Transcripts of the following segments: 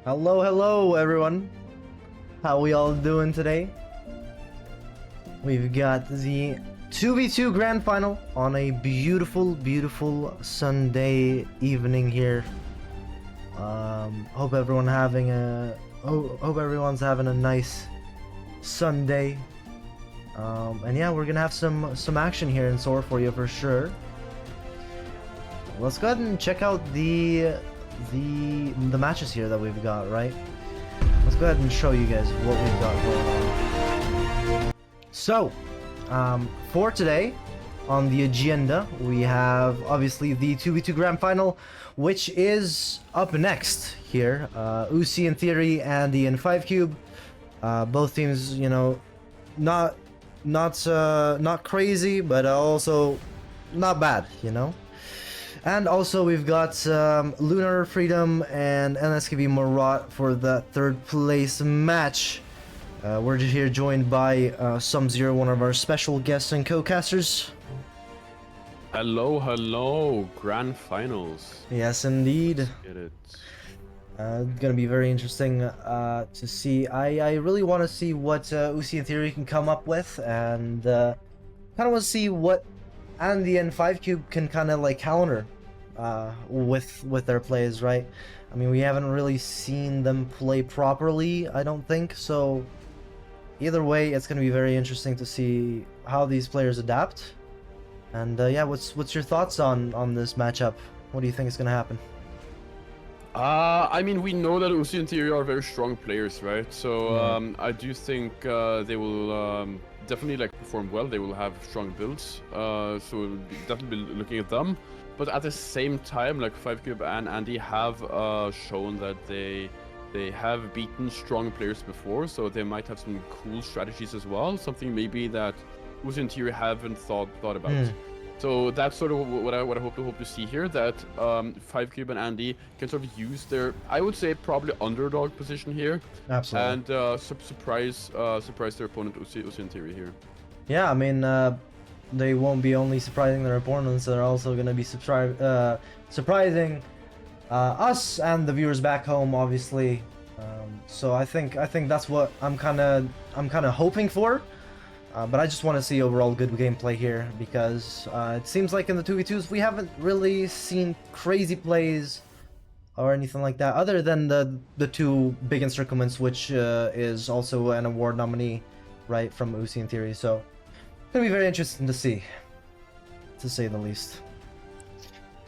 Hello everyone. How we all doing today? We've got the 2v2 grand final on a beautiful Sunday evening here. Hope everyone's having a nice Sunday. And yeah, we're gonna have some action here in store for you for sure. Let's go ahead and check out the matches here that we've got, right? Let's go ahead and show you guys what we've got going on. So, for today, on the agenda, we have obviously the 2v2 grand final, which is up next here. Uzi in theory and the N5 Cube. Both teams, you know, not crazy, but also not bad, you know. And also we've got Lunar Freedom and NSKV Marat for that third place match. We're here joined by Sum0, one of our special guests and co-casters. Hello, grand finals. Yes, indeed. Get it. Gonna be very interesting to see. I really want to see what Uzi in theory can come up with, and kind of want to see what Andy and 5 Cube can kind of like counter with their plays, right? I mean, we haven't really seen them play properly, I don't think. So either way, it's gonna be very interesting to see how these players adapt. And yeah, what's your thoughts on this matchup? What do you think is gonna happen? I mean, we know that Uzi and Theory are very strong players, right? So I do think they will definitely like perform well. They will have strong builds, so we'll definitely be looking at them. But at the same time, like 5Cube and Andy have shown that they have beaten strong players before, so they might have some cool strategies as well. Something maybe that Uzi and Theory haven't thought about. So that's sort of what I hope to see here, that 5Cube and Andy can sort of use their, I would say, probably underdog position here. Absolutely. And surprise their opponent Uzi and Theory here. Yeah, I mean, they won't be only surprising their opponents, they're also going to be surprising us and the viewers back home, obviously. So I think that's what I'm kind of hoping for. But I just want to see overall good gameplay here, because it seems like in the 2v2s we haven't really seen crazy plays or anything like that, other than the two big encirclements, which is also an award nominee, right, from Uzi in theory. So it's gonna be very interesting to see, to say the least.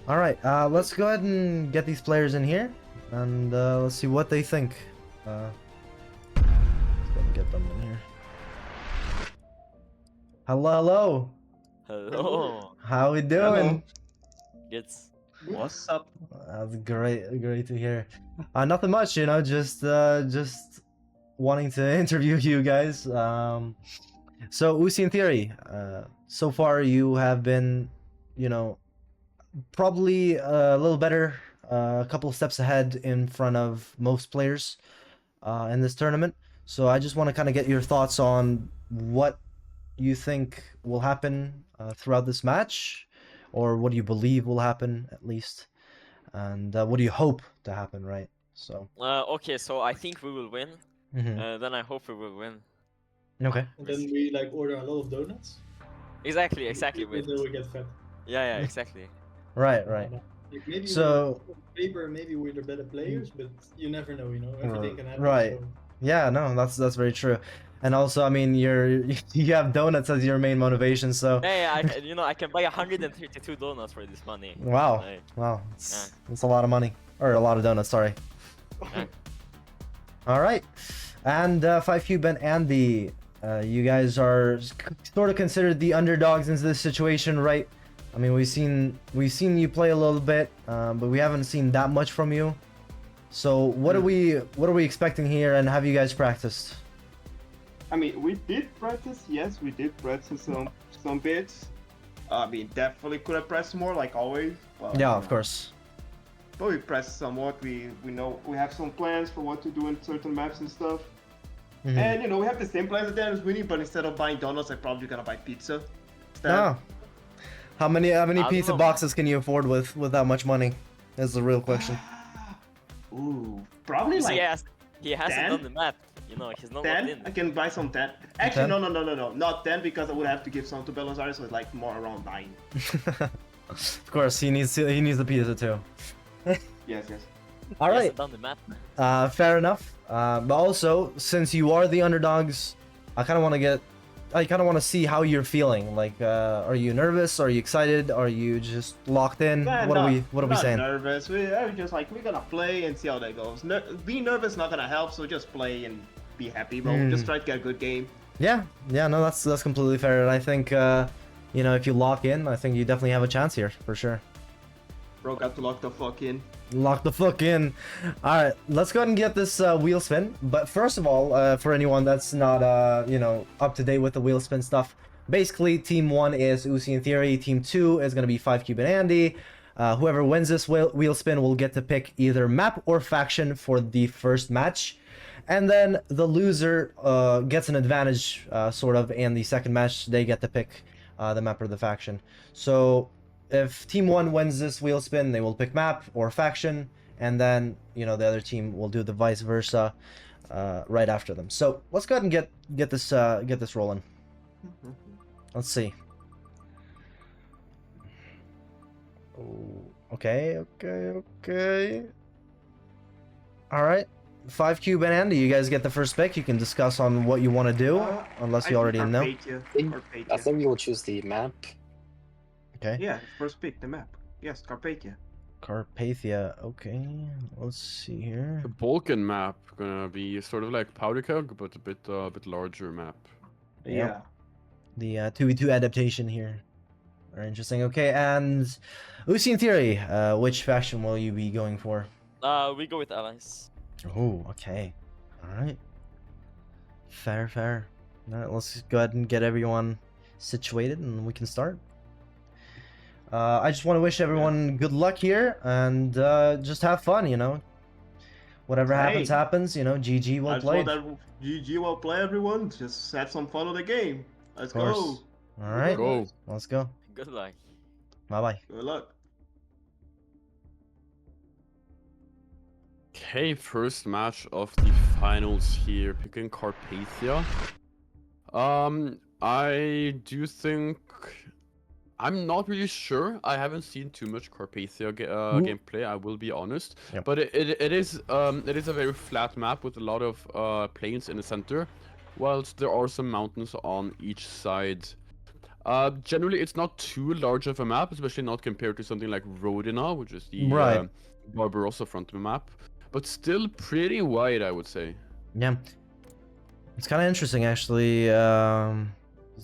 All right, let's go ahead and get these players in here, and let's see what they think. Let's go ahead and get them in here. Hello. How we doing? It's What's up? That's great to hear. Nothing much, you know, just wanting to interview you guys. So Uzi in theory, so far you have been, you know, probably a little better, a couple of steps ahead in front of most players in this tournament. So I just want to kind of get your thoughts on what you think will happen throughout this match, or what do you believe will happen at least, and what do you hope to happen, right? So okay, so I think we will win. Mhm. Then I hope we will win. Okay. And then we like order a lot of donuts. Exactly. And Wait. then we get fat. Yeah, exactly. Right. Like maybe So on paper, maybe we're the better players, but you never know. You know, everything can happen. right. So. Yeah, no, that's very true. And also, I mean, you have donuts as your main motivation, so Yeah, I can buy 132 donuts for this money. wow, Like, wow, it's a lot of money, or a lot of donuts, sorry. Yeah. All right, and 5Cube and Andy, you guys are sort of considered the underdogs into this situation, right? I mean, we've seen you play a little bit, but we haven't seen that much from you. So what are we expecting here, and have you guys practiced? I mean, we did practice. Yes, we did practice some bits. I mean, definitely could have pressed more, like always. But, Yeah, of course. But we pressed somewhat. We know we have some plans for what to do in certain maps and stuff. And you know, we have the same plans at the end as winning, but instead of buying donuts, I'm probably gonna buy pizza instead. Oh. How many don't pizza know. boxes can you afford with that much money? Is the real question. Ooh, probably You see, like he hasn't 10? done the math. You know, he's not locked 10. in. I can buy some 10. Actually, 10? no, not 10 because I would have to give some to Belisarius, so it's like more around 9. Of course, he needs the pizza too. Yes, yes. All He right, hasn't done the math, man. fair enough. But also, since you are the underdogs, I kind of want to see how you're feeling. Like, are you nervous? Are you excited? Are you just locked in? Man, What are we not saying? nervous. We're just like, we're gonna play and see how that goes. Being nervous not gonna help, so just play and be happy, bro. Just try to get a good game. Yeah, no, that's completely fair. And I think, you know, if you lock in, I think you definitely have a chance here for sure. Bro, got to lock the fuck in. Lock the fuck in. All right, let's go ahead and get this wheel spin. But first of all, for anyone that's not, you know, up to date with the wheel spin stuff, basically Team 1 is Uzi in Theory. Team 2 is going to be 5Cube and Andy. Whoever wins this wheel spin will get to pick either map or faction for the first match. And then the loser gets an advantage, sort of, in the second match. They get to pick the map or the faction. So if Team 1 wins this wheel spin, they will pick map or faction, and then, you know, the other team will do the vice versa right after them. So let's go ahead and get this rolling. Let's see. Oh, okay. All right. 5Cube and Andy, you guys get the first pick. You can discuss on what you want to do, unless you already know. I think we will choose the map. Okay. Yeah, first pick, the map. Yes, Carpathia. Carpathia. Okay. Let's see here. The Balkan map gonna be sort of like Powder Keg, but a bit larger map. Yeah. The 2v2 adaptation here. Very interesting. Okay, and Uzi in Theory, which faction will you be going for? We go with allies. Oh, okay. Alright. Fair. Alright, let's go ahead and get everyone situated and we can start. I just want to wish everyone good luck here and just have fun, you know. Whatever happens, you know, GG well played. GG well played, everyone. Just have some fun on the game. Let's go. Alright, Go. let's go. Good luck. Bye-bye. Good luck. Okay, first match of the finals here, picking Carpathia. I do think I'm not really sure. I haven't seen too much Carpathia gameplay. I will be honest, but it is a very flat map with a lot of plains in the center, whilst there are some mountains on each side. Generally, it's not too large of a map, especially not compared to something like Rodina, which is the Barbarossa front of the map. But still pretty wide, I would say. Yeah. It's kind of interesting, actually. The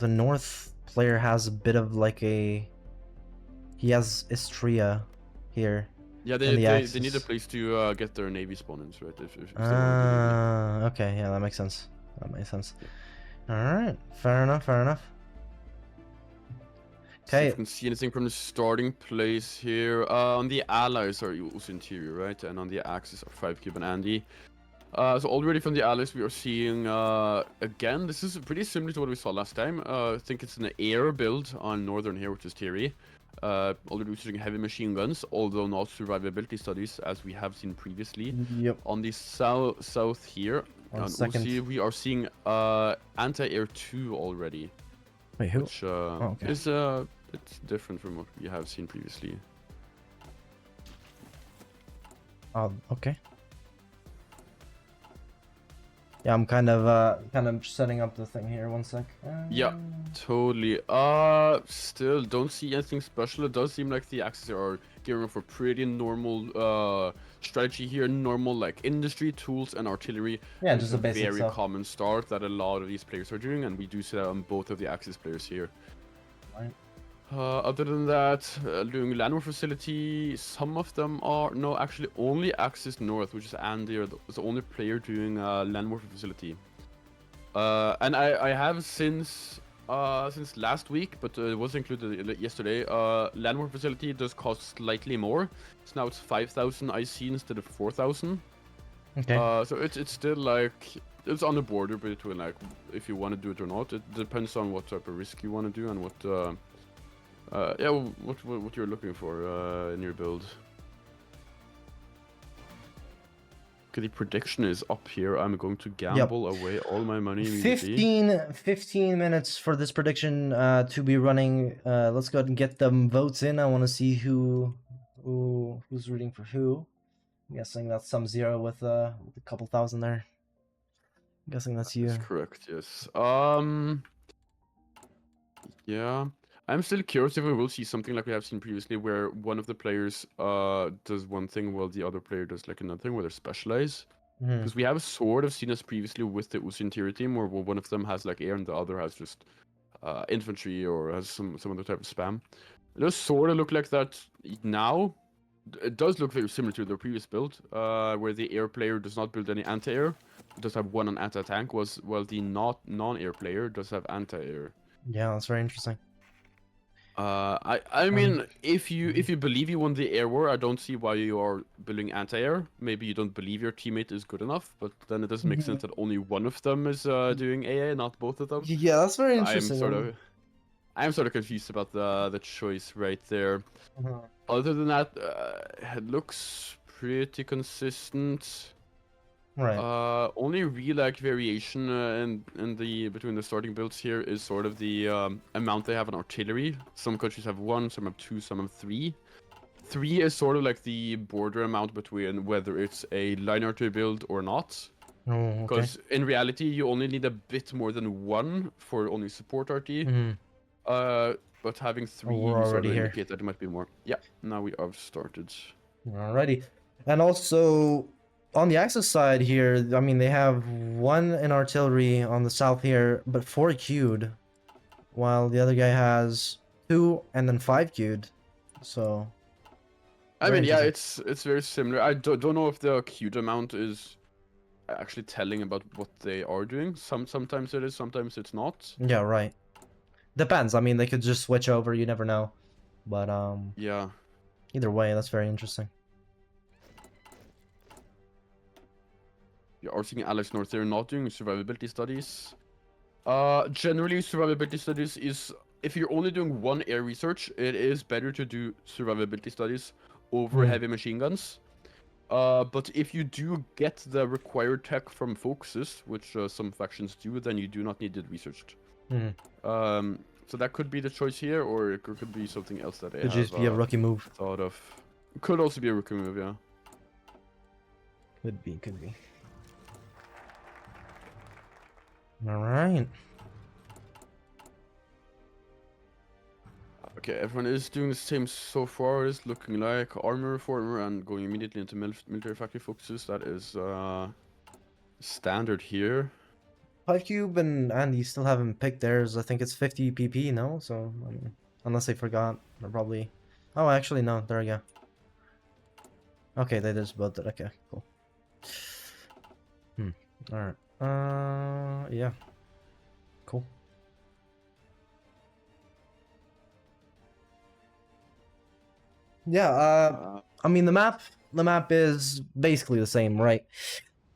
North player has a bit of like a... He has Istria here. Yeah, they need a place to get their navy spawn-ins, right? If Okay, yeah, that makes sense. Alright, fair enough. See Okay. if you can see anything from the starting place here. On the allies are Uzi Interior, right? And on the axis are 5Cube and Andy. So already from the allies we are seeing, again, this is pretty similar to what we saw last time. I think it's an air build on northern here, which is Thierry. Already using heavy machine guns, although not survivability studies as we have seen previously. Yep. On the south here, on Uzi, we are seeing anti-air 2 already. Wait, who? Which okay. is it's different from what we have seen previously. Oh, okay. Yeah, I'm kind of setting up the thing here. 1 sec. Yeah, totally. Still don't see anything special. It does seem like the Axis are gearing up for pretty normal strategy here. Normal like industry, tools, and artillery. Yeah, just a basic very stuff. common start that a lot of these players are doing, and we do see that on both of the Axis players here. Right. Other than that, doing land war facility, some of them are actually only Axis North, which is Andy, is the only player doing land war facility. And I have since last week, but it was included yesterday. Land war facility does cost slightly more, so now it's 5,000 IC instead of 4,000. Okay. So it's still like it's on the border between like if you want to do it or not. It depends on what type of risk you want to do and what. What you're looking for in your build. Okay, the prediction is up here. I'm going to gamble away all my money immediately. 15 minutes for this prediction to be running. Let's go ahead and get them votes in. I want to see who's rooting for who. I'm guessing that's some zero with a couple thousand there. I'm guessing that's you. That's correct, yes. Yeah. I'm still curious if we will see something like we have seen previously where one of the players does one thing while the other player does like another thing, where they specialize. Because we have sort of seen this previously with the Uzi interior team, where one of them has like air and the other has just infantry or has some other type of spam. It does sort of look like that now. It does look very similar to the previous build, where the air player does not build any anti-air. It does have one on anti-tank, while the non-air player does have anti-air. Yeah, that's very interesting. I mean, if you believe you won the air war, I don't see why you are building anti-air. Maybe you don't believe your teammate is good enough, but then it doesn't make sense that only one of them is doing AA, not both of them. Yeah, that's very interesting. I'm sort of confused about the choice right there. Other than that, it looks pretty consistent. Right. Only real like variation in the between the starting builds here is sort of the amount they have on artillery. Some countries have 1, some have 2, some have 3. 3 is sort of like the border amount between whether it's a line artillery build or not. Because in reality, you only need a bit more than 1 for only support RT. But having 3 sort of indicate that it might be more. Yeah, now we have started. Alrighty. And also, on the Axis side here, I mean, they have 1 in artillery on the south here, but 4 queued, while the other guy has 2 and then 5 queued. So, I mean, yeah, it's very similar. I don't know if the queued amount is actually telling about what they are doing. Sometimes it is, sometimes it's not. Yeah, right. Depends. I mean, they could just switch over. You never know. But yeah. Either way, that's very interesting. You are seeing Alex North there not doing survivability studies. Generally, survivability studies is, if you're only doing 1 air research, it is better to do survivability studies over heavy machine guns. But if you do get the required tech from focuses, which some factions do, then you do not need it researched. So that could be the choice here, or it could be something else that they could just be a rookie move. Thought of. Could also be a rookie move, yeah. Could be. All right. Okay, everyone is doing the same so far. It's looking like armor reformer and going immediately into military factory focuses. That is standard here. 5Cube and Andy still haven't picked theirs. I think it's 50 PP, no? So, I mean, unless they forgot, they're probably... Oh, actually, no. There we go. Okay, they just both did. Okay, cool. Alright. Yeah. Cool. Yeah, I mean, the map is basically the same, right?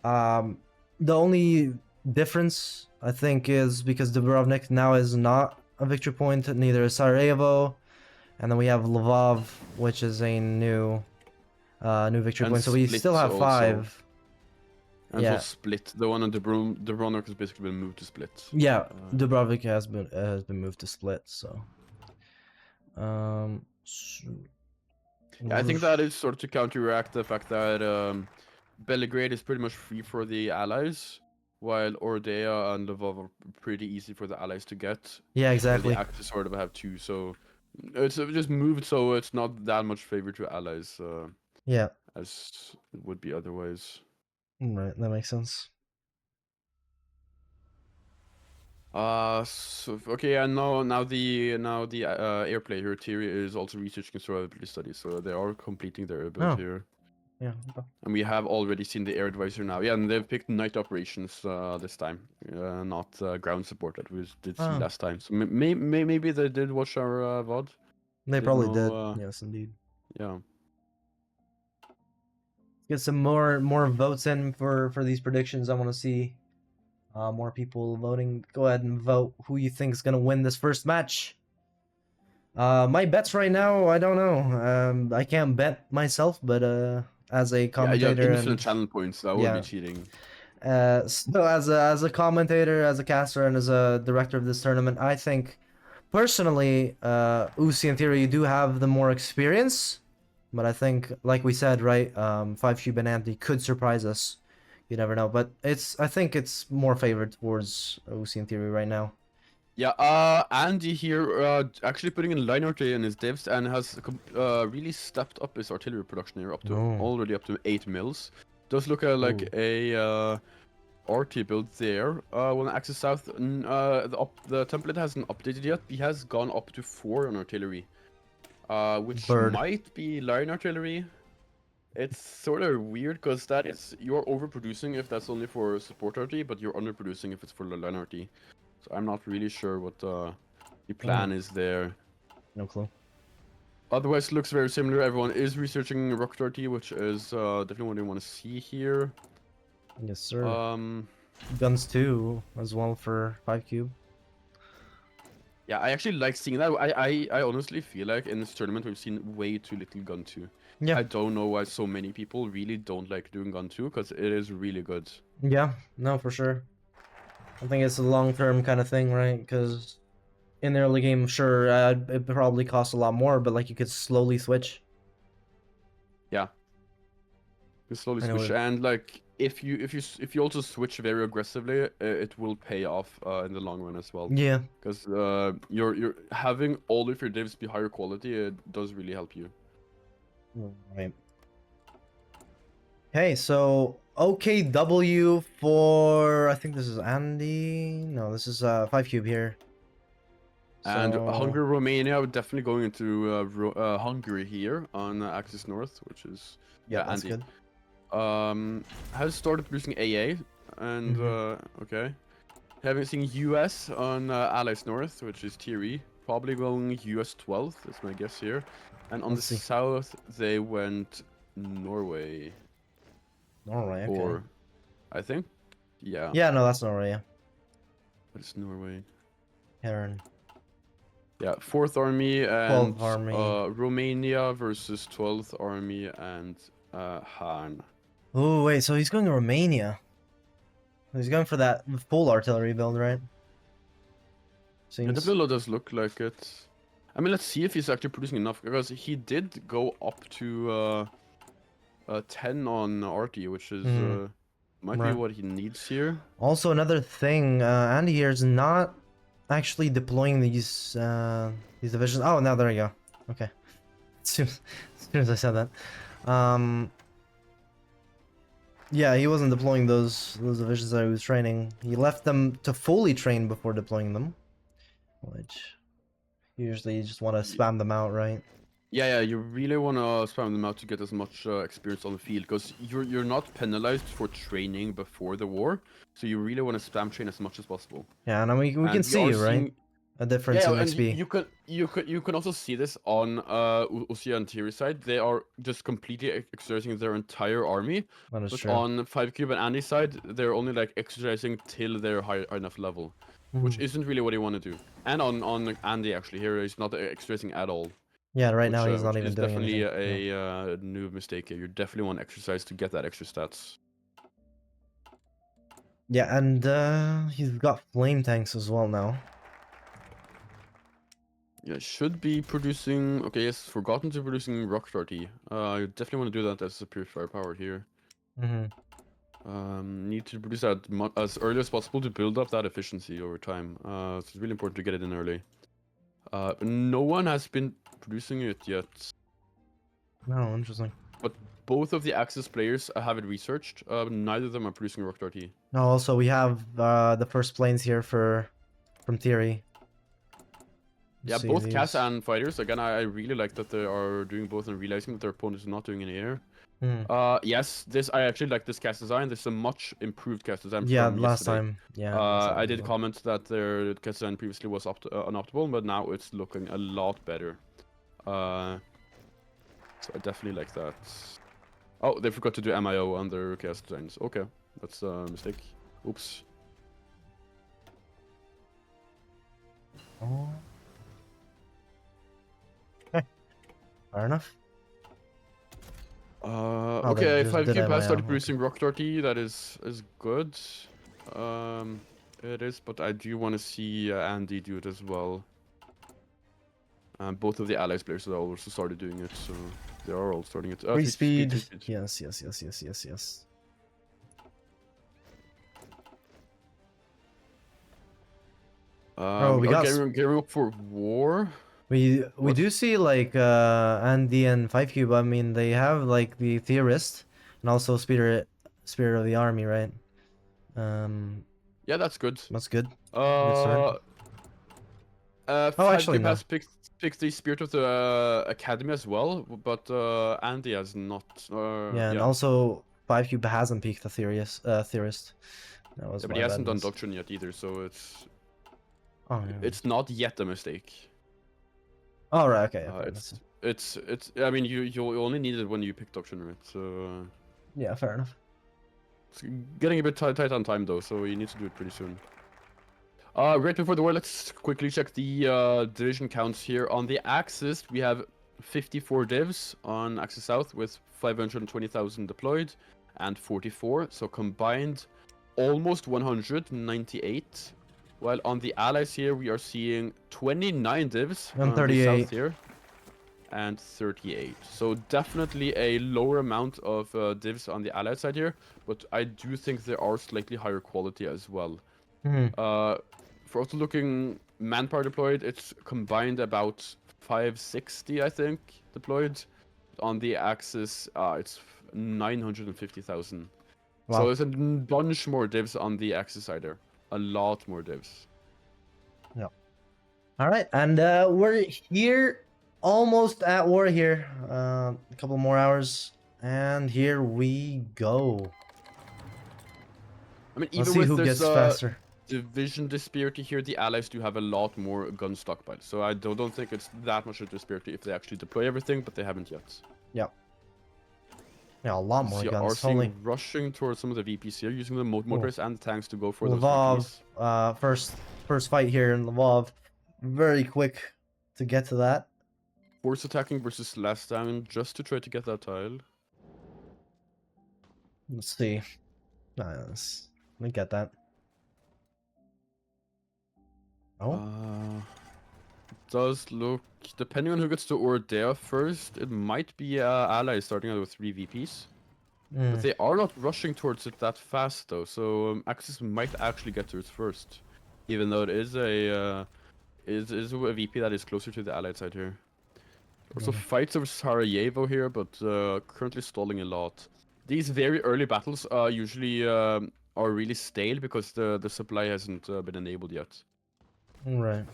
The only difference, I think, is because Dubrovnik now is not a victory point, neither is Sarajevo, and then we have Lvov, which is a new victory point, so we still have 5. And so Split, the one on Dubrovnik has basically been moved to Split. Yeah, Dubrovnik has been moved to Split, so... Yeah, I think that is sort of to counteract the fact that Belgrade is pretty much free for the allies, while Ordea and Lvov are pretty easy for the allies to get. Yeah, exactly. They actually sort of have 2, so it's just moved so it's not that much favor to allies. Yeah. As it would be otherwise. Right, that makes sense. Okay, and now the air player Thierry is also researching survivability studies, so they are completing their build here. Yeah. And we have already seen the air advisor now. Yeah, and they've picked night operations this time, not ground support that we did see last time. So maybe they did watch our VOD. They probably did. Yes, indeed. Yeah. Get some more votes in for these predictions. I want to see more people voting. Go ahead and vote who you think is gonna win this first match. My bets right now, I don't know. I can't bet myself, but as a Yeah, you have commentator infinite and channel points. That would yeah. be cheating. So as a commentator, as a caster, and as a director of this tournament, I think personally, Uzi and Theory do have the more experience, but I think, like we said, right, 5Cube and Andy could surprise us. You never know, but I think it's more favored towards Uzi and Theory right now. Yeah, Andy here actually putting in line artillery in his divs and has really stepped up his artillery production here already up to 8 mils. Does look like a RT build there. When Axis South, the template hasn't updated yet. He has gone up to 4 on artillery, which might be line artillery. It's sort of weird because that is you're overproducing if that's only for support RT, but you're underproducing if it's for the line RT. So I'm not really sure what the plan is there. No clue. Otherwise, looks very similar. Everyone is researching Rocket RT, which is definitely what they want to see here. Yes, sir. Guns too, as well for 5Cube. Yeah, I actually like seeing that. I honestly feel like in this tournament we've seen way too little gun 2. Yeah. I don't know why so many people really don't like doing gun 2, because it is really good. Yeah, no, for sure. I think it's a long-term kind of thing, right? Because in the early game, sure, it probably costs a lot more, but like you could slowly switch. Yeah. You slowly switch, and like if you also switch very aggressively, it will pay off in the long run as well. Yeah. Because you're having all of your divs be higher quality, it does really help you. Right. Okay, so OKW for, I think this is Andy. No, this is 5Cube here. And Hungary, Romania, definitely going into Hungary here on Axis North, which is that's Andy. Good. Has started producing AA, and okay. Having seen US on Allies North, which is Tier E, probably going US 12th, that's my guess here. And on the south, they went Norway. Norway, okay. Or, I think, yeah. Yeah, no, that's Norway, yeah. What is Norway? Heron. Yeah, 4th Army and 12th Army. Romania versus 12th Army and Han. Oh, wait, so he's going to Romania. He's going for that full artillery build, right? Seems... Yeah, the build does look like it. I mean, let's see if he's actually producing enough, because he did go up to 10 on RT, which is might be what he needs here. Also, another thing, Andy here is not actually deploying these divisions. Oh, now there you go. Okay. As soon as I said that. Yeah, he wasn't deploying those divisions that he was training. He left them to fully train before deploying them. Which, usually you just want to spam them out, right? Yeah, you really want to spam them out to get as much experience on the field, because you're not penalized for training before the war, so you really want to spam train as much as possible. Yeah, and we can see, right? A difference in XP. You can also see this on Usia and Tiri side. They are just completely exercising their entire army. That is but true. On 5Cube and Andy's side, they're only like exercising till they're high enough level, which isn't really what you want to do. And on Andy actually here, he's not exercising at all. Yeah, right now he's not even doing anything. Definitely a new mistake here. You definitely want exercise to get that extra stats. Yeah, and he's got flame tanks as well now. Yeah, should be producing... Okay, yes, forgotten to producing rocket RT. You definitely want to do that as a pure firepower here. Need to produce that as early as possible to build up that efficiency over time. So it's really important to get it in early. No one has been producing it yet. No, interesting. But both of the Axis players have it researched. Neither of them are producing rocket RT. No, also we have the first planes here from Theory. Yeah, both CAS and fighters. Again, I really like that they are doing both and realizing that their opponent is not doing in the air. Yes, I actually like this CAS design. This is a much improved CAS design from last yesterday. time. Yeah. I did comment that their CAS design previously was unoptimal, but now it's looking a lot better. So I definitely like that. Oh, they forgot to do MIO on their CAS designs. Okay, that's a mistake. Oops. Oh. Okay. Fair enough. Okay, just 5 did cube has MIL, started okay. producing Rock Darty. That is good. It is, but I do want to see Andy do it as well. Both of the allies players have also started doing it, so they are all starting it. Free speed. Three speed. Yes, yes, yes, yes, yes, yes. Oh, we are got gearing up for war. we What? do see like Andy and 5 cube. I mean, they have like the theorist and also spirit of the army, right? Yeah, that's good. That's good. Good start. Oh, 5 actually, cube no. has picked the Spirit of the Academy as well, but Andy has not. Yeah, and also 5 cube hasn't peaked the theorist. That was Yeah, but my he hasn't done badness. Doctrine yet either, so Oh, yeah. it's not yet a mistake. Oh, right. Okay. Okay, that's it. It's. I mean, you only need it when you pick Doctrine, right? So Yeah, fair enough. it's getting a bit tight on time though, so you need to do it pretty soon. Right before the war, let's quickly check the division counts here. On the Axis, we have 54 divs on Axis South with 520,000 deployed and 44. So combined, almost 198. While on the Allies here, we are seeing 29 divs And on the 38. South here and 38. So definitely a lower amount of divs on the Allied side here, but I do think there are slightly higher quality as well. For also looking manpower deployed, it's combined about 560, I think, deployed. On the Axis, it's 950,000. Wow. So there's a bunch more divs on the Axis side there. A lot more divs. Yeah. All right, and we're here, almost at war here. A couple more hours, and here we go. I mean, Let's even see with who this gets faster. division disparity here, the Allies do have a lot more gun stockpile. So I don't think it's that much of a disparity if they actually deploy everything, but they haven't yet. Yeah. Yeah, a lot more See, guns. are seeing Holy. rushing towards some of the VPs here, using the motorists and the tanks to go for those Lvov, VPs. first fight here in Lvov. Very quick to get to that. Force attacking versus last down just to try to get that tile. Let's see. Nice. Let me get that. Oh. Does look, depending on who gets to Ordea first, it might be allies starting out with 3 VPs. But they are not rushing towards it that fast though, so Axis might actually get to it first. Even though it is a VP that is closer to the allied side here. Also fights over Sarajevo here, but currently stalling a lot. These very early battles usually are really stale because the supply hasn't been enabled yet. Right.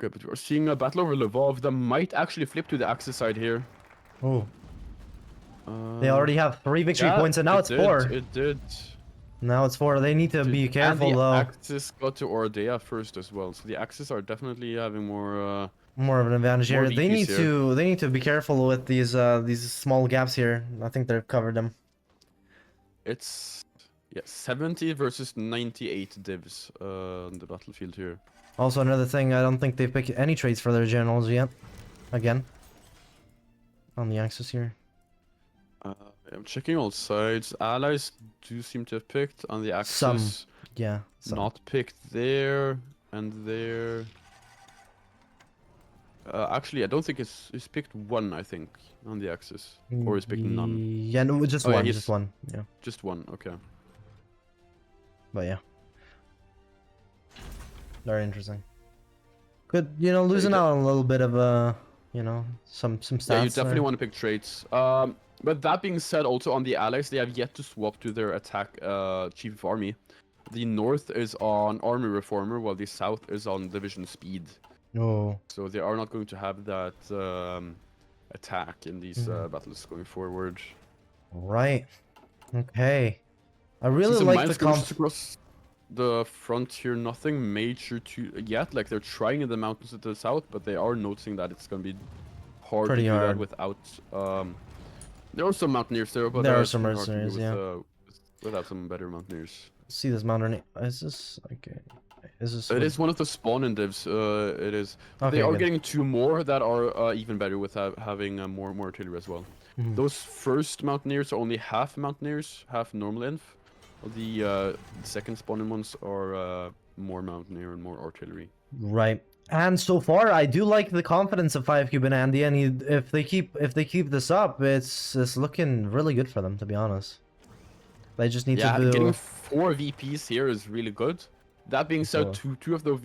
Okay, but we're seeing a battle over Lvov that might actually flip to the Axis side here. Oh. They already have 3 victory points, and now it's 4. It did. Now it's 4. They need to be careful, though. And the Axis got to Ordea first as well, so the Axis are definitely having more. More of an advantage here. They need VPs to be careful with these small gaps here. I think they've covered them. It's 70 versus 98 divs on the battlefield here. Also, another thing, I don't think they've picked any traits for their generals yet. Again. On the Axis here. I'm checking all sides. Allies do seem to have picked on the Axis. Some. Yeah. Some. Not picked there and there. Actually, I don't think he's picked 1, I think, on the Axis. Or he's picked none. Yeah, no, just Oh, yeah, one. he's- Just one. Yeah. Just 1, okay. But yeah. Very interesting. Could, losing out on a little bit of some stats. Yeah, you definitely there. want to pick traits. But that being said, also on the Allies, they have yet to swap to their attack Chief of Army. The North is on Army Reformer, while the South is on Division Speed. Oh. So they are not going to have that attack in these battles going forward. Right. Okay. I really Some like mine the skirmishes across the front here. Nothing major yet. Like they're trying in the mountains to the south, but they are noticing that it's going to be hard Pretty to do hard. that without. There are some mountaineers there, but There are it's some pretty hard to do mercenaries, without some better mountaineers. See this mountaineer. Is this okay? Is this? It is one of the spawn-in divs. It is. Okay, They are good. getting 2 more that are even better with having more artillery as well. Mhm. Those first mountaineers are only half mountaineers, half normal inf. The second spawn-in ones are more mountaineer and more artillery. Right. And so far, I do like the confidence of 5-cube and Andy. And if they keep this up, it's looking really good for them, to be honest. They just need Yeah, to do. getting 4 VPs here is really good. That being said, So- two of those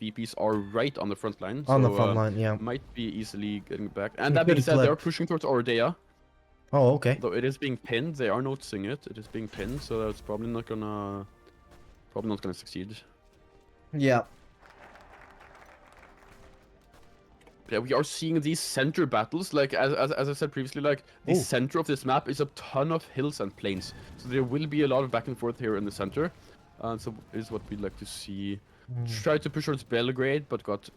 VPs are right on the front line. On the so, front line, yeah. Might be easily getting back. And It that being could said, they are flip. pushing towards Ordea. Oh, okay. Though it is being pinned, they are noticing it. It is being pinned, so that's probably not gonna succeed. Yeah. Yeah, we are seeing these center battles, like as I said previously, like the Ooh. center of this map is a ton of hills and plains. So there will be a lot of back and forth here in the center. So is what we'd like to see. Try to push towards Belgrade, but got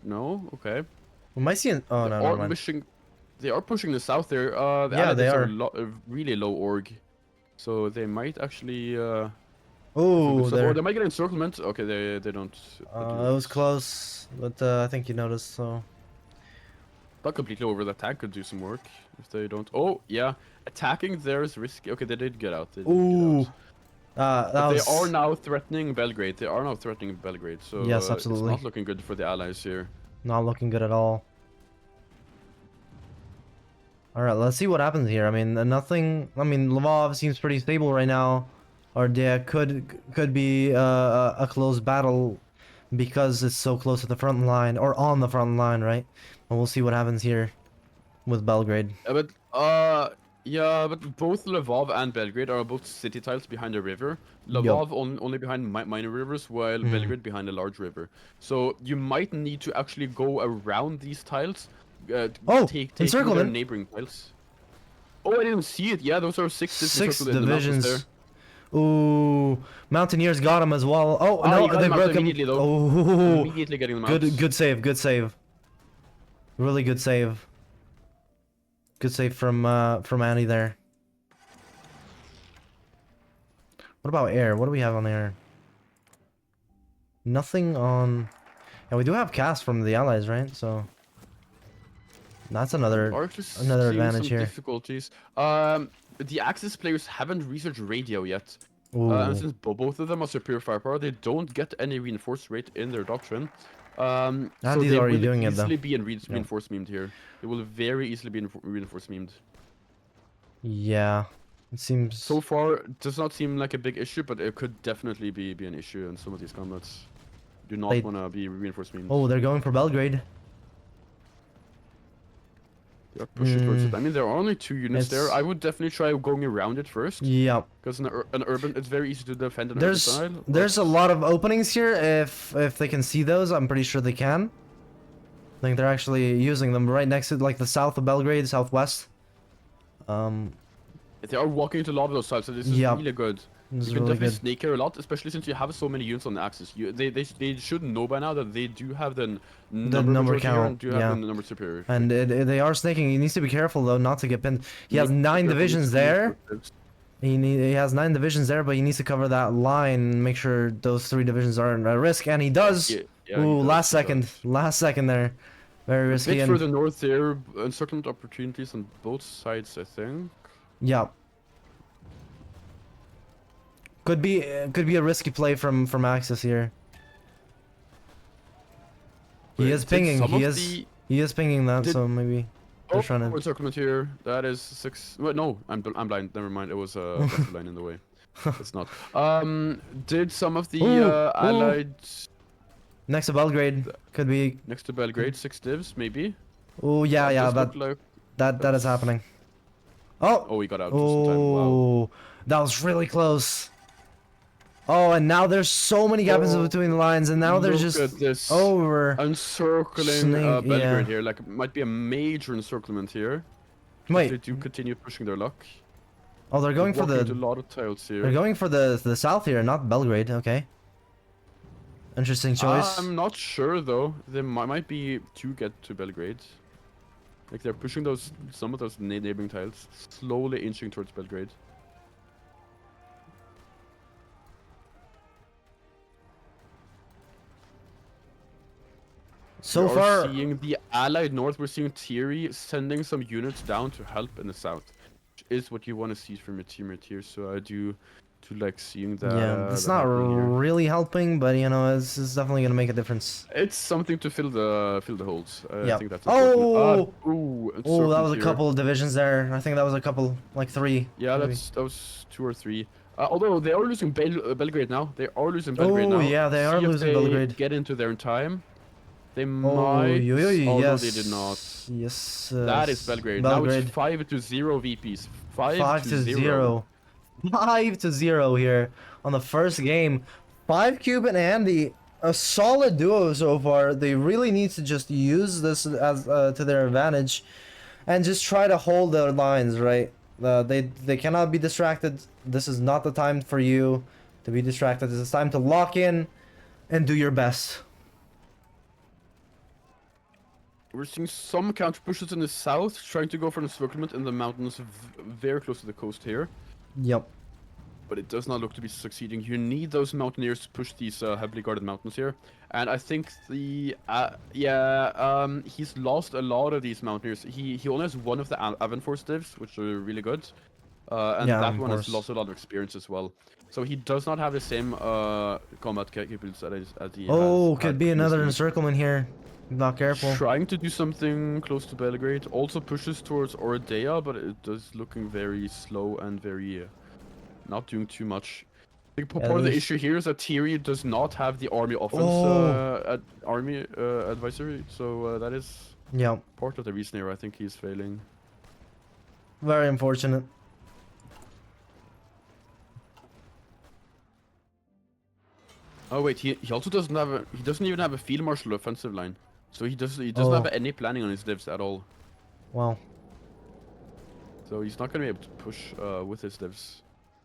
no, okay. Am I seeing? Oh no, They never are mind. They are pushing the south there. The Yeah, they Allies are. a really low org, so they might actually. Oh, or there. they might get encirclement. Okay, they don't. It was close, but I think you noticed. So. Not completely over. The tank could do some work if they don't. Oh yeah, attacking there is risky. Okay, they did get out. They did Ooh. get out. That But was. they are now threatening Belgrade. They are now threatening Belgrade. So Yes, absolutely. it's not looking good for the allies here. Not looking good at all. Alright, let's see what happens here. I mean, nothing... I mean, Lvov seems pretty stable right now. Or there could be a close battle because it's so close to the front line. Or on the front line, right? And we'll see what happens here with Belgrade. Yeah, but both Lvov and Belgrade are both city tiles behind a river. Lvov only behind minor rivers, while Belgrade behind a large river. So you might need to actually go around these tiles. Taking their encirclement. neighboring tiles. Oh, I didn't see it. Yeah, those are six Six encircled in the mountains divisions. there. Ooh, Mountaineers got him as well. Oh, Ah, you no, got they him out broke him. immediately, though. Oh, Immediately getting them out. good save, good save. Really good save. Good save from Andy there. What about air? What do we have on air? Nothing on. Yeah, we do have cast from the allies, right? So that's another advantage here. Difficulties. The Axis players haven't researched radio yet. Ooh. And since both of them are superior firepower, they don't get any reinforced rate in their doctrine. So Andy's they already will doing it, though. easily be reinforced memed here. They will very easily be reinforced memed. Yeah, it seems. So far, it does not seem like a big issue, but it could definitely be an issue in some of these combats. Do not want to be reinforced memed. Oh, they're going for Belgrade. They are pushing towards it. I mean, there are only 2 units there. I would definitely try going around it first. Yeah. Because an urban, it's very easy to defend an urban There's style. a lot of openings here. If they can see those, I'm pretty sure they can. I think they're actually using them right next to like the south of Belgrade, southwest. They are walking into a lot of those sides, so this is really good. This is You can really definitely good. snake here a lot, especially since you have so many units on the axis. They should know by now that they do have the number number majority here count, and do have the number superior. And they are snaking. He needs to be careful though, not to get pinned. He has 9 divisions there. He has 9 divisions there, but he needs to cover that line and make sure those 3 divisions aren't at risk, and he does. Yeah, Ooh, he last does. second there. Very A risky. bit And further north there, encirclement opportunities on both sides, I think. yeah. Could be a risky play from Axis here. He is pinging. He is pinging that, so maybe they're trying to. Encirclement here. That is 6. Wait, no, I'm blind. Never mind. It was a line in the way. It's not. Did some of the allied Next to Belgrade could be. next to Belgrade 6 divs maybe? Oh yeah, Does that look like... that is happening. Oh. he got out just in time. Wow. Oh, that was really close. Oh, and now there's so many gaps in between the lines, and now they're Look just at this. over. Encircling Belgrade here. Like, it might be a major encirclement here. Wait. They do continue pushing their luck. Oh, they're going for Walking into the. a lot of tiles here. They're going for the south here, not Belgrade. Okay. Interesting choice. I'm not sure though. They might be to get to Belgrade. Like they're pushing some of those neighboring tiles, slowly inching towards Belgrade. So we are far, seeing the allied north. We're seeing Thierry sending some units down to help in the south, which is what you want to see from your team right here. So I do like seeing that. yeah, it's that not happening here. really helping, but you know, it's definitely gonna make a difference. It's something to fill the holes. I Yeah. think that's important. Oh, Ooh, that encirclement was a here. couple of divisions there. I think that was a couple, like 3. Yeah, maybe. that was 2 or 3. Although they are losing Belgrade now. They are losing Belgrade now. Oh yeah, they are See if losing they Belgrade. get into there in time. They Oh, might. Although yes. they did not. Yes. That is Belgrade. Now it's 5-0 VPs. 5-0. 5-0 here on the first game. 5cube and Andy, a solid duo so far. They really need to just use this as to their advantage, and just try to hold their lines, right? They cannot be distracted. This is not the time for you to be distracted. This is time to lock in and do your best. We're seeing some counter pushes in the south, trying to go for an encirclement in the mountains very close to the coast here. Yep. But it does not look to be succeeding. You need those mountaineers to push these heavily guarded mountains here. And I think he's lost a lot of these mountaineers. He only has one of the Avonforce divs, which are really good. And Yeah, that one has Avonforce. lost a lot of experience as well. So he does not have the same combat capabilities as he Oh, has could had be another previously. encirclement here. Not careful. Trying to do something close to Belgrade. Also pushes towards Oradea, but it does looking very slow and very not doing too much. I think part of the issue here is that Thierry does not have the army offense advisory, so that is part of the reason here I think he's failing. Very unfortunate. Oh wait, he also doesn't have he doesn't even have a field marshal offensive line, so he doesn't have any planning on his divs at all. Wow. So he's not gonna be able to push with his divs.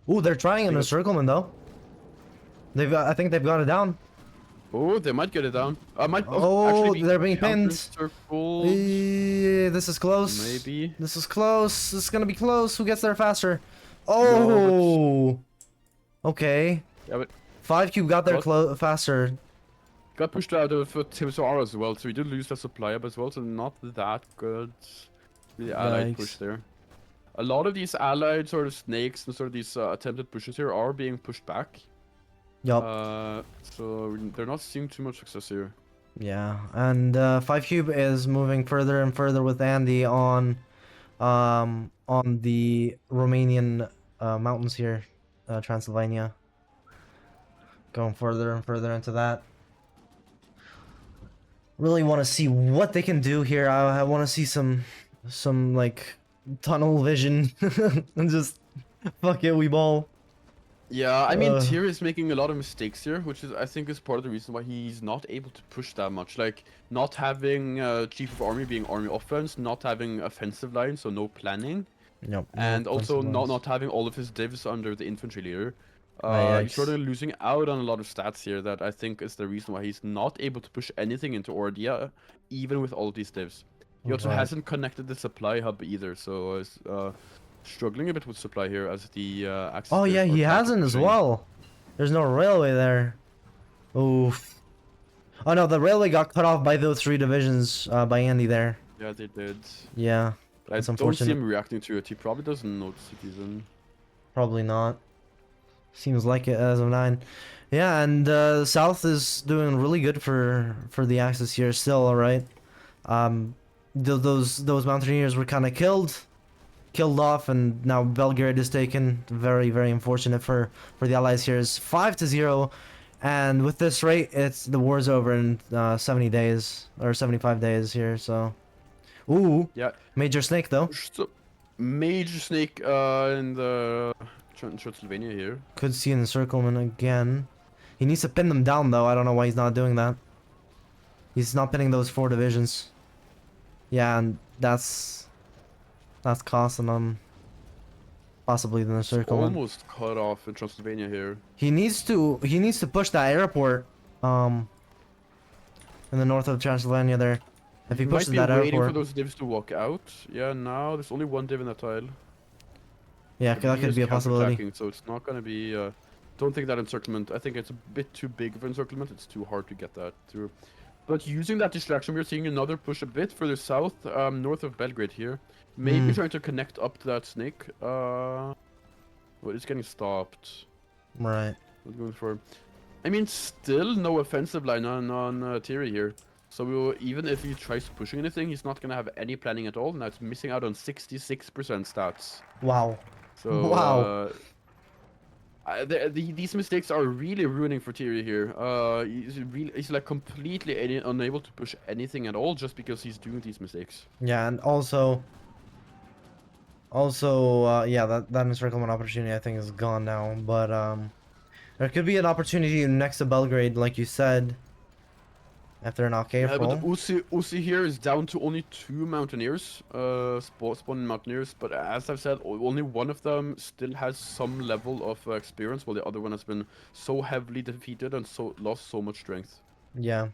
Ooh, they're trying an encirclement though. I think they've got it down. Oh, they might get it down. Might Oh, actually be they're being pinned. Circled. This is close. Maybe. This is close. This is gonna be close. Who gets there faster? Oh. Okay. Yeah, but 5cube got there faster. got pushed out of Timsar as well, so he did lose that supply up as well, so not that good. The allied push there. A lot of these allied sort of snakes and sort of these attempted pushes here are being pushed back. Yup. So they're not seeing too much success here. Yeah, and 5cube is moving further and further with Andy on the Romanian mountains here, Transylvania. Going further and further into that. Really want to see what they can do here. I want to see some like tunnel vision and just fuck it, we ball. Yeah, I mean, Tyr is making a lot of mistakes here, which is I think is part of the reason why he's not able to push that much. Like not having Chief of Army being army offense, not having offensive line, so no planning. Yep. And also not having all of his divs under the infantry leader. He's sort of losing out on a lot of stats here that I think is the reason why he's not able to push anything into Ordia, even with all of these divs. He also hasn't connected the supply hub either, so is struggling a bit with supply here as the access. Oh yeah, he hasn't as well. There's no railway there. Oof. Oh no, the railway got cut off by those 3 divisions by Andy there. Yeah, they did. Yeah. But I don't see him reacting to it. He probably doesn't notice it even. Probably not. Seems like it as of 9. Yeah, and South is doing really good for the Axis here still, alright. Those mountaineers were kind of killed off, and now Belgrade is taken. Very, very unfortunate for the Allies here. It's 5-0, and with this rate, the war's over in 70 days or 75 days here. So, ooh, yeah, major snake though. So, major snake in the Transylvania here. Could see an encirclement again. He needs to pin them down though. I don't know why he's not doing that. He's not pinning those 4 divisions. Yeah, and that's costing him possibly the encirclement. Almost cut off in Transylvania here. He needs to push that airport in the north of Transylvania there. If he pushes that airport. Might be waiting for those divs to walk out. Yeah, now there's only 1 div in that tile. Yeah, that could be a possibility. So it's not gonna be. Don't think that encirclement. I think it's a bit too big of an encirclement. It's too hard to get that through. But using that distraction, we're seeing another push a bit further south, north of Belgrade here. Maybe trying to connect up to that snake. Well, it's getting stopped. Right. What's going for? I mean, still no offensive line on Thierry here. So even if he tries pushing anything, he's not gonna have any planning at all. Now it's missing out on 66% stats. Wow. So Wow. these mistakes are really ruining for Thierry here. He's like completely unable to push anything at all just because he's doing these mistakes. Yeah, and also, yeah, that encirclement opportunity I think is gone now. But there could be an opportunity next to Belgrade, like you said, if they're not Yeah, careful. but Uzi here is down to only 2 Mountaineers, spawning Mountaineers, but as I've said, only one of them still has some level of experience, while the other one has been so heavily defeated and lost so much strength. Yeah.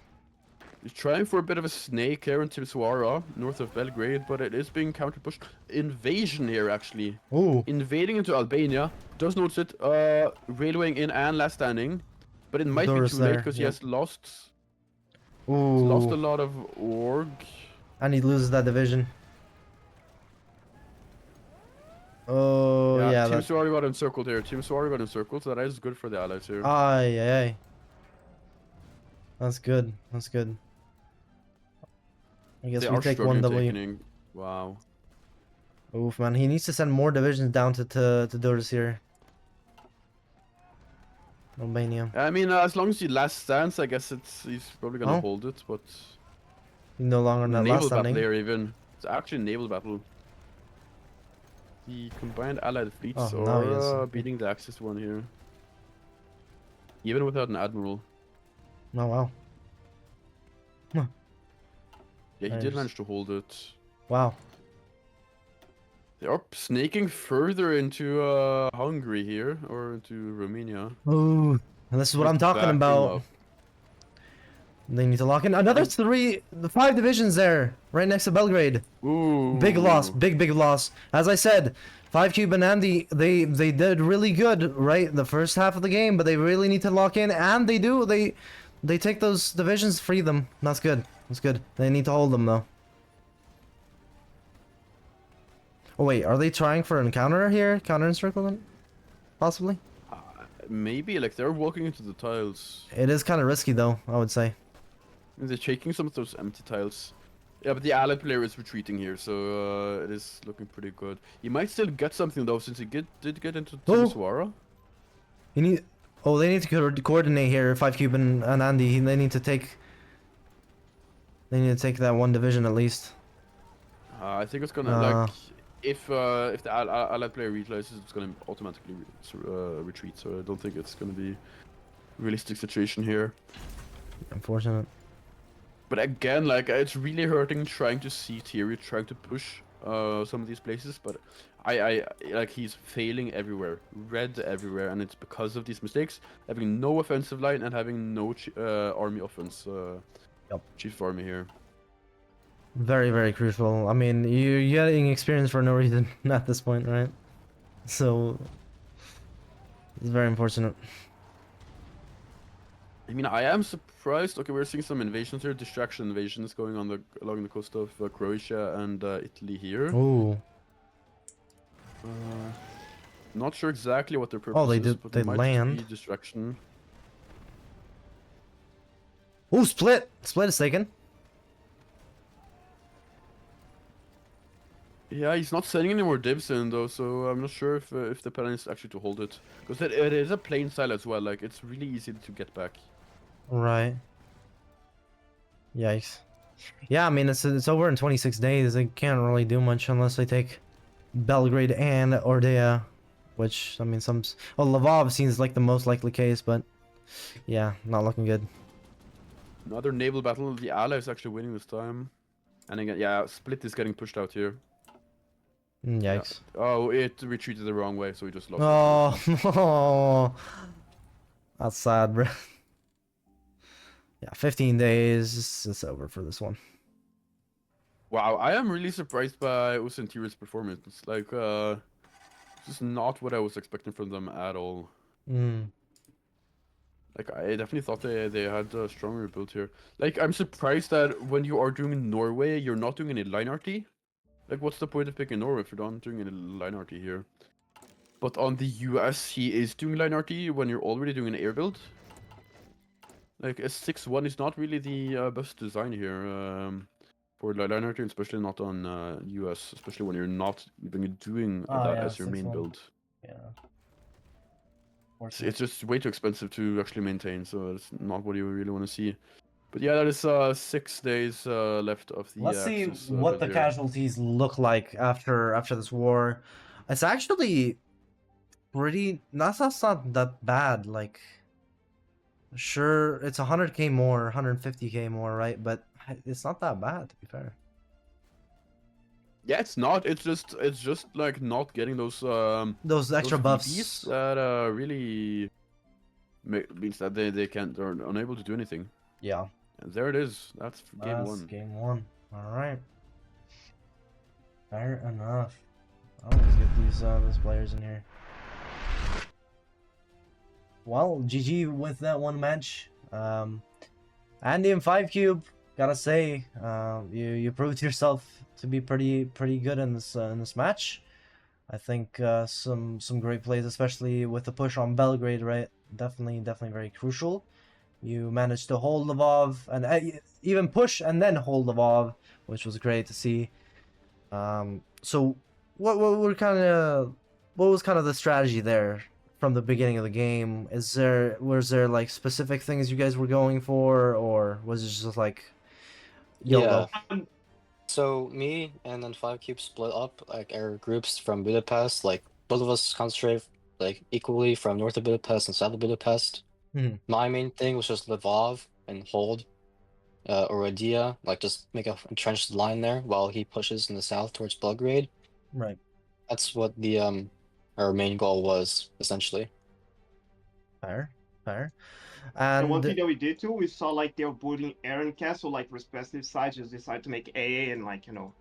He's trying for a bit of a snake here in Timisoara, north of Belgrade, but it is being counter-pushed. Invasion here, actually. Ooh. Invading into Albania. Does notice it, railwaying in and last standing, but it might be Doris too late there, because he yep. has lost... Ooh. He's lost a lot of org. And he loses that division. Oh, yeah. Team Suari got encircled here. Team Suari got encircled, so that is good for the allies here. Aye, aye, aye. That's good. That's good. I guess They we are take one W. taking... Wow. Oof, man. He needs to send more divisions down to Doris here. Albania. I mean, as long as he last stands, I guess he's probably gonna hold it, but... He's no longer in that naval last battle standing. here, even. It's actually a naval battle. The combined allied fleets now he is. are beating the Axis one here. Even without an admiral. Oh, wow. Huh. Yeah, he Nice. did manage to hold it. Wow. They are snaking further into Hungary here, or into Romania. Ooh. And this is what Just I'm talking backing about. up. They need to lock in another 5 divisions there, right next to Belgrade. Ooh. Big loss, big loss. As I said, 5 Cube and Andy, they did really good, right, the first half of the game, but they really need to lock in, and they do. They take those divisions, free them. That's good. That's good. They need to hold them though. Oh wait, are they trying for an counter here? Counter encirclement? Possibly? Maybe, like, they're walking into the tiles. It is kind of risky though, I would say. They're taking some of those empty tiles. Yeah, but the allied player is retreating here, so it is looking pretty good. He might still get something though, since he did get into Timisoara. You need... Oh, they need to coordinate here, 5 Cube and Andy. They need to take... They need to take that one division at least. I think it's gonna, like... If the allied player realizes, it's gonna automatically retreat, so I don't think it's gonna be a realistic situation here. Unfortunate. But again, like, it's really hurting trying to see Thierry trying to push some of these places, but I like, he's failing everywhere, red everywhere, and it's because of these mistakes, having no offensive line and having no army offense. Chief of army here. Very crucial. I mean, you're getting experience for no reason at this point, right? So it's very unfortunate. I mean, I am surprised. Okay, we're seeing some invasions here, distraction invasions going on along the coast of Croatia and Italy here. Ooh. Not sure exactly what their purpose Oh, they is, did. but They it might land. just be distraction. Ooh, split. Split is taken. Yeah, he's not sending any more divs in though, so I'm not sure if the plan is actually to hold it, because it is a plain side as well. Like, it's really easy to get back. Right. Yikes. Yeah, I mean, it's over in 26 days. They can't really do much unless they take Belgrade and Ordea, which, I mean, well, Lvov seems like the most likely case, but yeah, not looking good. Another naval battle. The ally is actually winning this time, and again, yeah, Split is getting pushed out here. Yikes. Yeah. Oh, it retreated the wrong way, so we just lost. Oh, that's sad, bro. Yeah, 15 days. It's over for this one. Wow, I am really surprised by Usentiri's performance. Like, this is not what I was expecting from them at all. Like I definitely thought they had a stronger build here. Like I'm surprised that when you are doing Norway, you're not doing any line RT. Like what's the point of picking Norway if you're not doing any line RT here? But on the US, he is doing line RT when you're already doing an air build. Like a 6-1 is not really the best design here for line RT, especially not on US, especially when you're not even doing Oh that yeah, as your main 6-1. build. Yeah. It's just way too expensive to actually maintain, so it's not what you really want to see. But yeah, that is 6 days left of the Let's see Axis what build the here. casualties look like after this war. It's actually pretty. That's not that bad. Like, sure, it's 100k more, 150k more, right? But it's not that bad, to be fair. Yeah, it's not. It's just like not getting those Extra those buffs. VPs that really means that they're unable to do anything. Yeah. And there it is. That's game That's one. game one. All right. Fair enough. I'll always get these players in here. Well, GG with that one match. Andy and 5Cube, gotta say, you proved yourself to be pretty good in this match. I think some great plays, especially with the push on Belgrade, right? Definitely very crucial. You managed to hold the Vov and even push and then hold the Vov, which was great to see. So what was kind of the strategy there from the beginning of the game? Was there like specific things you guys were going for, or was it just like YOLO? Yeah. So me and then 5Cube split up like our groups from Budapest. Like both of us concentrate like equally from north of Budapest and south of Budapest. Mhm. My main thing was just Lvov and hold Orodia, like just make a entrenched line there while he pushes in the south towards Belgrade. Right. That's what the our main goal was essentially. Fair. And one And thing that we did too, we saw like they were building Aaron Castle, like respective sides just decided to make AA and like, you know,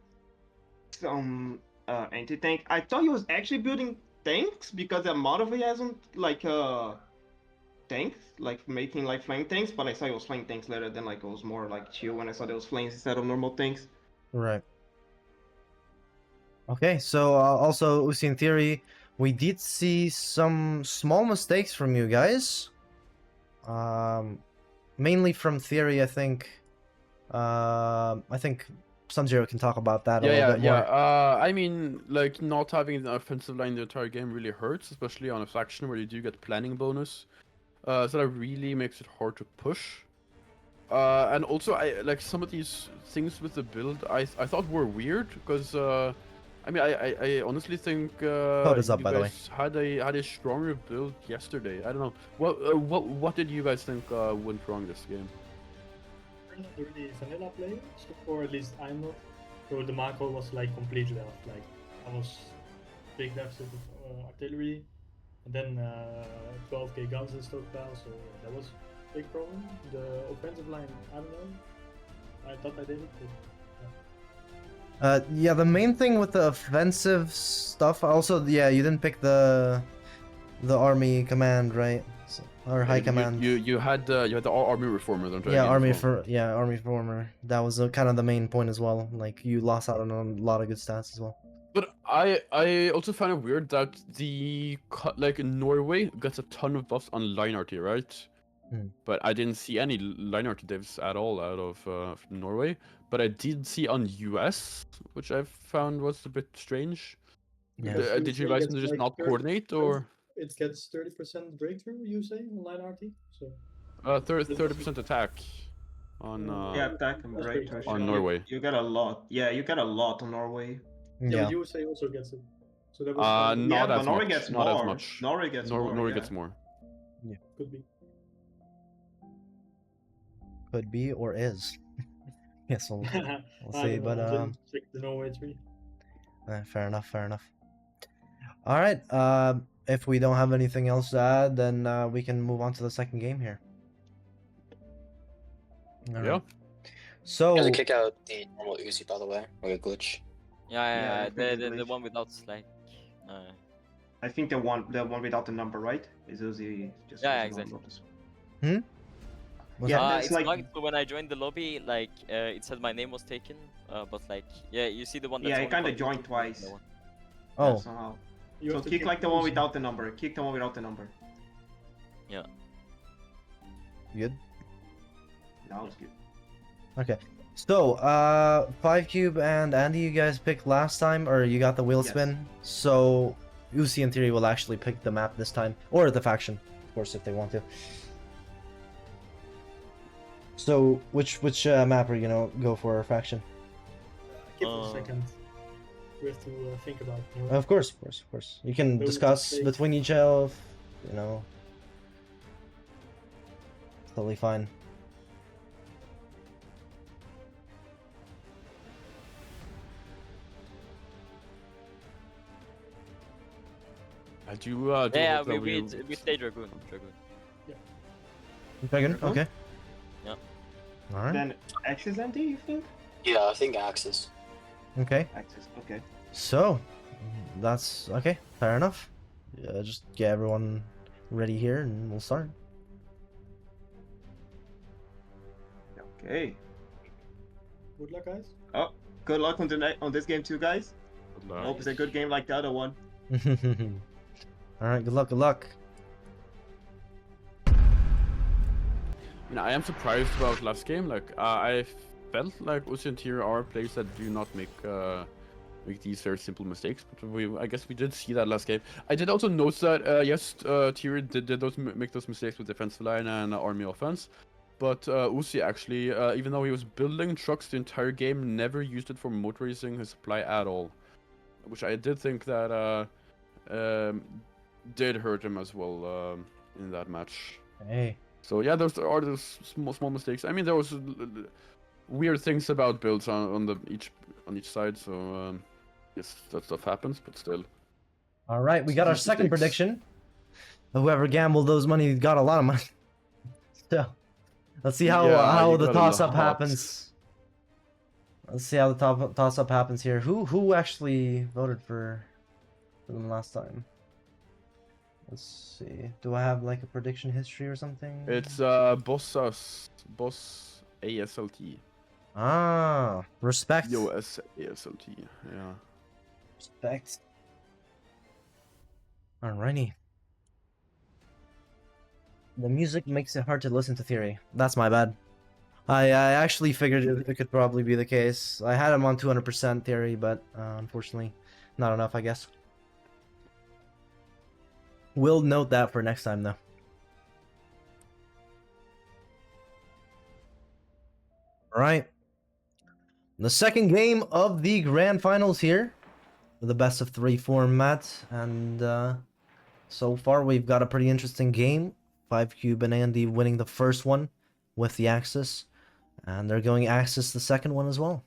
some anti-tank. I thought he was actually building tanks because that model he hasn't like tanks, like making like flame tanks, but I saw it was flame tanks later, then like it was more like chill when I saw there was flames instead of normal tanks. right. Okay, so also Uzi, in theory, we did see some small mistakes from you guys. Mainly from theory, I think. I think Sun-Zero can talk about that a little bit more. I mean, like not having the offensive line the entire game really hurts, especially on a faction where you do get planning bonus. So that really makes it hard to push. And also, I like some of these things with the build. I thought were weird because I mean, I honestly think Code is up, you by the way. guys had a stronger build yesterday. I don't know. What did you guys think went wrong this game? We're not really vanilla players, or at least I'm not. So the macro was like completely off. Like I was big deficit of artillery, and then 12k guns in stockpile, so that was a big problem. The offensive line, I don't know. I thought I did it, but Yeah, the main thing with the offensive stuff. Also, yeah, you didn't pick the army command, right? So, or high command. You had the army reformer. Don't Yeah, army reformer. That was kind of the main point as well. Like you lost out on a lot of good stats as well. But I also find it weird that like Norway gets a ton of buffs on line RT, right? But I didn't see any line RT devs at all out of Norway. But I did see on US, which I found was a bit strange. Yeah. Did you guys just not coordinate or? it gets 30% breakthrough, you say, on line RT. So 30% attack on Yeah, attack and break. on Norway. You got a lot. Yeah, you got a lot on Norway. yeah, but USA also gets it. So that was Not but as Norway much. gets Not more. as much. Norway gets more. Norway yeah. gets more. could be. Could be or is. Yes, we'll I see. don't But know, didn't check the Norway tree. fair enough. All right. If we don't have anything else to add, then we can move on to the second game here. All Yeah. right. So You have to kick out the normal Uzi, by the way, like a glitch. Yeah, Yeah, the one without like. I think the one without the number, right? Is Uzi just Yeah, Uzi exactly. numbers. What's Yeah, that? that's It's like- bugged, so when I joined the lobby, like, it said my name was taken, but like, yeah, you see the one that's Yeah, it only kinda for- joined twice. that one. Yeah, Oh, somehow. You So have to kick kick like the one Uzi. without the number. Kick the one without the number. Yeah. good. Now it's good. Okay. So, 5cube and Andy, you guys picked last time, or you got the wheel Yes. spin. So, Uzi in theory will actually pick the map this time, or the faction, of course, if they want to. So, which map are you gonna go for, faction? Give it a second. We have to think about it. You know? Of course, of course, of course. You can Those discuss mistakes. between each other, you know. Totally fine. I do. Yeah, hope that we stay Dragoon. Dragon? Dragon? Okay. Yeah. Alright. Then Axis empty, you think? Yeah, I think Axis. Okay. Axis, okay. So, that's okay. Fair enough. Yeah, just get everyone ready here, and we'll start. Okay. Good luck, guys. Oh, good luck on on this game too, guys. Good luck. Hope it's a good game like the other one. Alright, good luck, good luck. I mean, I am surprised about last game. Like, I felt like Uzi and Tyr are players that do not make these very simple mistakes. But I guess we did see that last game. I did also notice that yes, Tyr did make those mistakes with defensive line and army offense. But Uzi actually, even though he was building trucks the entire game, never used it for motorizing his supply at all, which I did think that did hurt him as well in that match. Hey. So yeah, those are those small mistakes. I mean, there was weird things about builds on each side. So yes, that stuff happens, but still. Alright, we got our Mistakes. second prediction. Whoever gambled those money got a lot of money. So, let's see how Yeah, you the got a toss-up lot. happens. Let's see how the toss-up happens here. Who actually voted for them last time? Let's see. Do I have like a prediction history or something? It's boss ASLT. Ah, respect. ASLT. Yeah. Respect. Alrighty. The music makes it hard to listen to Theory. That's my bad. I actually figured it could probably be the case. I had him on 200% Theory, but unfortunately, not enough, I guess. We'll note that for next time, though. Alright. The second game of the grand finals here. The best of 3 format. And so far we've got a pretty interesting game. 5cube and Andy winning the first one with the Axis. And they're going Axis the second one as well.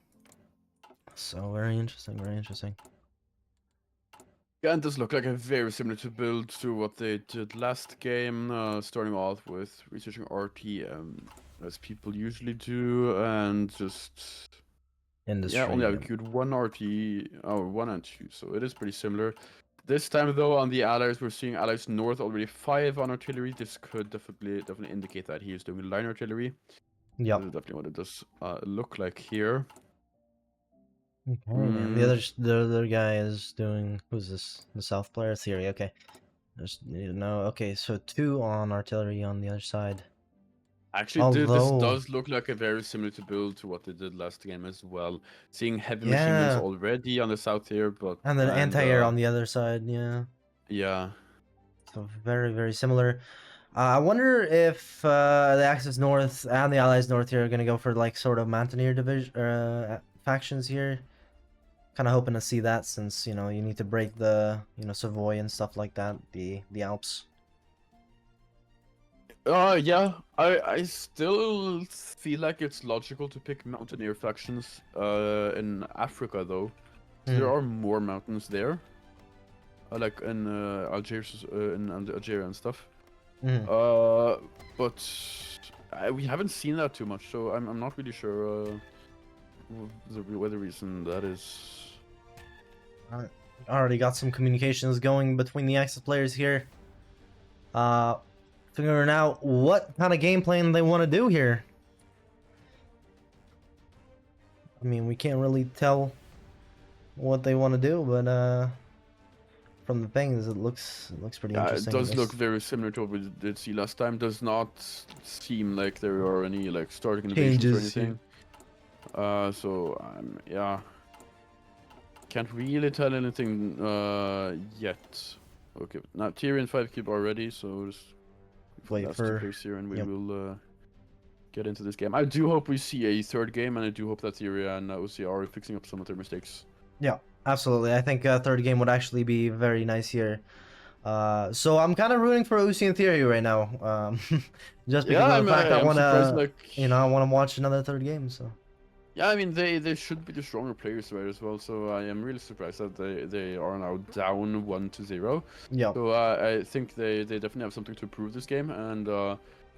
So very interesting, very interesting. Yeah, and this looked like a very similar to build to what they did last game, starting off with researching RTM, as people usually do, and just Industry. yeah, only execute one RT, or 1 and 2, so it is pretty similar. This time though, on the allies, we're seeing allies north already 5 on artillery. This could definitely indicate that he is doing line artillery. Yep. This is definitely what it does look like here. Okay, and the other guy is doing, who's this? The South player Theory. Okay, just need to know. Okay, so 2 on artillery on the other side. Actually, this Although- does look like a very similar to build to what they did last game as well. Seeing heavy machine guns Yeah. already on the south here, but And then anti-air on the other side. Yeah. yeah. So very, very similar. I wonder if the Axis North and the Allies North here are gonna go for like sort of Mountaineer division factions here. Kind of hoping to see that, since you need to break the Savoy and stuff like that, the Alps. Yeah. I still feel like it's logical to pick mountaineer factions in Africa though. There are more mountains there. Like in Algeria and stuff. But we haven't seen that too much, so I'm not really sure what the reason that is. Already got some communications going between the Axis players here. figuring out what kind of game plan they want to do here. I mean, we can't really tell what they want to do, but from the things, it looks pretty It interesting. does look very similar to what we did see last time. Does not seem like there are any like starting innovations or Changes, yeah. anything. So yeah, can't really tell anything yet. Okay, now Tyrion 5 cube already, so just Wait last for- two players here, and we yep. will get into this game. I do hope we see a third game, and I do hope that Tyrion and OC are fixing up some of their mistakes. Yeah, absolutely. I think third game would actually be very nice here. So I'm kind of rooting for Uzi in theory right now. Just because Yeah, of the fact I I'm want surprised, to, like, I want to watch another third game. So yeah, I mean they should be the stronger players right as well. So I am really surprised that they are now down 1-0. yeah, So I think they definitely have something to prove this game, and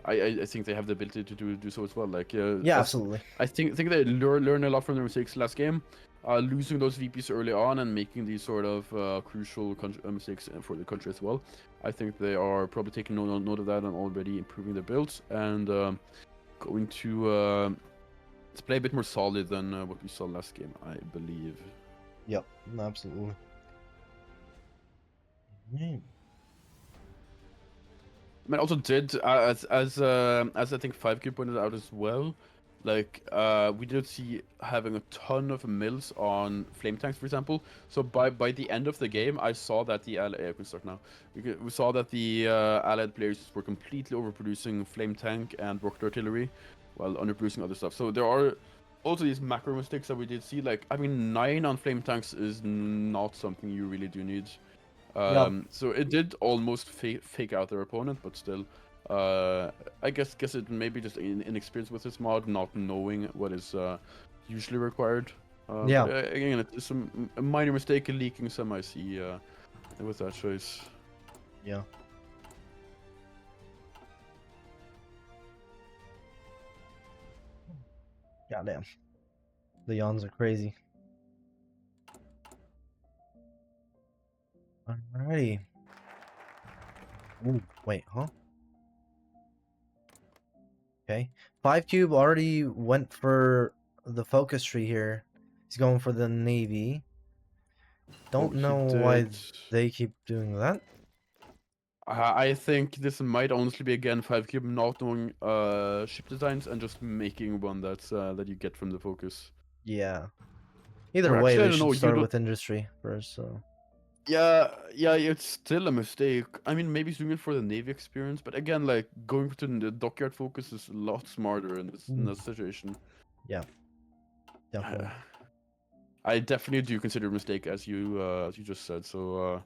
I think they have the ability to do so as well. Like yeah, absolutely. I think they learn a lot from their mistakes last game. Losing those VPs early on and making these sort of crucial mistakes for the country as well. I think they are probably taking note of that and already improving their builds and going to play a bit more solid than what we saw last game, I believe. Yep, absolutely. Yeah. I mean, also did as I think 5Q pointed out as well. Like we did see having a ton of mills on flame tanks, for example. So by the end of the game, I saw that the I can start now. We saw that the allied players were completely overproducing flame tank and rocket artillery, while underproducing other stuff. So there are also these macro mistakes that we did see. Like I mean, 9 on flame tanks is not something you really do need. So it did almost fake out their opponent, but still. I guess it maybe just inexperience with this mod, not knowing what is usually required. Yeah. But, again, it's a minor mistake, leaking some IC with that choice. Yeah. Goddamn. The yawns are crazy. Alrighty. Ooh, wait, huh? Okay. 5 cube already went for the focus tree here. He's going for the navy. Don't he know why did. they keep doing that. I think this might honestly be again 5-cube not knowing ship designs and just making one that's that you get from the focus. Yeah. Either Or way, actually, I they don't should know, start with industry first, so. Yeah, it's still a mistake. I mean, maybe doing it for the Navy experience, but again, like going to the dockyard focus is a lot smarter in this situation. Yeah, definitely. I definitely do consider a mistake, as you just said. So,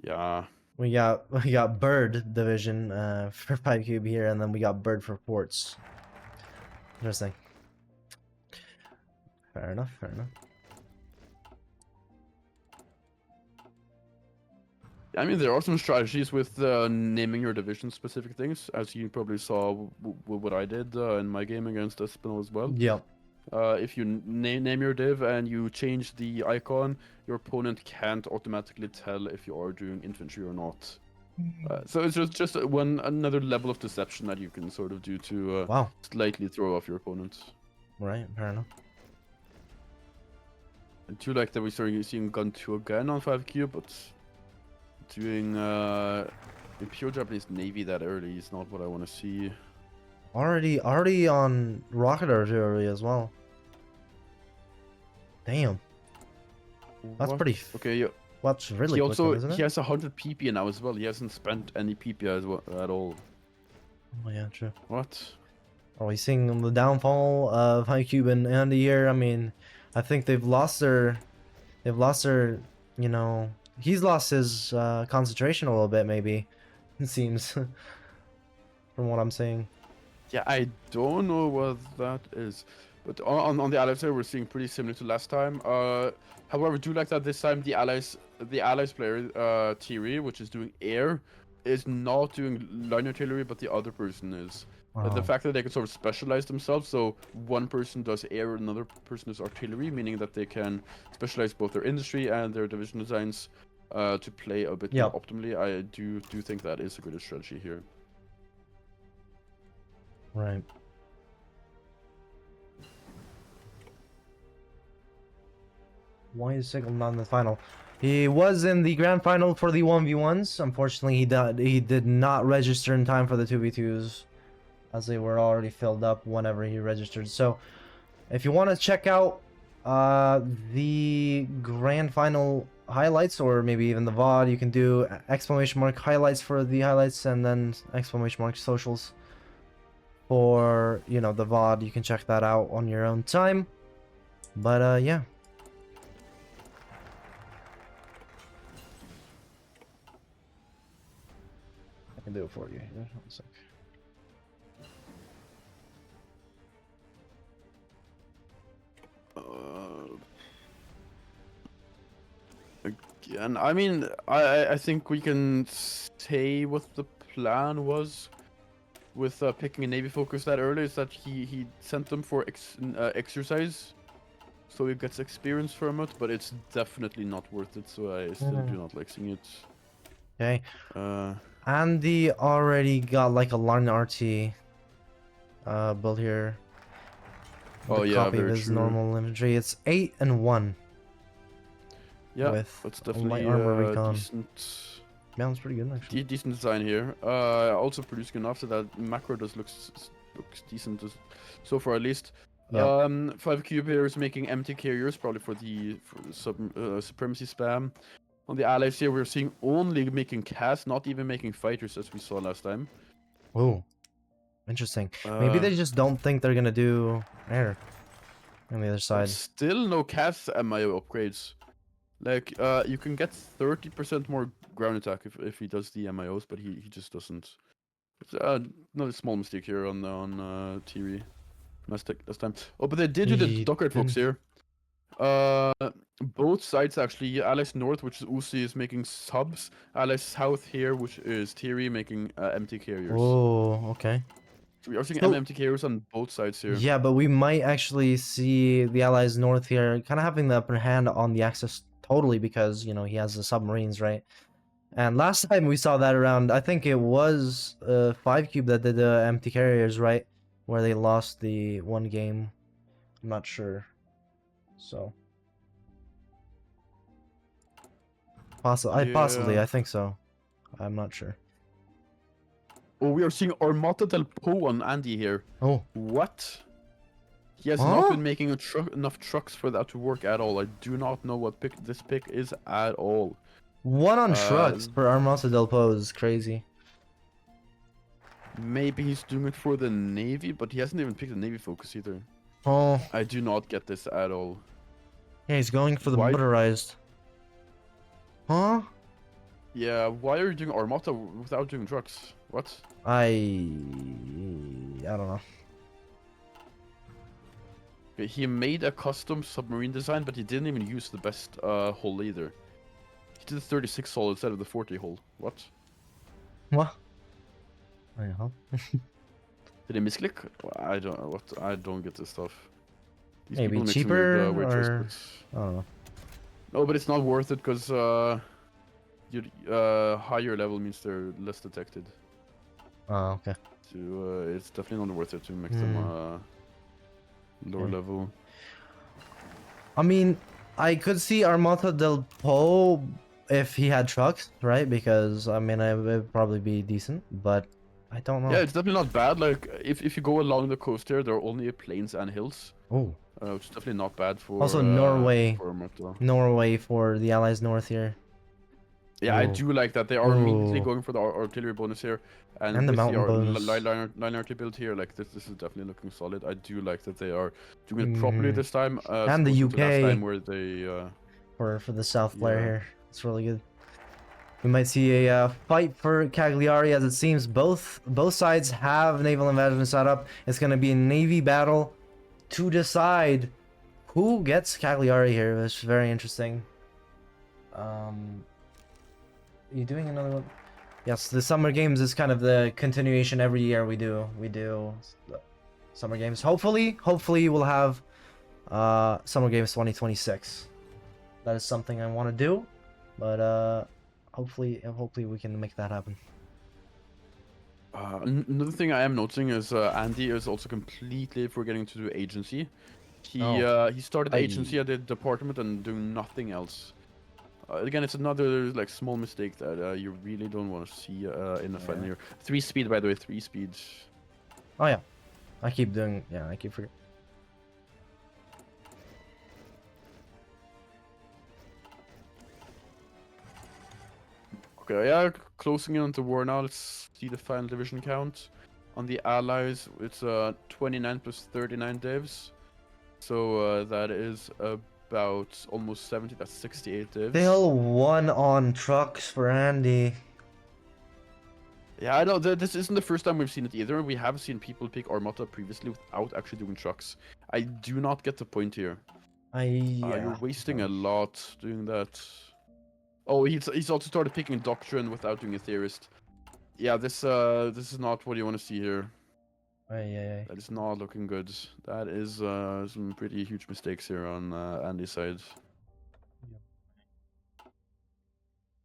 yeah. We got bird division for 5 cube here, and then we got bird for ports. Interesting. Fair enough. Fair enough. I mean, there are some strategies with naming your division specific things, as you probably saw what I did in my game against Espinal as well. Yep. If you name your div and you change the icon, your opponent can't automatically tell if you are doing infantry or not. So it's just another level of deception that you can sort of do to Wow. slightly throw off your opponent. Right. Fair enough. I do like that we're starting seeing gun 2 again on 5Q, but doing a pure Japanese Navy that early is not what I want to see. Already on rocket artillery as well. Damn. That's pretty. Okay, yeah. What's really He quick, also isn't it? he has 100 PP now as well. He hasn't spent any PP as well at all. Oh yeah, true. What? Are we seeing the downfall of Haikyuu and Andy here? I mean, I think they've lost their, you know, he's lost his concentration a little bit, maybe. It seems, from what I'm saying. Yeah, I don't know what that is, but on the allies side, we're seeing pretty similar to last time. However, I do like that this time the allies player Thierry, which is doing air, is not doing line artillery, but the other person is. The Wow. fact that they can sort of specialize themselves, so one person does air, another person does artillery, meaning that they can specialize both their industry and their division designs to play a bit more optimally. I do think that is a good strategy here. Right. Why is Sigel not in the final? He was in the grand final for the 1v1s. Unfortunately, he did not register in time for the 2v2s, as they were already filled up whenever he registered. So, if you want to check out the grand final highlights, or maybe even the VOD, you can do ! highlights for the highlights, and then ! socials for, you know, the VOD. You can check that out on your own time. But yeah. I can do it for you here. One sec. Again, I mean, I think we can say what the plan was with picking a Navy focus that early, is that he sent them for exercise, so he gets experience from it, but it's definitely not worth it, so I still do not like seeing it. Okay. Uh, Andy already got like a Larn RT build here. Oh, The yeah, copy of very his true. normal infantry. It's 8 and 1. Yeah, With that's a light definitely armor recon. decent. Yeah, that's pretty good actually. Decent design here. Also producing enough so that macro does looks decent so far at least. Yeah. 5 cube here is making empty carriers probably for the supremacy spam. On the allies here, we're seeing only making cast, not even making fighters as we saw last time. Oh, interesting. Maybe they just don't think they're gonna do air on the other But side. still no cast MIO upgrades. Like, you can get 30% more ground attack if he does the MIOs, but he just doesn't. It's another small mistake here on Thierry last time. Oh, but they did do the He Dockyard folks didn't- here. Both sides actually. Alex North, which is Uzi, is making subs. Alex South here, which is Thierry, making empty carriers. Oh, okay. So we are seeing So- empty carriers on both sides here. Yeah, but we might actually see the Allies North here kind of having the upper hand on the Axis totally because, you know, he has the submarines, right? And last time we saw that around, I think it was 5 Cube that did the empty carriers, right? Where they lost the one game. I'm not sure. So. Possibly, Yeah. I think so. I'm not sure. Oh, we are seeing Armata del Po on Andy here. Oh. What? He has Huh? not been making enough trucks for that to work at all. I do not know what this pick is at all. 1 on trucks for Armata del Po is crazy. Maybe he's doing it for the Navy, but he hasn't even picked the Navy focus either. Oh. I do not get this at all. Yeah, he's going for the Why- motorized. Huh? Yeah, why are you doing Armata without doing trucks? What? I don't know. Okay, he made a custom submarine design, but he didn't even use the best hull either. He did the 36 hull instead of the 40 hull. What? What? Uh-huh. Did he misclick? I don't know what. I don't get this stuff. These Maybe people make some cheaper weird choice, or but- I don't know. No, but it's not worth it because higher level means they're less detected. Oh, okay. So it's definitely not worth it to make them lower Okay. level. I mean, I could see Armata del Po if he had trucks, right? Because I mean, it would probably be decent, but I don't know. Yeah, it's definitely not bad. Like if you go along the coast here, there are only plains and hills, Oh, which is definitely not bad for. Also, Norway. For Armata. Norway for the Allies North here. Yeah, I Ooh. do like that. They are immediately Ooh. going for the artillery bonus here, and And the with mountain the bonus. line arty build here, like this is definitely looking solid. I do like that they are doing it properly this time. And the opposed to last UK. time where they. For the South player Yeah. here. It's really good. We might see a fight for Cagliari, as it seems both sides have naval invasion set up. It's going to be a navy battle to decide who gets Cagliari here. It's very interesting. You doing another one? Yes, the summer games is kind of the continuation every year we do. Summer games. Hopefully we'll have summer games 2026. That is something I want to do, but hopefully we can make that happen. Another thing I am noticing is Andy is also completely forgetting to do agency. He started Aye. agency at the department and doing nothing else. Again, it's another like small mistake that you really don't want to see in a final year. 3 speed, by the way, 3 speed. Oh yeah, I keep doing. Yeah, I keep forgetting. Okay, yeah, closing in on the war now. Let's see the final division count. On the allies, it's 29 plus 39 divs. So that is about almost 70. That's 68 divs. Still one on trucks for Andy. Yeah, I know. This isn't the first time we've seen it either. We have seen people pick Armata previously without actually doing trucks. I do not get the point here. You're wasting a lot doing that. Oh, he's also started picking Doctrine without doing a Theorist. Yeah, this is not what you want to see here. That is not looking good. That is some pretty huge mistakes here on Andy's side.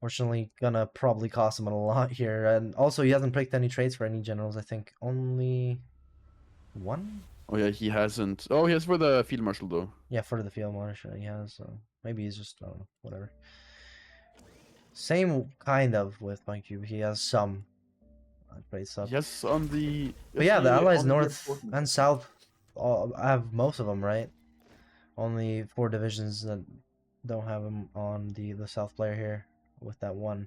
Fortunately, gonna probably cost him a lot here, and also he hasn't picked any trades for any generals. I think only one. Oh yeah, he hasn't. Oh, he has for the Field Marshal though. Yeah, for the field marshal he has. So maybe he's just I don't know, whatever. Same kind of with MyCube. He has some trade stuff. Yes, on the. But yeah, the allies north and south have most of them, right? Only 4 divisions that don't have him on the south player here with that one.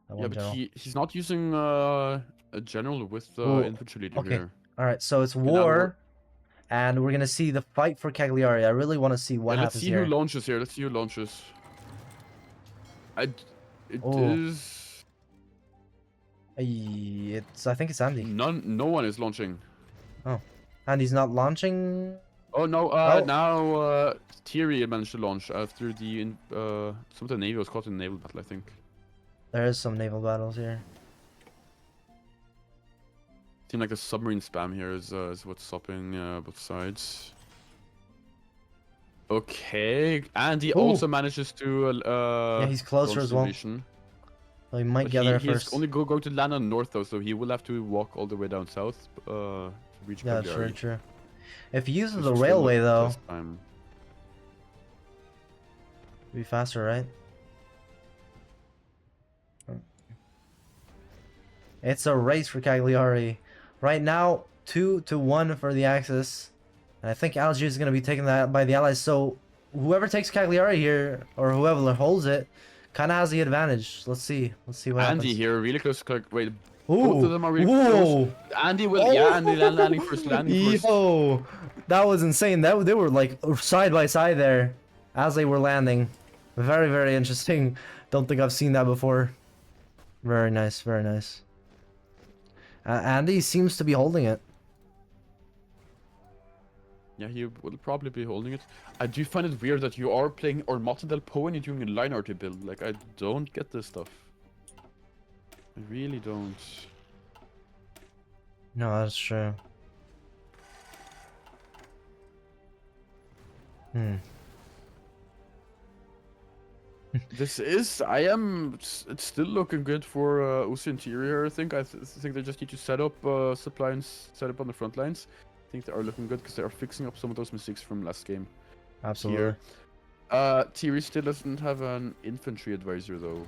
Yeah, but general. he's not using a general with infantry leader okay. here. All right, so it's Okay, now war, and we're gonna see the fight for Cagliari. I really want to see what let's happens see here. who launches here. Let's see who launches. Oh. I think it's Andy. No one is launching. Oh, Andy's not launching. Oh no! Now Thierry managed to launch after the some of the navy was caught in naval battle, I think. There is some naval battles here. Seems like the submarine spam here is what's stopping both sides. Okay, and he also manages to yeah, he's closer as well. So he might get there first. He's only going to land on north though, so he will have to walk all the way down south to reach Yeah, Cagliari. true. If he uses the railway though, it'll be faster, right? It's a race for Cagliari. Right now, 2-1 for the Axis. And I think Algiers is going to be taken that by the Allies. So whoever takes Cagliari here, or whoever holds it, kind of has the advantage. Let's see. Let's see what happens. Andy here, really close to wait. Ooh, both of them are really close. Andy will, yeah, Andy landing first. Yo, that was insane. They were like side by side there as they were landing. Very, very interesting. Don't think I've seen that before. Very nice, very nice. Andy seems to be holding it. Yeah, he will probably be holding it. I do find it weird that you are playing Armata del Po and you're doing a line arty build. Like, I don't get this stuff. I really don't. No, that's true. It's still looking good for Uzi Interior, I think. I think they just need to set up supply and set up on the front lines. I think they are looking good because they are fixing up some of those mistakes from last game. Absolutely. Thierry still doesn't have an infantry advisor though.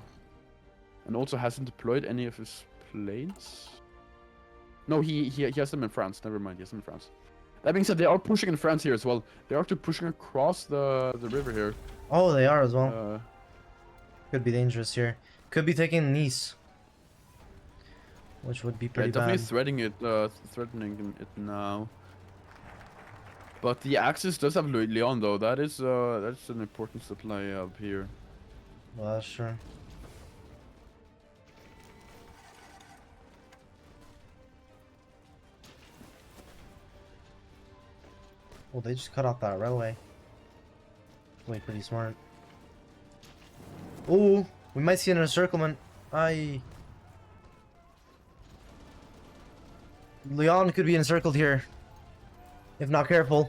And also hasn't deployed any of his planes. No, he has them in France. Never mind, he has them in France. That being said, they are pushing in France here as well. They are actually pushing across the river here. Oh, they are as well. Could be dangerous here. Could be taking Nice, which would be pretty definitely bad. threatening it now. But the Axis does have Leon though. That's an important supply up here. Well, that's true. Well, they just cut off that railway. Wait, pretty smart. Oh, we might see an encirclement. Leon could be encircled here, if not careful.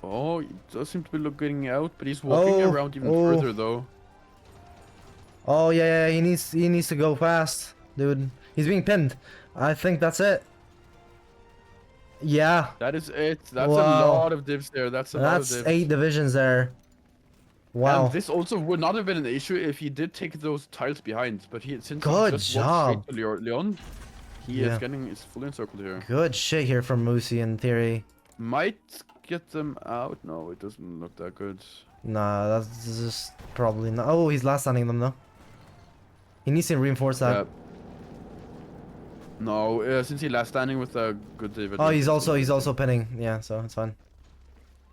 Oh, he does seem to be looking out, but he's walking around even further though. Oh yeah, he needs to go fast, dude. He's being pinned. I think that's it. Yeah. That is it. That's a Wow. lot of divs there. That's a lot of That's divs. 8 divisions there. And Wow. this also would not have been an issue if he did take those tiles behind, but since he Good just walked straight job. to Leon, he Yeah. is fully encircled here. Good shit here from Moosey in theory. Might get them out. No, it doesn't look that good. Nah, that's just probably not. Oh, he's last standing them though. He needs to reinforce that. Yeah. No, since he last standing with a good David. Oh, he's also pinning. Yeah, so it's fine.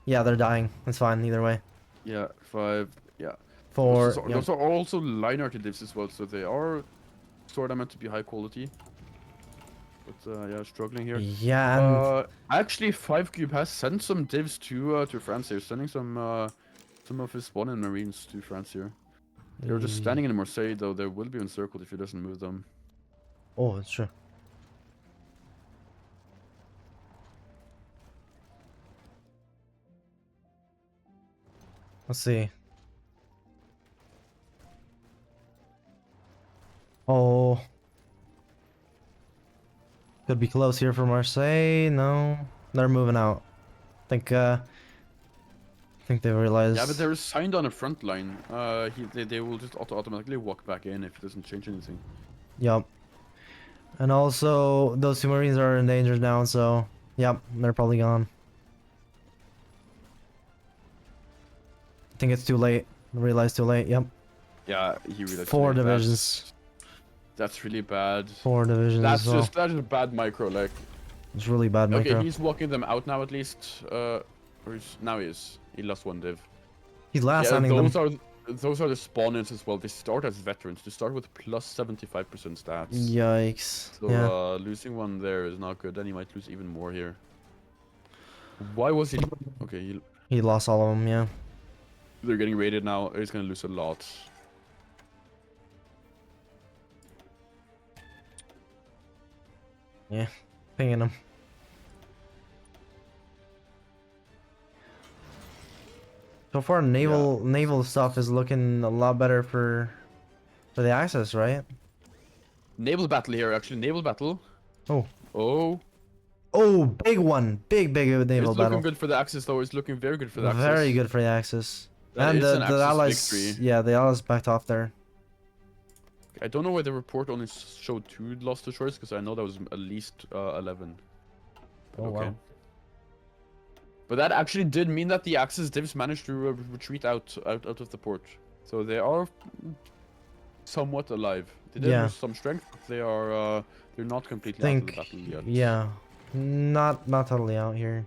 Yeah, they're dying. It's fine either way. Yeah, 5. Yeah. 4. Those are also line art divs as well, so they are sort of meant to be high quality. But yeah, struggling here. Yeah, and Actually, 5Cube has sent some divs to France here, sending some of his spawn and marines to France here. They're just standing in Marseille though. They will be encircled if he doesn't move them. oh, it's true. Let's see. Oh. Could be close here for Marseille. No. They're moving out. I think they realized. Yeah, but they're signed on a front line. They will just automatically walk back in if it doesn't change anything. Yup. And also, those 2 Marines are in danger now, so... Yep, they're probably gone. I think it's too late. Realized too late, yep. Yeah, he realized. 4 divisions. That's really bad. 4 divisions That's as well. that is a bad micro leg. It's really bad micro. Okay, he's walking them out now at least. Now he is. He lost 1 div. He's last Yeah, standing them. those are the spawners as well. They start as veterans. They start with plus 75% stats. Yikes. So Yeah. losing 1 there is not good. Then he might lose even more here. Why was he? Okay, He lost all of them, yeah. they're getting raided now. He's gonna lose a lot. Yeah. Pinging him. So far, naval stuff is looking a lot better for the Axis, right? Naval battle here, actually. Naval battle. Oh. Oh. Oh, big one. Big naval It's battle. looking good for the Axis, though. It's looking very good for the Axis. Very good for the Axis. That and is an the Axis Allies, victory. yeah, the Allies backed off there. I don't know why the report only showed 2 lost destroyers, because I know that was at least 11. But Oh, okay. wow. But that actually did mean that the Axis divs managed to retreat out of the port. So they are somewhat alive. They did lose some strength, but they're not completely out of the battle yet. Yeah, not totally out here.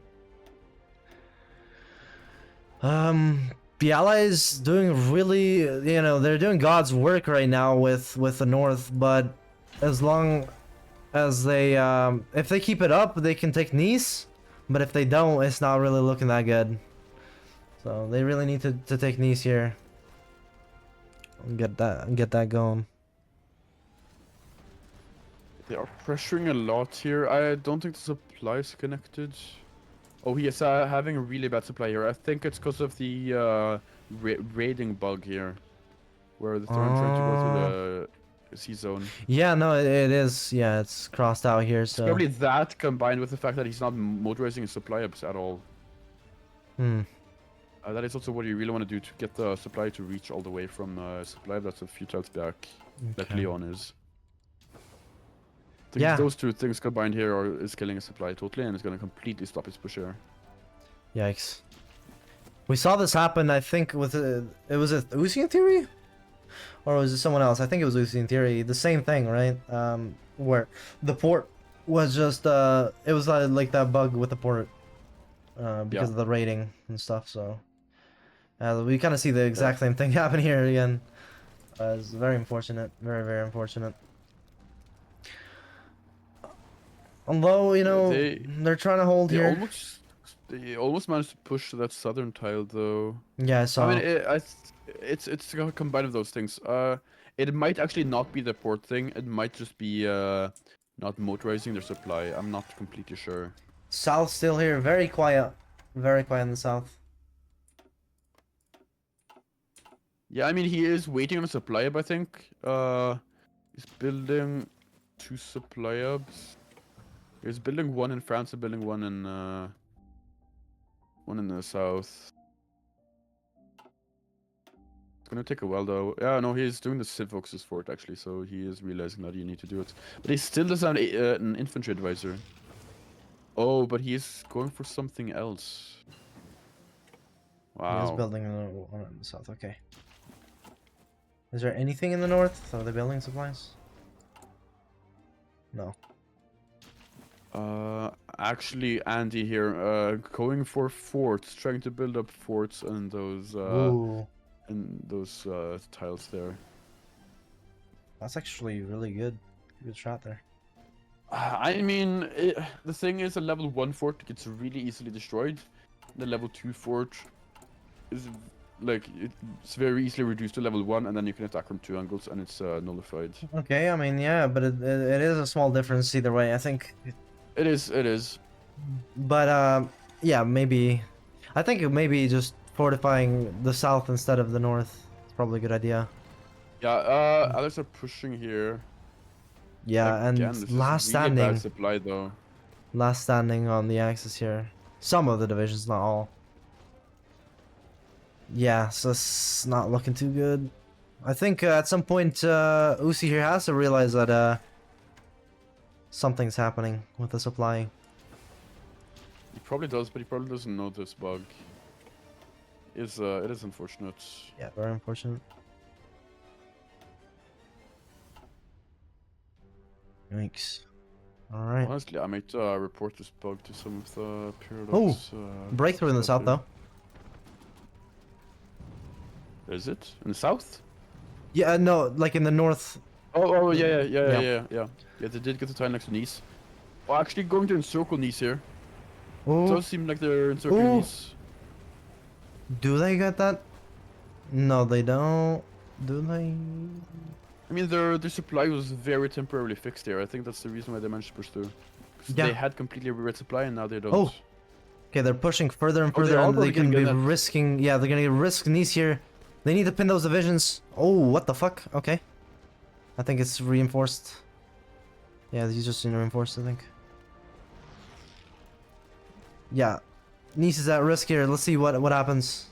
The Allies doing really, they're doing God's work right now with the North, but as long as they, if they keep it up, they can take Nice, but if they don't, it's not really looking that good. So they really need to take Nice here. And get that going. They are pressuring a lot here. I don't think the supply is connected. Oh, he is having a really bad supply here. I think it's because of the raiding bug here, where they're trying to go through the sea zone. Yeah, no, it is. Yeah, it's crossed out here. So It's probably that combined with the fact that he's not motorizing his supply ups at all. That is also what you really want to do to get the supply to reach all the way from supply that's a few tiles back, like Leon is. I think those 2 things combined here is killing his supply totally, and it's going to completely stop his push here. Yikes. We saw this happen, I think, with it was a Uzi in theory? Or was it someone else? I think it was Uzi in theory. The same thing, right? Where the port was just, it was like that bug with the port. Because of the rating and stuff, so... we kind of see the exact same thing happen here again. It's very unfortunate. Very, very unfortunate. Although, they're trying to hold here. They almost managed to push that southern tile, though. Yeah, I saw. I mean, it's a combine of those things. It might actually not be the port thing. It might just be not motorizing their supply. I'm not completely sure. South still here, very quiet. Very quiet in the south. Yeah, I mean, he is waiting on a supply up, I think. He's building... 2 supply hubs. He's building one in France and building one in the south. It's gonna take a while though. Yeah, no, he's doing the Civox's fort actually, so he is realizing that you need to do it. But he still doesn't have an infantry advisor. Oh, but he's going for something else. Wow. He is building one in the south. Okay. Is there anything in the north? Are they building supplies? No. Actually, Andy here, going for forts, trying to build up forts and those Ooh, tiles there. that's actually really good. Good shot there. I mean, the thing is, a level 1 fort gets really easily destroyed. The level 2 fort is like it's very easily reduced to level 1, and then you can attack from 2 angles, and it's nullified. Okay, I mean, yeah, but it is a small difference either way. I think. It is. But yeah, maybe. I think maybe just fortifying the south instead of the north is probably a good idea. Yeah, others are pushing here. Yeah, Again, and this last is really standing. bad supply though. Last standing on the axis here. Some of the divisions, not all. Yeah, so it's not looking too good. I think at some point Uzi here has to realize that something's happening with the supply. He probably does, but he probably doesn't know this bug. It is unfortunate. Yeah, very unfortunate. Yikes. Alright. Honestly, I might report this bug to some of the Oh, Paradox. breakthrough in the south stuff though. here. Is it? In the south? Yeah, no, like in the north. Oh, Yeah. yeah. Yeah, they did get the tile next to Nice. Oh, actually going to encircle Nice here. It Oh, does seem like they're encircling Ooh. Nice. do they get that? No, they don't. Do they? I mean, their supply was very temporarily fixed here. I think that's the reason why they managed to push through. 'Cause Yeah. they had completely red supply and now they don't. Oh. Okay, they're pushing further and Oh, they further, are and they probably can gonna be get that. risking. Yeah, they're gonna risk Nice here. They need to pin those divisions. Oh, what the fuck? Okay. I think it's reinforced. Yeah, he's just reinforced, I think. Yeah. Nice is at risk here. Let's see what happens.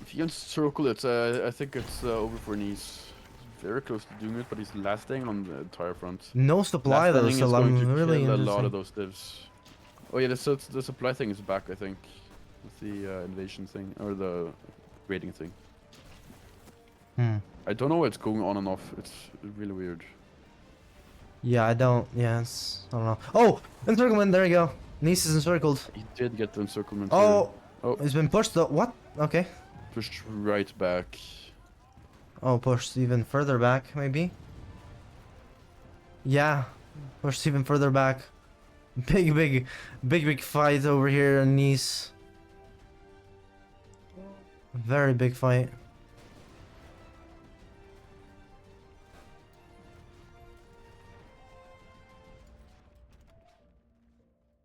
If you encircle it, I think it's over for Nice. He's very close to doing it, but he's last staying on the entire front. No supply Last though, landing so is going I'm to really kill a interested. lot of those divs. Oh yeah, the supply thing is back, I think. With the invasion thing, or the raiding thing. Hmm. I don't know what's going on and off. It's really weird. Yeah, I don't. Yeah, I don't know. Oh, encirclement. There you go. Nice is encircled. He did get the encirclement Oh, here. Oh, it's been pushed though. What? Okay. pushed right back. Oh, pushed even further back, maybe? Yeah, pushed even further back. Big fight over here in Nice. Very big fight.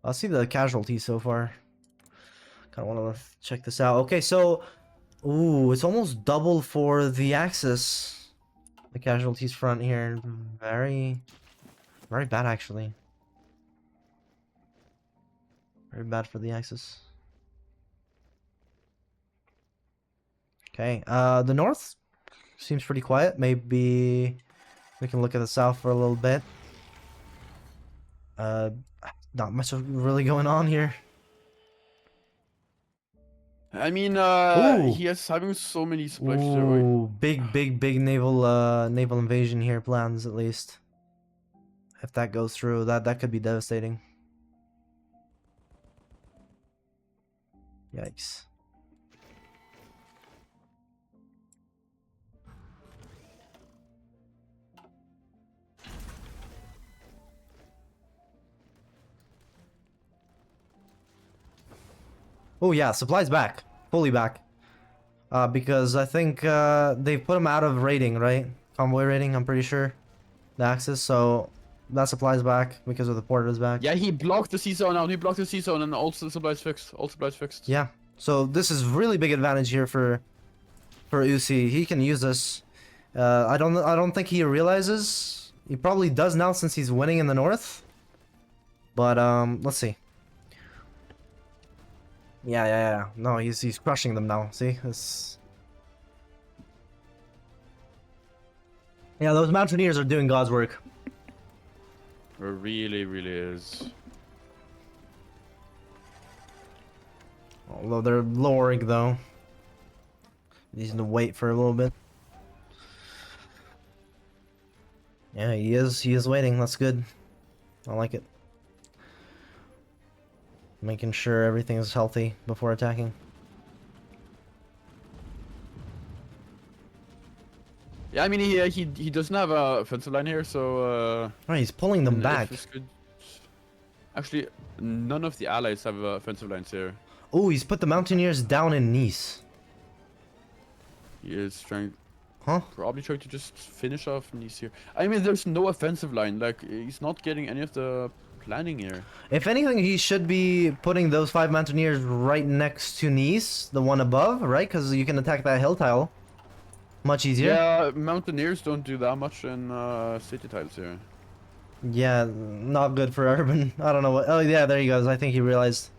I'll see the casualties so far. Kind of want to check this out. Okay, so... Ooh, it's almost double for the Axis. The casualties front here. Very bad, actually. Very bad for the Axis. Okay, the north seems pretty quiet. Maybe we can look at the south for a little bit. Not much really going on here. I mean, Ooh. he is having so many supply chains. Ooh, big naval invasion here plans at least. If that goes through, that could be devastating. Yikes. Oh yeah, supplies back. Fully back. Because I think they put him out of raiding, right? Convoy raiding, I'm pretty sure. The Axis, so that supply's back because of the port is back. Yeah, he blocked the sea zone out. He blocked the sea zone, and also the supplies fixed. All supplies fixed. Yeah. So this is really big advantage here for UC. He can use this. I don't think he realizes. He probably does now since he's winning in the north. But let's see. Yeah. No, he's crushing them now. See, it's. Yeah, those Mountaineers are doing God's work. It really, really is. Although they're lowering though. He's gonna wait for a little bit. Yeah, he is waiting. That's good. I like it. Making sure everything is healthy before attacking. Yeah, I mean he doesn't have a offensive line here, so Oh, he's pulling them if back. this could- Actually, none of the allies have offensive lines here. Oh, he's put the Mountaineers down in Nice. He is trying, Huh? probably trying to just finish off Nice here. I mean, there's no offensive line. Like he's not getting any of the planning here. If anything, he should be putting those 5 Mountaineers right next to Nice, the one above, right? Because you can attack that hill tile much easier. Yeah, Mountaineers don't do that much in city tiles here. Yeah, not good for urban. I don't know what. Oh yeah, there he goes. I think he realized.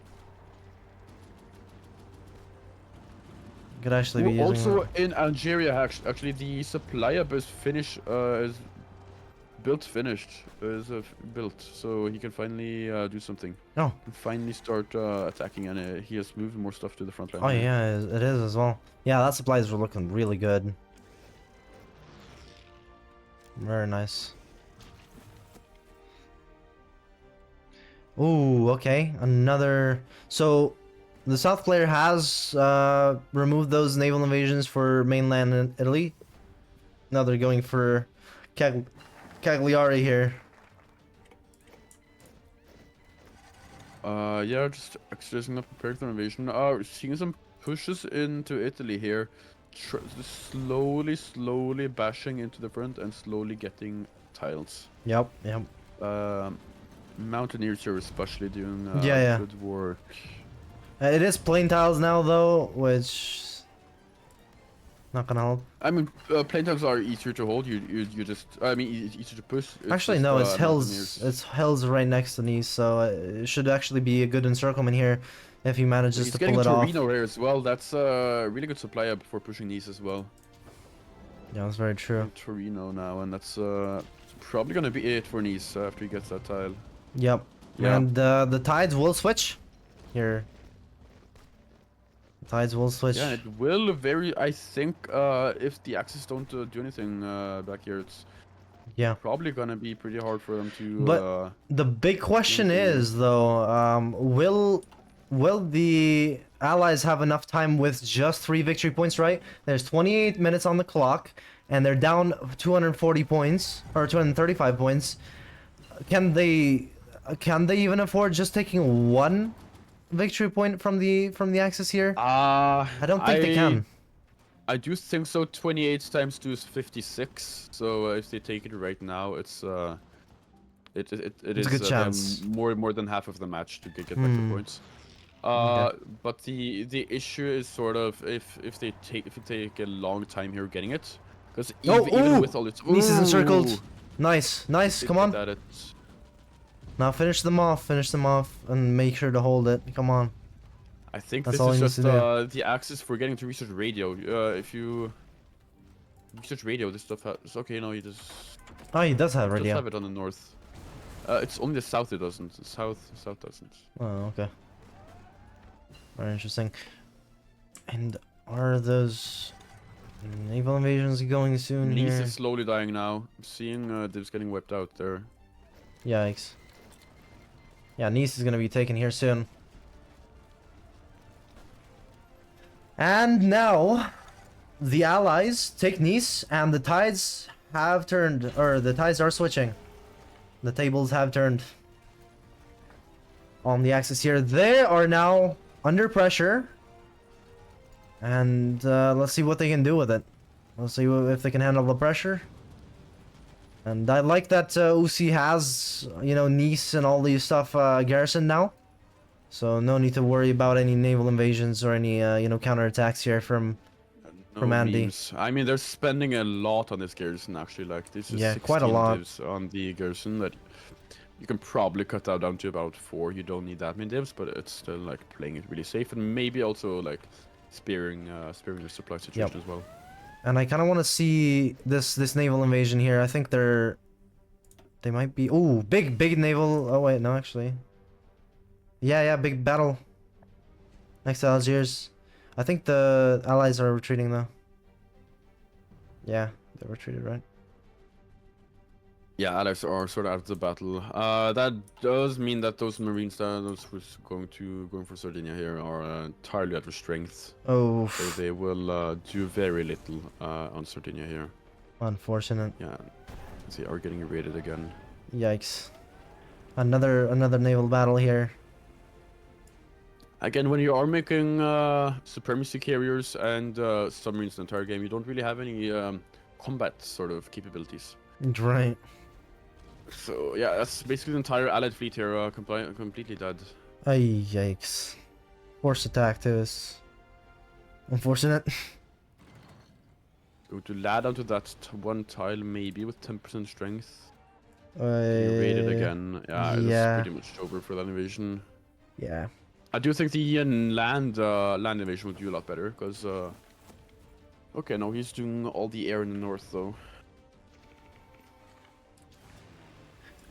Could actually be using. Also in Algeria, actually the supply up is is finished, built, so he can finally do something. Oh. Finally start attacking, and he has moved more stuff to the front line. Oh here. yeah, it is as well. Yeah, that supplies were looking really good. Very nice. Ooh, okay. Another. So, the South player has removed those naval invasions for mainland in Italy. Now they're going for Cagliari here. Yeah, just exercising up prepared for invasion. Seeing some pushes into Italy here. Slowly bashing into the front and slowly getting tiles. Yep. Mountaineers here especially doing Yeah. good work. It is plain tiles now though, which not gonna help. I mean, plain tiles are easier to hold. You just, I mean, easier to push. Actually, just, no, it's hills. Mountaineers. It's hills right next to Nice, so it should actually be a good encirclement here if he manages He's to getting pull it off. Torino here as well. That's a really good supply up for pushing Nice as well. Yeah, that's very true. Torino now, and that's probably gonna be it for Nice after he gets that tile. Yep. Yeah. And the tides will switch here. The tides will switch. Yeah, it will I think if the Axis don't do anything back here, it's Yeah. probably gonna be pretty hard for them to. But the big question continue. is though, will the Allies have enough time with just 3 victory points? Right? There's 28 minutes on the clock, and they're down 240 points or 235 points. Can they even afford just taking 1 victory point from the Axis here? I don't think they can. I do think so. 28 times 2 is 56. So if they take it right now, it's it It's is a good chance. more than half of the match to get back the points. Okay. But the issue is sort of if they take a long time here getting it, because even with all its Nice is encircled. Ooh, Nice, they come on. did that Now finish them off, and make sure to hold it. Come on. I think That's this all is he needs just to the Axis forgetting to research radio. If you research radio, this stuff has okay. No, he does. Oh, he does have Does radio. have it on the north. It's only the south it doesn't. The south doesn't. Oh, okay. Very interesting. And are those naval invasions going soon Nice here? is slowly dying now. I'm seeing this getting wiped out there. Yikes. Yeah, Nice is gonna be taken here soon. And now, the Allies take Nice, and the tides have turned, or the tides are switching. The tables have turned on the axis here. They are now under pressure, and let's see what they can do with it. Let's see if they can handle the pressure. And I like that Uzi has, you know, Nice and all these stuff garrisoned now. So no need to worry about any naval invasions or any, you know, counterattacks here from from No Andy. memes. I mean, they're spending a lot on this garrison actually. Like this is Yeah, 16 quite a lot. divs on the garrison that you can probably cut that down to about 4. You don't need that many divs, but it's still like playing it really safe and maybe also like sparing the supply situation as well. And I kind of want to see this naval invasion here. I think they might be. Oh, big naval. Oh wait, no, actually. Yeah, big battle next to Algiers. I think the allies are retreating though. Yeah, they retreated, right? Yeah, allies are sort of out of the battle. That does mean that those marines that was going for Sardinia here are entirely out of strength. Oh, So they will do very little on Sardinia here. unfortunate. Yeah, they are getting raided again. Yikes. Another naval battle here. Again, when you are making supremacy carriers and submarines the entire game, you don't really have any combat sort of capabilities. Right. So yeah, that's basically the entire allied fleet here completely dead. Ay, yikes. Force attack to us. Unfortunate. Going to land onto that one tile maybe with 10% strength. You raided again. Yeah, it's pretty much over for that invasion. Yeah. I do think the land invasion would do a lot better because. Okay, no, he's doing all the air in the north though.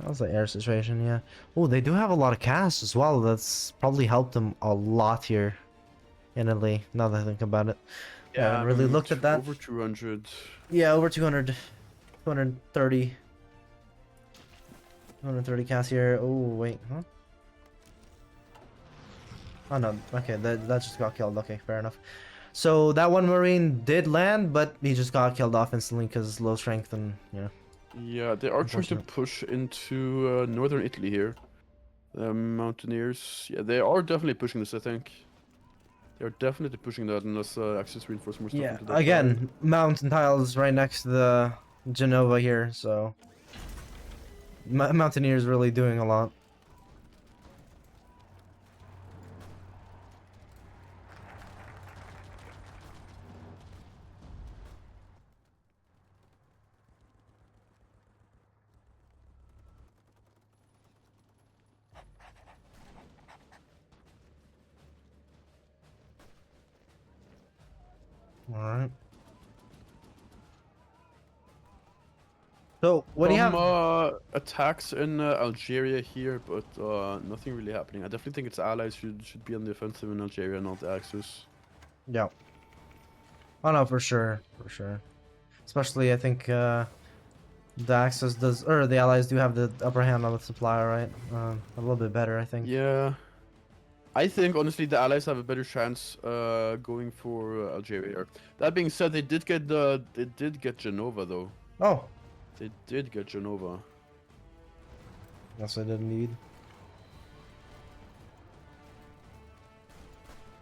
How's the air situation? Yeah. Oh, they do have a lot of casts as well. That's probably helped them a lot here in Italy. Now that I think about it. Yeah, I haven't really looked at that. Over 200. Yeah, over 200. 230. 230 casts here. Oh, wait, huh? Oh no, okay, that just got killed. Okay, fair enough. So that one Marine did land, but he just got killed off instantly because low strength and, you know. Yeah, they are trying to Unfortunate. push into northern Italy here. The Mountaineers. Yeah, they are definitely pushing this, I think. They're definitely pushing that unless Axis reinforce more stuff Yeah, into that again, mountain tiles right next to the Genova here, so Mountaineers really doing a lot. All right. So what do you have? Attacks in Algeria here, but nothing really happening. I definitely think its allies should be on the offensive in Algeria, not the Axis. Yeah. Oh no, for sure, for sure. Especially, I think the Axis does, or the Allies do have the upper hand on the supply, right? A little bit better, I think. Yeah. I think honestly the allies have a better chance going for Algeria. That being said, they did get Genova though. Oh, They did get Genova. yes, I did indeed.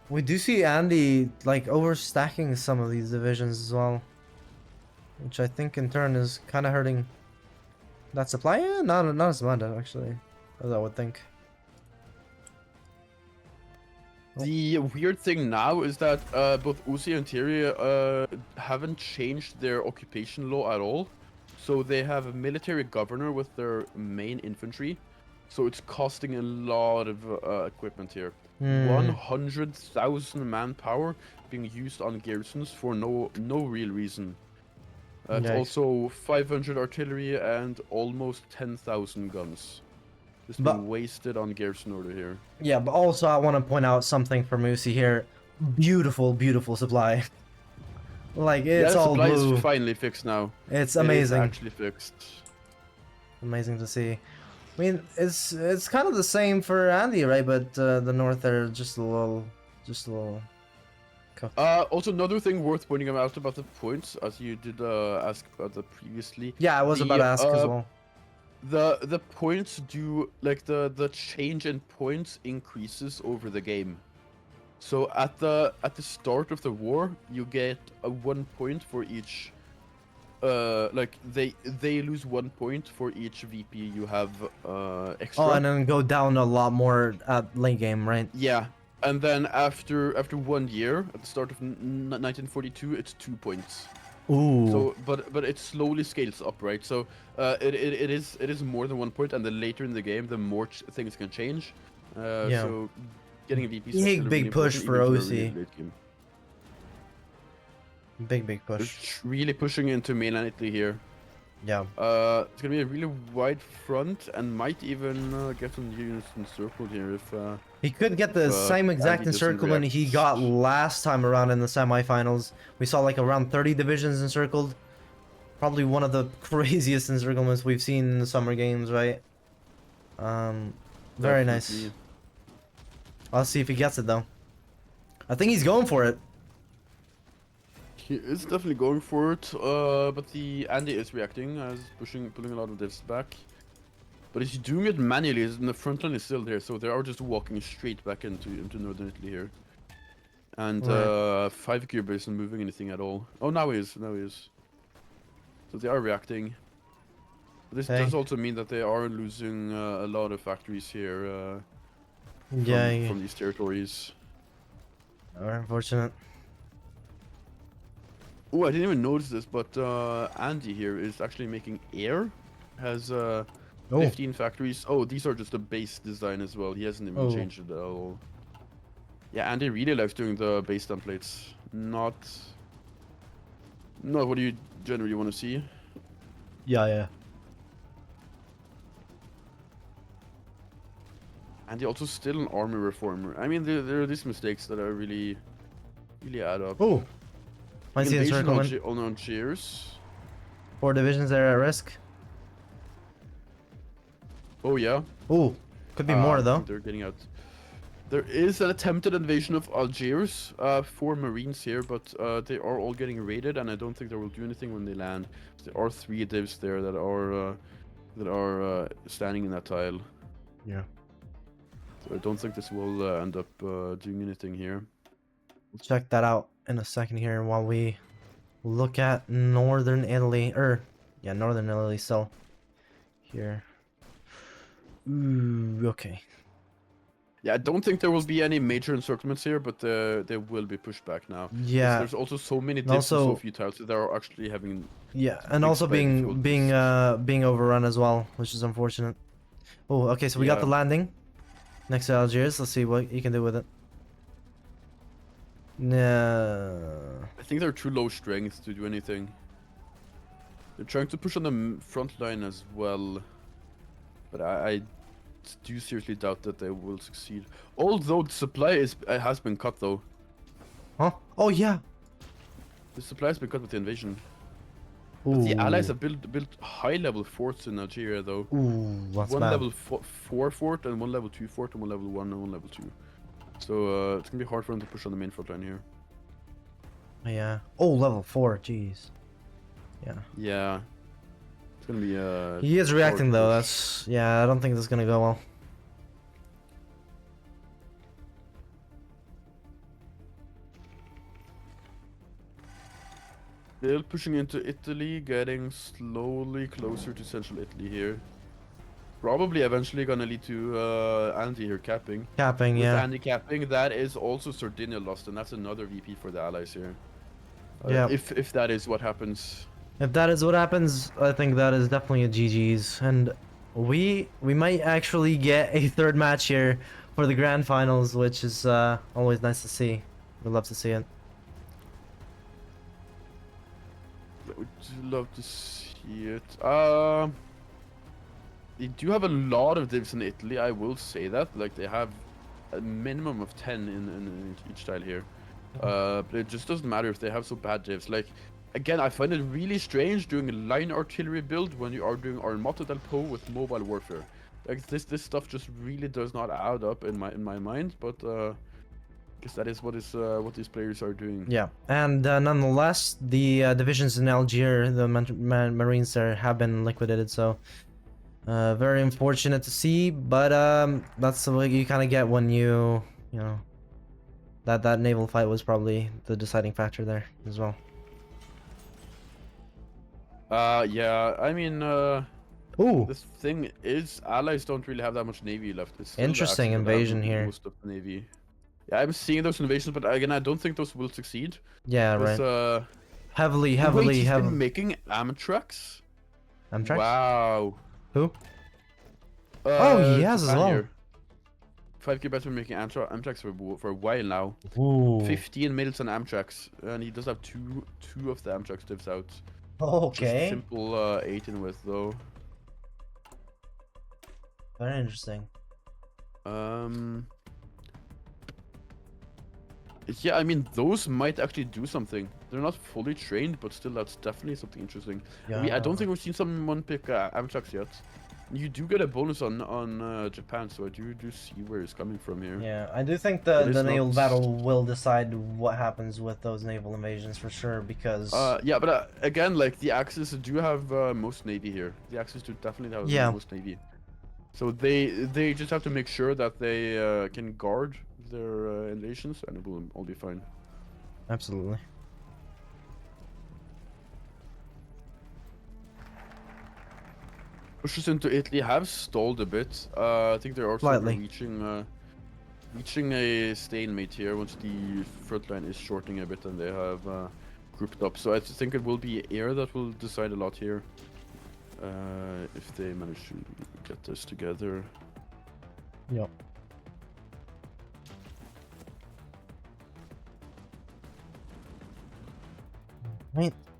We do see Andy like overstacking some of these divisions as well, which I think in turn is kind of hurting that supply. Yeah, not as much actually, as I would think. The weird thing now is that both Uzi and Tyria haven't changed their occupation law at all. So they have a military governor with their main infantry. So it's costing a lot of equipment here. 100,000 manpower being used on garrisons for no real reason. It's Yikes. also 500 artillery and almost 10,000 guns. Just being wasted on garrison order here. Yeah, but also I want to point out something for Musi here. Beautiful, beautiful supply. Like it's all supply blue. is finally fixed now. It's amazing. It is actually fixed. Amazing to see. I mean, it's kind of the same for Andy, right? But the North are just a little. cooked. Also, another thing worth pointing out about the points, as you did ask about that previously. Yeah, I was about to ask as well. The points do like the change in points increases over the game. So at the start of the war, you get a 1 point for each. Like they lose 1 point for each VP you have extra. Oh, and then go down a lot more at late game, right? Yeah, And then after 1 year, at the start of 1942, it's 2 points. Ooh. So, but it slowly scales up, right? So, it is more than 1 point, and the later in the game, the more things can change. Yeah. So, getting VPs is Big, still really big push important, for even if you're OC. really late game. Big They're push. really pushing into mainland Italy here. Yeah. It's gonna be a really wide front, and might even get some units encircled here if. He could get the same exact Andy doesn't encirclement he react. got last time around in the semifinals. We saw like around 30 divisions encircled. Probably one of the craziest encirclements we've seen in the summer games, right? Very nice. Definitely. I'll see if he gets it though. I think he's going for it. He is definitely going for it, but the Andy is reacting as pulling a lot of divs back. But he's doing it manually, and the front line is still there, so they are just walking straight back into northern Italy here. And Right. 5 Gearba isn't moving anything at all. Oh, now he is. So they are reacting. This Okay. does also mean that they are losing a lot of factories here Yeah. from these territories. Very unfortunate. Oh, I didn't even notice this, but Andy here is actually making air. Has 15 factories. Oh, these are just the base design as well. He hasn't even changed it at all. Yeah, Andy really likes doing the base templates. Not what you generally want to see. Yeah. And he also still an army reformer. I mean, there are these mistakes that are really add up. Oh. Might see Invasion encirclement. on Algiers. 4 divisions there at risk. Oh yeah. Ooh. Could be more I though. think they're getting out. There is an attempted invasion of Algiers. 4 Marines here, but they are all getting raided, and I don't think they will do anything when they land. There are 3 divs there that are standing in that tile. Yeah. So I don't think this will end up doing anything here. We'll check that out in a second here while we look at northern Italy. Northern Italy. So here. Ooh, okay. Yeah, I don't think there will be any major encirclements here, but they will be pushed back now. Yeah. There's also so many And divs and so also- few tiles that are actually having. Yeah, and big also spike being difficulties. overrun as well, which is unfortunate. Oh, okay, so we got the Yeah. landing next to Algiers. Let's see what you can do with it. No. I think they're too low strength to do anything. They're trying to push on the front line as well, but I do seriously doubt that they will succeed. Although the supply has been cut though. Huh? Oh yeah. The supply has been cut with the invasion. Ooh. But the allies have built high level forts in Algeria though. Ooh, that's One bad. level 4 fort and one level 2 fort and one level 1 and one level 2. So it's gonna be hard for them to push on the main front line here. Yeah. Oh, level 4. Jeez. Yeah. Yeah. It's gonna be He is hard reacting though. push. That's I don't think this is gonna go well. Still pushing into Italy, getting slowly closer to central Italy here. Probably eventually gonna lead to Andy here capping. Capping, With yeah. Andy capping, that is also Sardinia lost, and that's another VP for the allies here. Yeah. If that is what happens. If that is what happens, I think that is definitely a GG's, and we might actually get a 3rd match here for the grand finals, which is always nice to see. We'd love to see it. I would love to see it. They do have a lot of divs in Italy, I will say that. Like, they have a minimum of 10 in each tile here. But it just doesn't matter if they have so bad divs. Like, again, I find it really strange doing a line artillery build when you are doing Armata del Po with mobile warfare. Like, this stuff just really does not add up in my mind, but I guess that is what these players are doing. Yeah, and nonetheless, the divisions in Algiers, the Marines there, have been liquidated, so very unfortunate to see, but that's what you kind of get when you know, that naval fight was probably the deciding factor there as well. Yeah, I mean, Ooh, this thing is, allies don't really have that much navy left. It's still the interesting Axis that have invasion here. most of the navy. Yeah, I'm seeing those innovations, but again, I don't think those will succeed. Yeah, Because, right. Heavily, wait, heavily, he's been heavily. making Amtrak? Amtrak? Wow. Who? Oh, he has as Japan well. here. 5K has been making Amtrak for a while now. Ooh. 15 mils on Amtrak, and he does have two of the Amtrak divs out. Just Okay. simple 18 with though. Very interesting. Yeah, I mean those might actually do something. They're not fully trained, but still, that's definitely something interesting. I don't think we've seen someone pick Amtrak yet. You do get a bonus on Japan, so I do see where it's coming from here. Yeah, I do think But the it's naval not- battle will decide what happens with those naval invasions for sure, because Yeah, but again, like the Axis do have most navy here. The Axis do definitely have Yeah. most navy. So they just have to make sure that they can guard their invasions, and it will all be fine. absolutely. Pushes into Italy have stalled a bit. I think they're also Slightly. reaching a stalemate here once the front line is shortening a bit and they have grouped up. So I think it will be air that will decide a lot here. If they manage to get this together. Yep.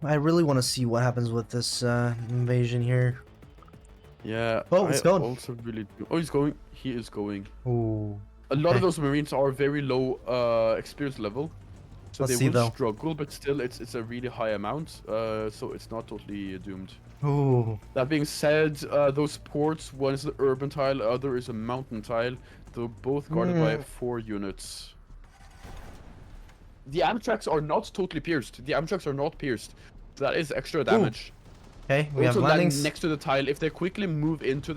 I really want to see what happens with this invasion here. Yeah. Oh, it's going. Also really do. Oh, he's going. He is going. Ooh. A lot of Okay. those Marines are very low experience level, so Let's they see, will though. struggle. But still, it's a really high amount. So it's not totally doomed. Ooh. That being said, those ports, one is the urban tile, other is a mountain tile. They're both guarded by 4 units. The Amtraks are not totally pierced. The Amtraks are not pierced. That is extra damage. Okay, we They have also land landings. next to the tile. If they quickly move into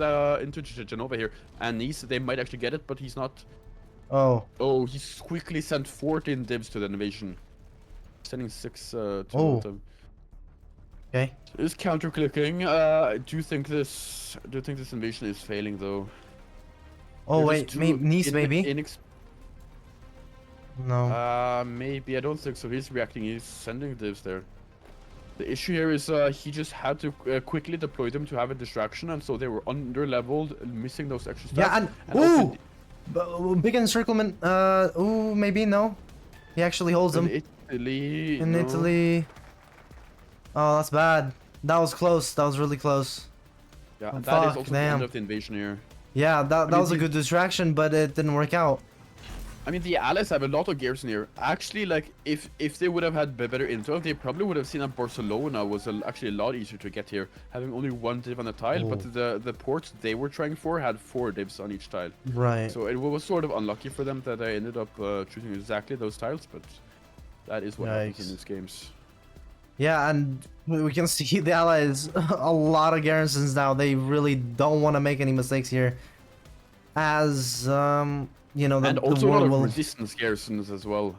Genova here and Nice, they might actually get it, but he's not. Oh. Oh, he's quickly sent 14 divs to the invasion. Sending 6 to Oh. them. Okay. Is counter clicking. I do think this invasion is failing though. Oh They're wait, just too Nice maybe? No. Maybe. I don't think so. He's reacting. He's sending divs there. The issue here is he just had to quickly deploy them to have a distraction, and so they were under-leveled, missing those extra stats. Yeah, and also ooh, big encirclement. Ooh, maybe no. He actually holds them Italy. in no. Italy. Oh, that's bad. That was close. That was really close. Yeah, Oh, that is fuck, also the damn. end of the invasion here. Yeah, that mean, was a good distraction, but it didn't work out. I mean, the Allies have a lot of garrison here. Actually, like, if they would have had better intel, they probably would have seen that Barcelona was actually a lot easier to get here, having only 1 div on the tile, but the ports they were trying for had 4 divs on each tile. Right. So it was sort of unlucky for them that they ended up choosing exactly those tiles, but that is what happens in Yikes. these games. Yeah, and we can see the Allies, a lot of garrisons now. They really don't want to make any mistakes here. As, you know, And the also a war lot of will... resistance garrisons as well.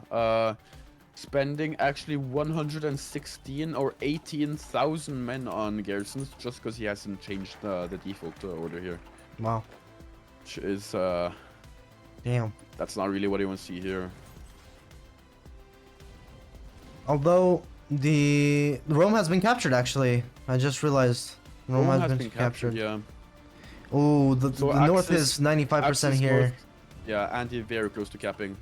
Spending actually 116 or 18,000 men on garrisons just because he hasn't changed the default order here. Wow. Which is, Damn. that's not really what you want to see here. Although, the Rome has been captured, actually. I just realized. Rome has been captured. Yeah. Oh, the So north Axis- is 95% Axis here. north, yeah, and very close to capping.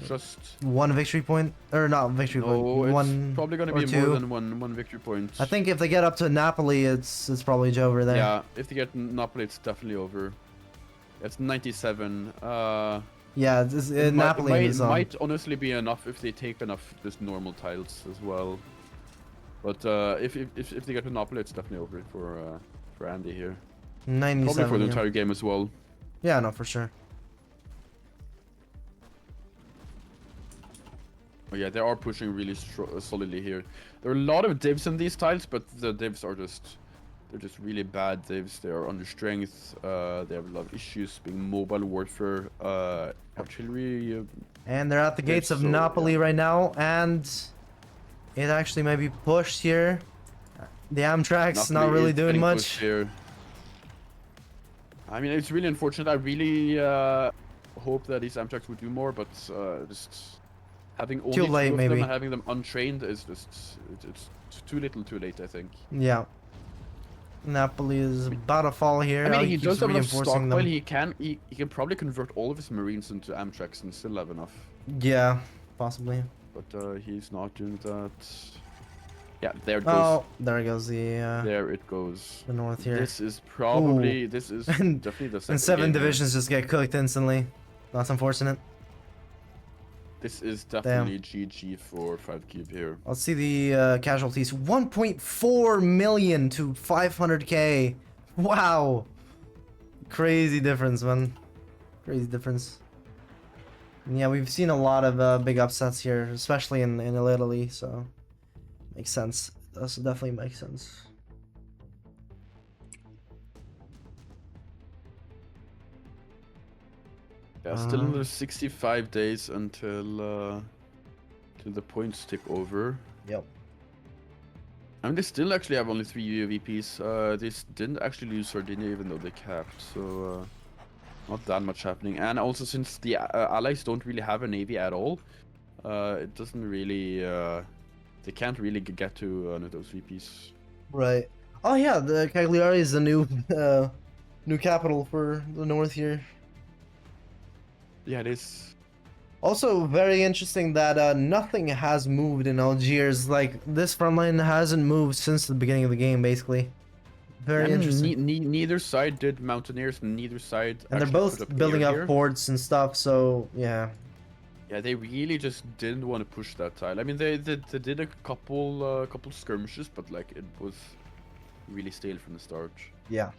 Just 1 victory point, or not victory no, point. it's 1 probably gonna or be 2. more than one victory point. I think if they get up to Napoli, it's probably over there. Yeah, if they get Napoli, it's definitely over. It's 97. Yeah, Napoli might, is might honestly be enough if they take enough just normal tiles as well. But if they get to Napoli, it's definitely over for Andy here. 97. Probably for the yeah. entire game as well. Yeah, no, for sure. Oh yeah, they are pushing really solidly here. There are a lot of divs in these tiles, but the divs are they're just really bad divs. They are under strength. They have a lot of issues being mobile warfare. Artillery. And they're at the gates of so, Napoli yeah. right now, and it actually may be pushed here. The Amtrak's not Napoli really is doing getting much. pushed here. I mean, it's really unfortunate. I really hope that these Amtechs would do more, but just having only Too late, two of maybe. them and having them untrained is just it's too little, too late. I think. Yeah. Napoli is about to fall here. I mean, Oh, he keeps does have enough reinforcing stockpile. them. He can probably convert all of his Marines into Amtechs and still have enough. Yeah, possibly. But he's not doing that. Yeah, there it goes. Oh, there goes the There it goes. north here. This is probably Ooh. this is And- definitely the second And 7 game here. divisions just get cooked instantly. That's unfortunate. This is definitely GG for 5 Cube here. Let's see the casualties. 1.4 million to 500k. Wow. Crazy difference, man. Crazy difference. And yeah, we've seen a lot of big upsets here, especially in Italy, so makes sense. Does definitely make sense. Yeah, still another 65 days until till the points tick over. Yep. And they still actually have only 3 UAVPs. They didn't actually lose Sardinia even though they capped, so not that much happening. And also since the allies don't really have a navy at all, it doesn't really they can't really get to those VPs. Right. Oh yeah, the Cagliari is the new new capital for the north here. Yeah, it is. Also, very interesting that nothing has moved in Algiers. Like, this front line hasn't moved since the beginning of the game, basically. Very I mean, interesting. neither side did Mountaineers, neither side And they're actually both put up building air up here. ports and stuff, so, yeah. Yeah, they really just didn't want to push that tile. I mean, they did a couple skirmishes, but like it was really stale from the start. Yeah.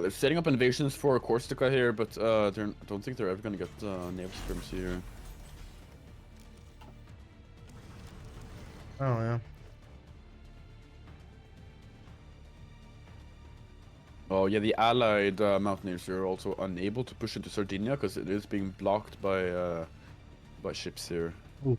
They're setting up invasions for Corsica here, but I don't think they're ever gonna get naval skirms here. Oh, yeah. Oh yeah, the allied Mountaineers are also unable to push into Sardinia because it is being blocked by ships here. Ooh.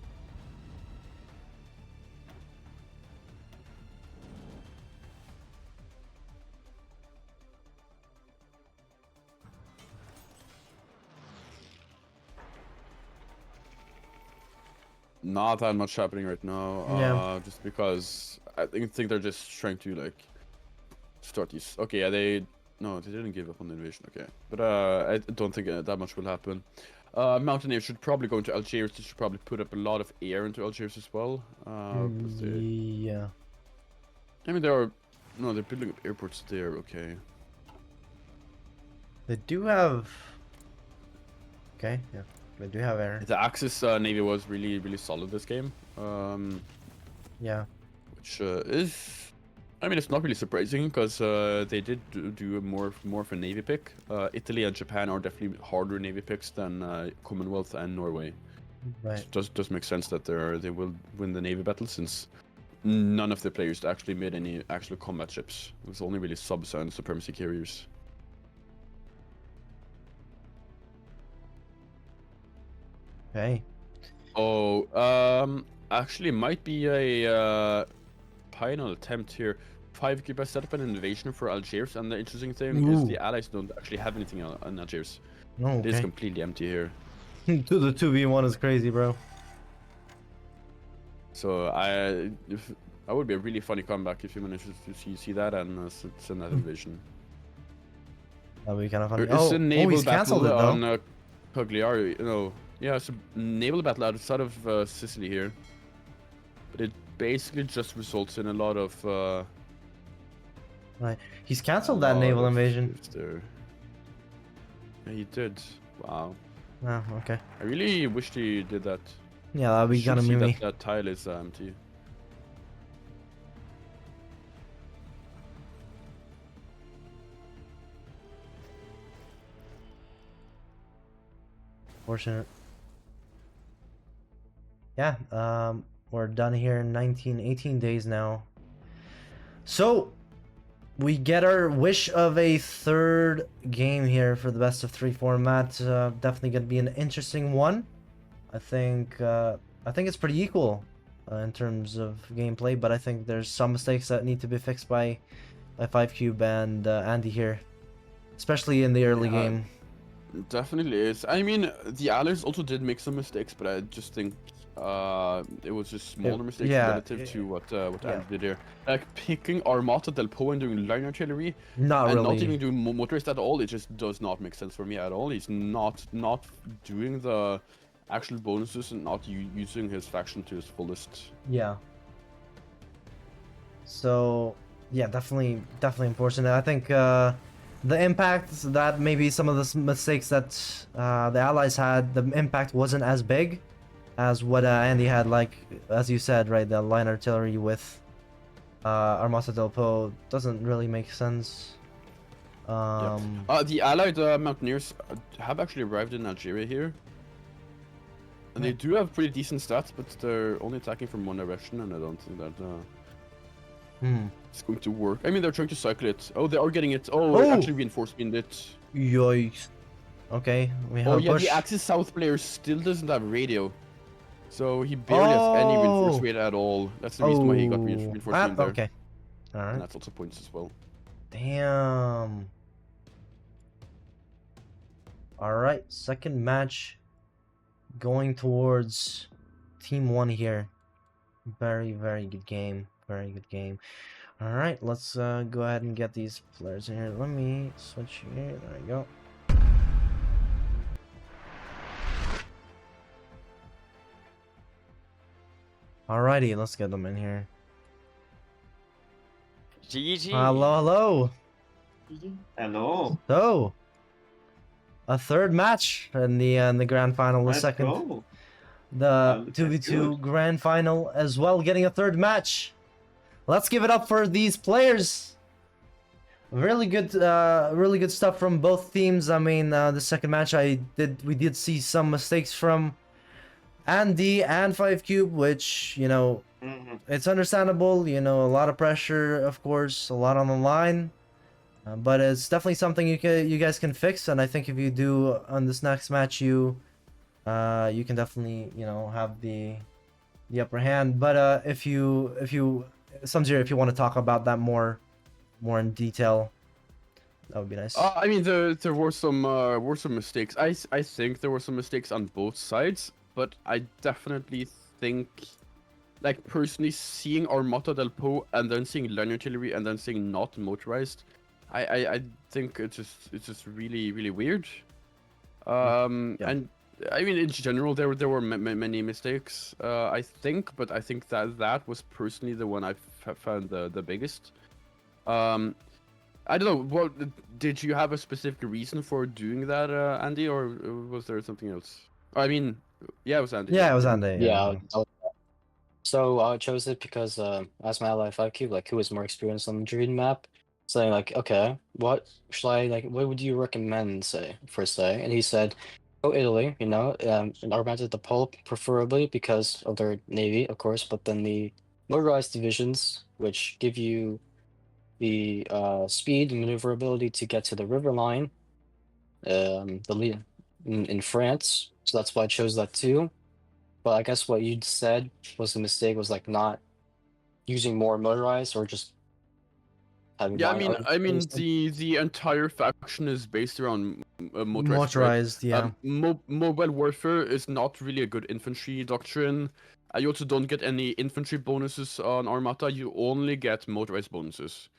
Not that much happening right now. Yeah. Just because I think they're just trying to like start these. Okay, yeah, they didn't give up on the invasion. Okay, but I don't think that much will happen. Mountaineers should probably go into Algiers. They should probably put up a lot of air into Algiers as well. But Yeah. I mean, they're building up airports there. Okay. They do have... Okay, yeah. They do have air. The Axis Navy was really solid this game. Yeah. Which is, I mean, it's not really surprising because they did do more of a navy pick. Italy and Japan are definitely harder navy picks than Commonwealth and Norway. Right. It does make sense that they will win the navy battle since none of the players actually made any actual combat ships. It was only really subs and supremacy carriers. Okay. Oh, actually might be a final attempt here. 5 Cuba set up an invasion for Algiers, and the interesting thing is Ooh. the allies don't actually have anything on Algiers. No, It is okay. completely empty here. To the 2v1 is crazy, bro. So I would be a really funny comeback if you manage to see that and send that invasion. That'd be kind of funny. There is a naval he's canceled battle it, though. on Cagliari. No, yeah, it's a naval battle outside of Sicily here, but it basically just results in a lot of. Right. He's canceled that naval invasion. There. Yeah, he did. Wow. Oh, okay. I really wished he did that. Yeah, that'd be Should kind of see mimi. that tile is empty. Fortunate. Yeah, we're done here in 18 days now. So, we get our wish of a third game here for the best of 3 format. Definitely gonna be an interesting one. I think it's pretty equal in terms of gameplay, but I think there's some mistakes that need to be fixed by 5cube and Andy here, especially in the early game. Definitely is. I mean, the Allies also did make some mistakes, but I just think it was just smaller mistakes relative to what Andy did here. Like picking Armata del Po and doing line artillery, Not and really. not even doing motorist at all. It just does not make sense for me at all. He's not doing the actual bonuses and not using his faction to his fullest. Yeah. So yeah, definitely unfortunate. I think the impact that maybe some of the mistakes that the Allies had, the impact wasn't as big as what Andy had. Like as you said, right, the line artillery with Armata del Po doesn't really make sense. The Allied mountaineers have actually arrived in Algeria here. And they do have pretty decent stats, but they're only attacking from one direction, and I don't think that it's going to work. I mean, they're trying to cycle it. Oh, they are getting it. Oh, Oh! actually reinforcement it. Yikes. Okay, we have Oh a yeah, push. the Axis South player still doesn't have radio. So he barely has any reinforcement rate at all. That's the reason why he got reinforcement there. Okay. Alright. And that's also points as well. Damn. Alright, second match going towards Team 1 here. Very good game. Very good game. Alright, let's go ahead and get these players in here. Let me switch here. There we go. Alrighty, let's get them in here. GG. Hello. Hello. So, a third match in the grand final. The Let's second, go. the That's 2v2 good. grand final as well, getting a third match. Let's give it up for these players. Really good stuff from both teams. I mean, the second match we did see some mistakes from Andy and 5cube, which, you know, it's understandable. You know, a lot of pressure, of course, a lot on the line. But it's definitely something you guys can fix, and I think if you do on this next match, you can definitely, you know, have the upper hand. But if you Sumzero, if you want to talk about that more in detail, that would be nice. I mean, there were some mistakes. I think there were some mistakes on both sides, but I definitely think, like personally, seeing Armata del Po and then seeing line artillery and then seeing not motorized, I think it's just really weird. And I mean, in general, there were many mistakes. I think, but I think that was personally the one I found the biggest. I don't know. What did you have a specific reason for doing that, Andy, or was there something else? I mean, yeah, it was Andy. Yeah, it was Andy. Yeah. So I chose it because as my ally 5cube, like who was more experienced on the Druid map, saying like, okay, what what would you recommend, say, and he said, go Italy, you know, and Armata the Pole preferably because of their navy, of course, but then the motorized divisions, which give you the speed and maneuverability to get to the river line, the lead in France. So that's why I chose that too. But I guess what you said was a mistake, was like not using more motorized or just having. Yeah, I mean, the entire faction is based around motorized, right? yeah. Mobile warfare is not really a good infantry doctrine. You also don't get any infantry bonuses on Armata. You only get motorized bonuses.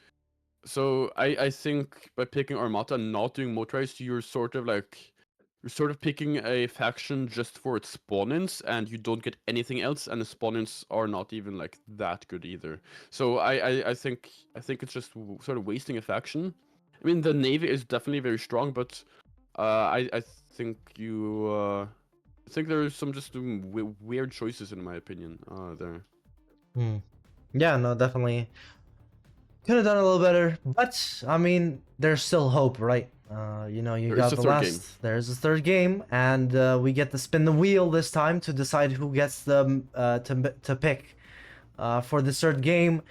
So I think by picking Armata and not doing motorized, you're sort of picking a faction just for its spawn-ins, and you don't get anything else, and the spawn-ins are not even like that good either. So I think it's just sort of wasting a faction. I mean, the navy is definitely very strong, but I think I think there are some just weird choices in my opinion there. Yeah, no, definitely could have done a little better, but I mean, there's still hope, right? You know, you got the last. There's a third game, and we get to spin the wheel this time to decide who gets the to pick for the third game,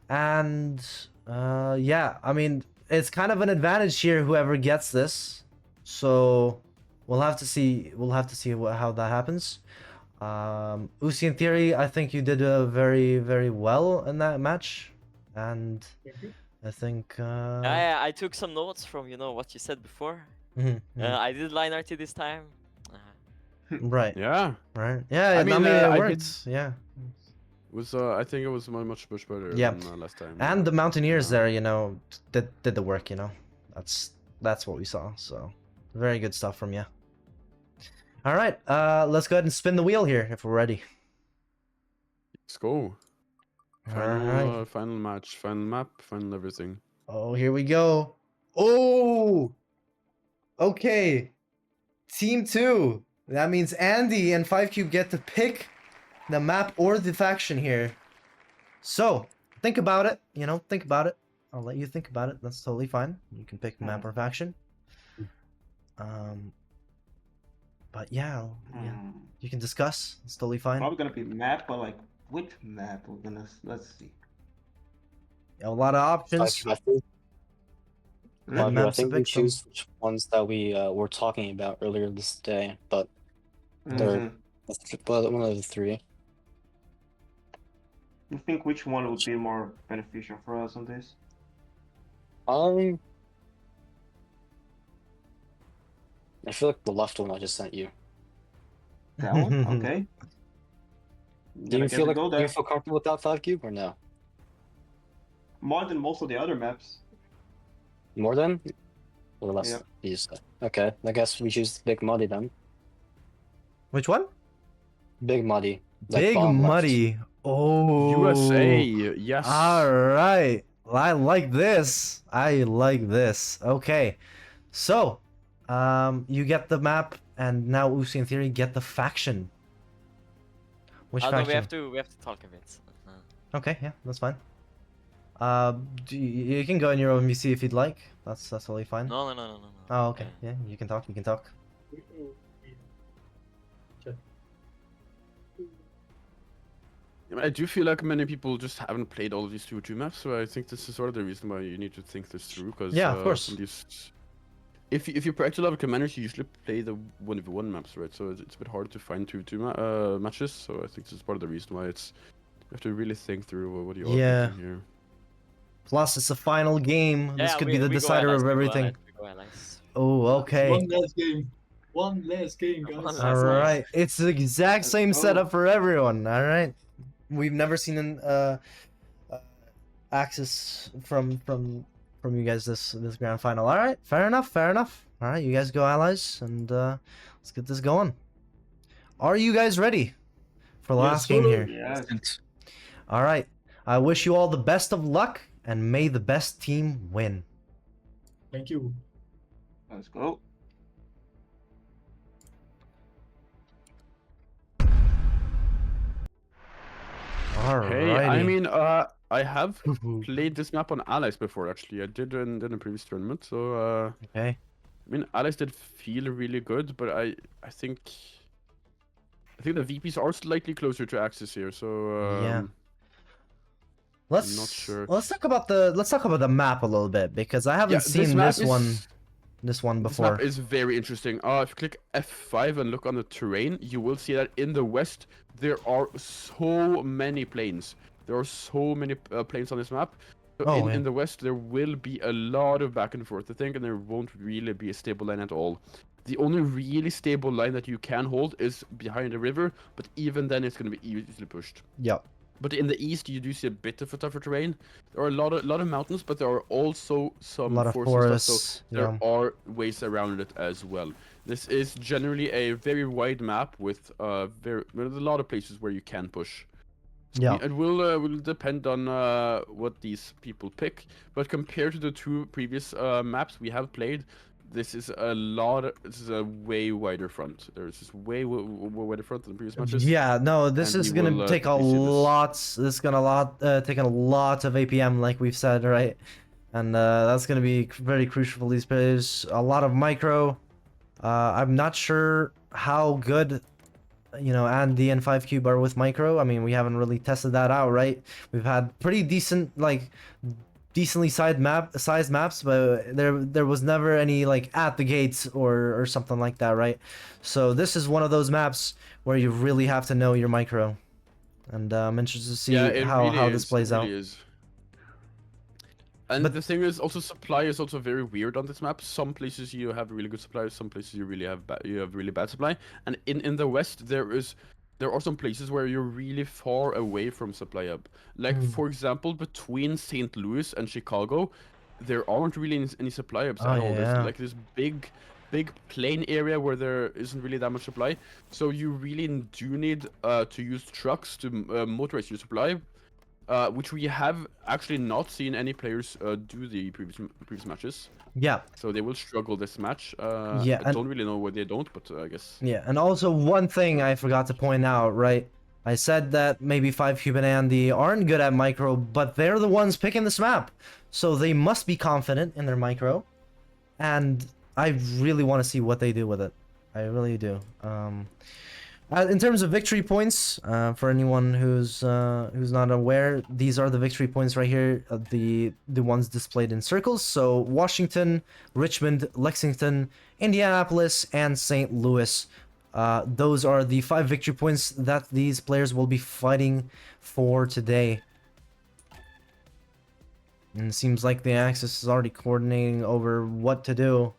and Yeah, I mean, it's kind of an advantage here, whoever gets this. So, we'll have to see. We'll have to see how that happens. Uzi, in theory, I think you did very, very well in that match, and Thank you. I think. I took some notes from what you said before. Mhm, mhm. I did line RT this time. Right, Yeah. right. Yeah, I I mean, mean, it I worked. Yeah, Was I think it was much better Yeah. than last time. and the Mountaineers Yeah. there, did the work. That's what we saw. So, very good stuff from you. All right, let's go ahead and spin the wheel here if we're ready. Let's go. All right. Final match, final map, final everything. Oh, here we go. Oh, okay. Team 2. That means Andy and 5Cube get to pick the map or the faction here. So, think about it. Think about it. I'll let you think about it. That's totally fine. You can pick map or faction. But yeah, you can discuss. It's totally fine. Probably gonna be map, but like which map we're gonna? Let's see. A lot of options. I think, What I maps to think we pick from? choose which ones that we were talking about earlier this day, but they're but one of the three. You think which one would be more beneficial for us on this? I feel like the left one I just sent you. That one? Okay. Do you feel go do there. you feel comfortable with that 5 cube or no? More than most of the other maps. More than or less? Yep. You said. Okay, I guess we choose Big Muddy then. Which one? Big Muddy. Like Big bottom left. Muddy. Oh. USA, yes. All right. I like this. I like this. Okay. So, you get the map, and now Uzi, in theory, get the faction. Which No, faction? we have to talk a bit. Okay, yeah, that's fine. You can go in your own VC if you'd like. That's totally fine. No. Oh, okay. Yeah, you can talk. You can talk. I do feel like many people just haven't played all of these 2v2 maps, so I think this is sort of the reason why you need to think this through. Because Yeah, of course. If you practice a lot of commanders, you usually play the 1v1 maps, right? So it's a bit hard to find 2v2 matches. So I think this is part of the reason why you have to really think through what you are Yeah. picking here. Plus, it's the final game. This could be the we go decider allies, of we go everything. allies, we go allies. Oh, okay. One last game. One last game, guys. One last All game. right, it's the exact Let's same go. setup for everyone. All right, we've never seen an Axis from you guys this grand final. All right, fair enough, fair enough. All right, you guys go allies, and let's get this going. Are you guys ready for the Yes, last game sir. here? Yes. All right, I wish you all the best of luck, and may the best team win. Thank you. Let's go. All Hey, right. I mean, I have played this map on Allies before, actually. I did in a previous tournament, so Okay. I mean, Allies did feel really good, but I think the VPs are slightly closer to Axis here, so Yeah. I'm Let's not sure. let's talk about the map a little bit, because I haven't seen map this one This before. map is very interesting. If you click F5 and look on the terrain, you will see that in the west there are so many planes. There are so many planes on this map. So Oh, in the west there will be a lot of back and forth, I think, and there won't really be a stable line at all. The only really stable line that you can hold is behind the river, but even then it's going to be easily pushed. Yep. But in the east, you do see a bit of a tougher terrain. There are a lot of mountains, but there are also some A lot of forests and stuff, forests. so there are ways around it as well. This is generally a very wide map with there's a lot of places where you can push. Yeah. It will depend on what these people pick, but compared to the 2 previous maps we have played, this is a way wider front. There's just way wider front than the previous matches. Yeah, no, this and is you gonna will take a quickly see this. lot. This is gonna take a lot of APM, like we've said, right? And that's gonna be very crucial for these players. A lot of micro. I'm not sure how good, Andy and 5Cube are with micro. I mean, we haven't really tested that out, right? We've had pretty decent decently sized maps, but there was never any like at the gates or something like that, right? So this is one of those maps where you really have to know your micro, and I'm interested to see Yeah, it how really this is. plays It out. really is. And But- the thing is, also supply is also very weird on this map. Some places you have really good supply, some places you really have really bad supply. And in the west, there are some places where you're really far away from supply up. Like for example, between St. Louis and Chicago, there aren't really any supply ups Oh, at all. There's yeah. like this big plain area where there isn't really that much supply. So you really do need to use trucks to motorize your supply. Which we have actually not seen any players do the previous matches. Yeah, So they will struggle this match. Yeah, I and- don't really know why they don't, but I guess. yeah, and also one thing I forgot to point out, right? I said that maybe 5cube and Andy aren't good at micro, but they're the ones picking this map, so they must be confident in their micro, and I really want to see what they do with it. I really do. In terms of victory points, for anyone who's not aware, these are the victory points right here, the ones displayed in circles. So Washington, Richmond, Lexington, Indianapolis, and St. Louis. Those are the 5 victory points that these players will be fighting for today. And it seems like the Axis is already coordinating over what to do.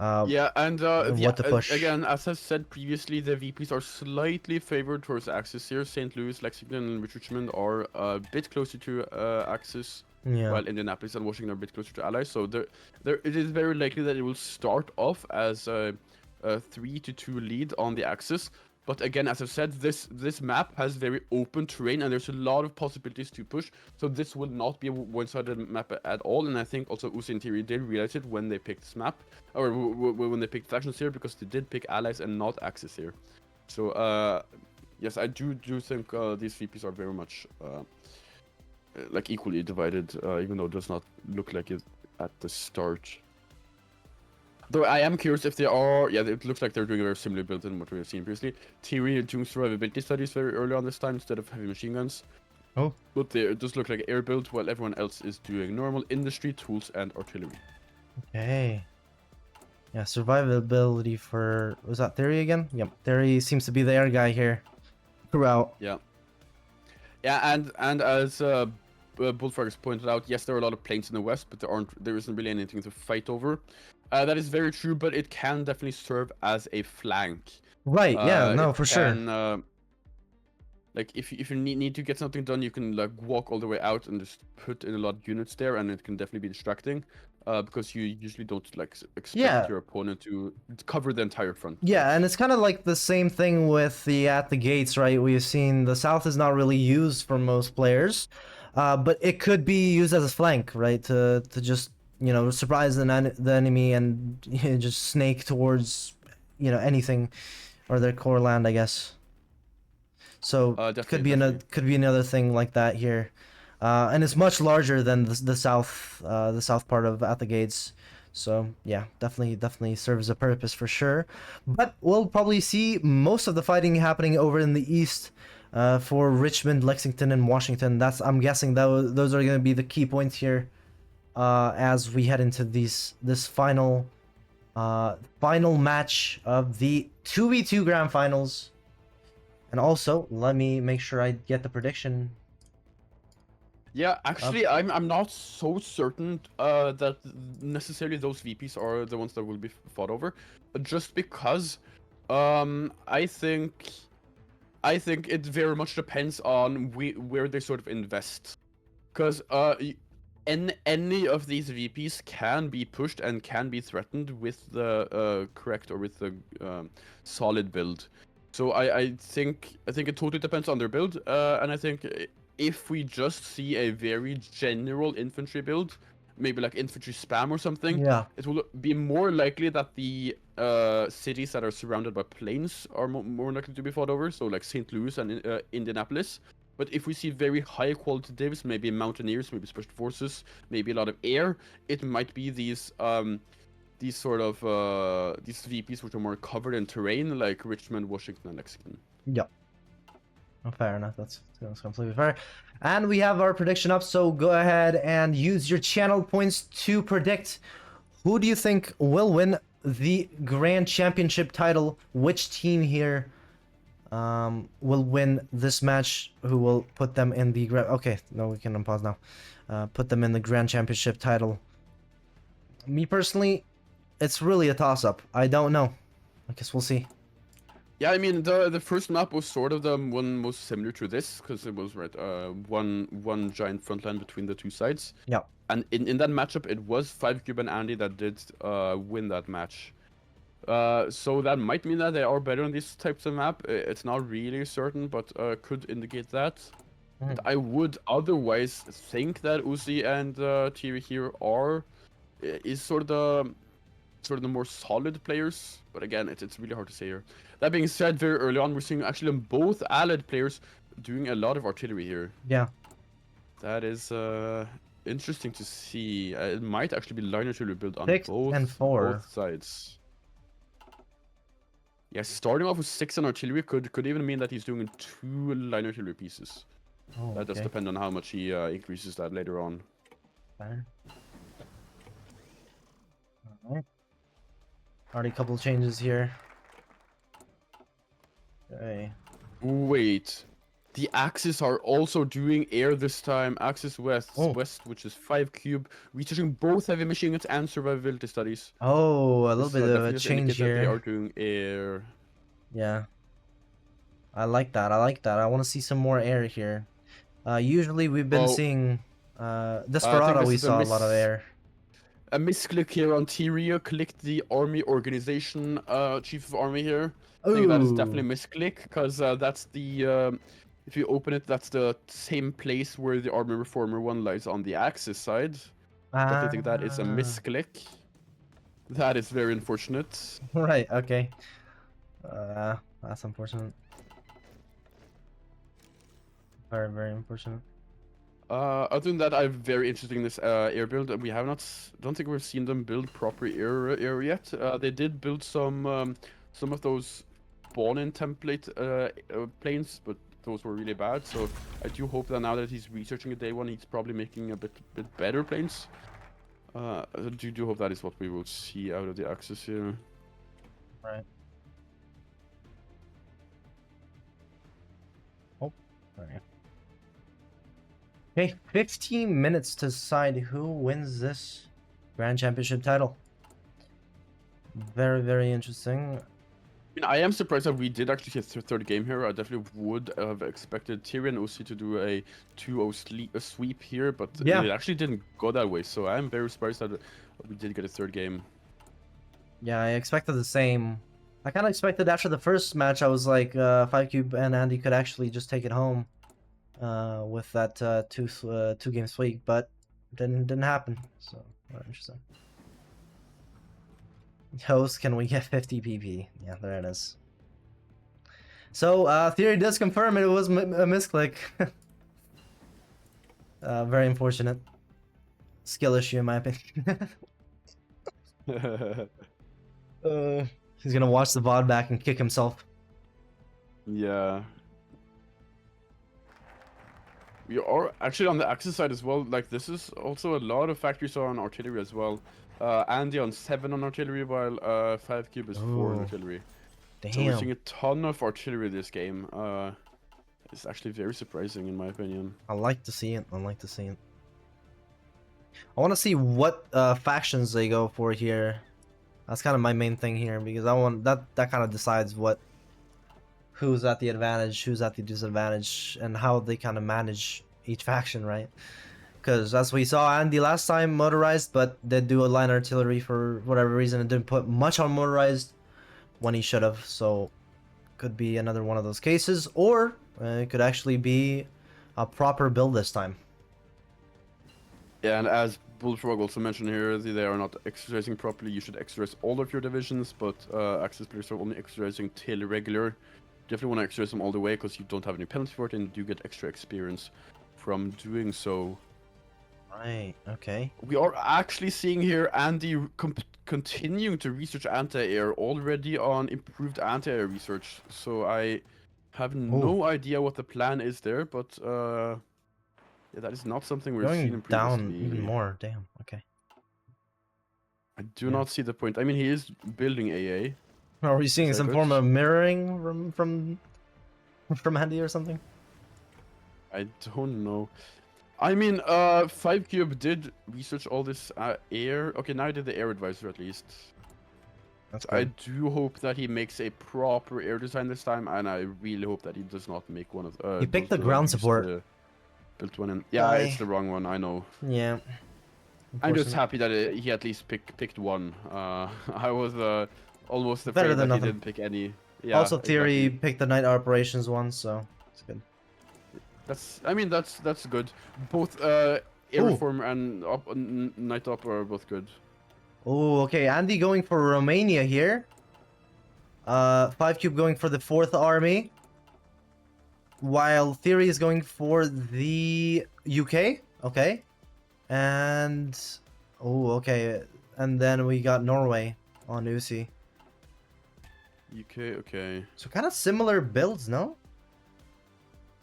Yeah, and what to push. again, as I said previously, the VPs are slightly favored towards Axis here. St. Louis, Lexington, and Richmond are a bit closer to Axis, Yeah. while Indianapolis and Washington are a bit closer to Allies. So it is very likely that it will start off as a 3-2 lead on the Axis. But again, as I've said, this map has very open terrain and there's a lot of possibilities to push. So this will not be a one-sided map at all. And I think also Uzi and Thierry did realize it when they picked this map, or when they picked factions here, because they did pick allies and not Axis here. So yes, I do think these VPs are very much like equally divided, even though it does not look like it at the start. Though I am curious if they are, yeah, it looks like they're doing a very similar build than what we've seen previously. Thierry doing survivability studies very early on this time instead of heavy machine guns. Oh. But it does look like air build, while everyone else is doing normal industry, tools, and artillery. Okay. Yeah, survivability for... Was that Theory again? Yep, Theory seems to be the air guy here. Throughout. Yeah. Yeah, and as Bullfrogs pointed out, yes, there are a lot of planes in the west, but there isn't really anything to fight over. That is very true, but it can definitely serve as a flank. Right, yeah, no, It for sure. can, like if you need to get something done, you can like walk all the way out and just put in a lot of units there, and it can definitely be distracting, because you usually don't like expect Yeah. your opponent to cover the entire front. Yeah, and it's kind of like the same thing with the at the gates, right? We've seen the south is not really used for most players, but it could be used as a flank, right? To just, you know, surprise the enemy and just snake towards, you know, anything or their core land, I guess. So could be another thing like that here, and it's much larger than the south part of at the gates. So yeah, definitely serves a purpose for sure. But we'll probably see most of the fighting happening over in the east, for Richmond, Lexington, and Washington. I'm guessing those are going to be the key points here, as we head into this final match of the 2v2 grand finals. And also, let me make sure I get the prediction. Yeah, actually, I'm not so certain that necessarily those VPs are the ones that will be fought over, just because I think it very much depends on where they sort of invest, because any of these VPs can be pushed and can be threatened with the correct or with the solid build. So I think it totally depends on their build, and I think if we just see a very general infantry build, maybe like infantry spam or something, Yeah. it will be more likely that the cities that are surrounded by plains are more likely to be fought over, so like St. Louis and Indianapolis. But if we see very high quality divs, maybe mountaineers, maybe special forces, maybe a lot of air, it might be these sort of these VPs which are more covered in terrain, like Richmond, Washington, and Lexington. Yep. Oh, fair enough. That's completely fair. And we have our prediction up, so go ahead and use your channel points to predict who do you think will win the Grand Championship title. Which team here will win this match? Who will put them in the Okay, no, we can unpause now. Put them in the Grand Championship title. Me personally, it's really a toss-up. I don't know. I guess we'll see. Yeah, I mean the first map was sort of the one most similar to this because it was one giant front line between the two sides. Yeah. And in that matchup, it was 5cube and Andy that did win that match. So that might mean that they are better on these types of map. It's not really certain, but could indicate that. And I would otherwise think that Uzi and Tiri here is sort of the more solid players. But again, it's really hard to say here. That being said, very early on, we're seeing actually both allied players doing a lot of artillery here. Yeah. That is interesting to see. It might actually be line artillery built on 6 and 4. both sides. Yeah, starting off with 6 on artillery could even mean that he's doing 2 line artillery pieces. Oh, That does okay. depend on how much he increases that later on. Fair. Alright. Already a couple changes here. Okay. Wait. The Axis are also doing air this time. Axis West, Oh. which is 5cube, researching both heavy machine guns and survivability studies. Oh, a little This, bit of a definitely change indicate that They here. are doing air. Yeah. I like that. I like that. I want to see some more air here. Usually we've been Oh. seeing I think Desperado this we is a saw a lot of air. A misclick here on Tyria. Click the army organization chief of army here. I think that is definitely a Ooh. misclick because that's the if you open it, that's the same place where the army reformer one lies on the Axis side. Definitely think that is a Ah. misclick. That is very unfortunate. Right, okay. That's unfortunate. Very, very unfortunate. Other than that, I'm very interested in this air build. We have not, don't think we've seen them build proper air yet. They did build some of those spawn-in template planes, but those were really bad. So I do hope that now that he's researching a day one, he's probably making a bit better planes. I do hope that is what we will see out of the Axis here. Right. Oh, sorry. Okay, 15 minutes to decide who wins this Grand Championship title. Very, very interesting. I mean, I am surprised that we did actually get third game here. I definitely would have expected Tyrion and OC to do a 2-0 sweep here, but Yeah. it actually didn't go that way. So I am very surprised that we did get a third game. Yeah, I expected the same. I kind of expected after the first match, I was like, 5cube and Andy could actually just take it home with that two game sweep, but didn't happen. So interesting. Host, can we get 50 PP? Yeah, there it is. So theory does confirm it was a misclick. Very unfortunate. Skill issue in my opinion. He's gonna watch the VOD back and kick himself. Yeah. We are actually on the Axis side as well. Like, this is also a lot of factories on artillery as well. Andy on 7 on artillery, while 5cube is 4 on Ooh. artillery. Damn. So we're seeing a ton of artillery this game. It's actually very surprising in my opinion. I like to see it. I like to see it. I want to see what factions they go for here. That's kind of my main thing here because I want that kind of decides who's at the advantage, who's at the disadvantage, and how they kind of manage each faction, right? Because as we saw Andy last time, motorized, but did do a line artillery for whatever reason and didn't put much on motorized when he should have. So could be another one of those cases, or it could actually be a proper build this time. Yeah, and as Bullfrog also mentioned here, they are not exercising properly. You should exercise all of your divisions, but Axis players are only exercising till regular. Definitely want to exercise them all the way because you don't have any penalty for it and you get extra experience from doing so. Right, okay. We are actually seeing here Andy continuing to research anti-air already on improved anti-air research. So I Have no idea what the plan is there, but yeah, that is not something we've seen Going previously. down even more. Damn. Okay. I do Yeah. not see the point. I mean, he is building AA. Are we seeing Is that some good? form of mirroring from Andy or something? I don't know. I mean, 5cube did research all this air. Okay, now he did the air advisor at least. That's I good. do hope that he makes a proper air design this time, and I really hope that he does not make one of. He picked the those, ground use support. the built one in. Yeah, it's the wrong one. I know. Yeah. I'm just Unfortunate. happy that he at least picked one. I was almost Better afraid than that he nothing. didn't pick any. Yeah, Also, Theory exactly. picked the night operations one, so it's good. I mean, that's good. Both Airform and Night Op are both good. Oh, okay. Andy going for Romania here. 5cube going for the 4th army. While Theory is going for the UK. Okay. And... Oh, okay. And then we got Norway on Uzi. UK, okay. So kind of similar builds, no?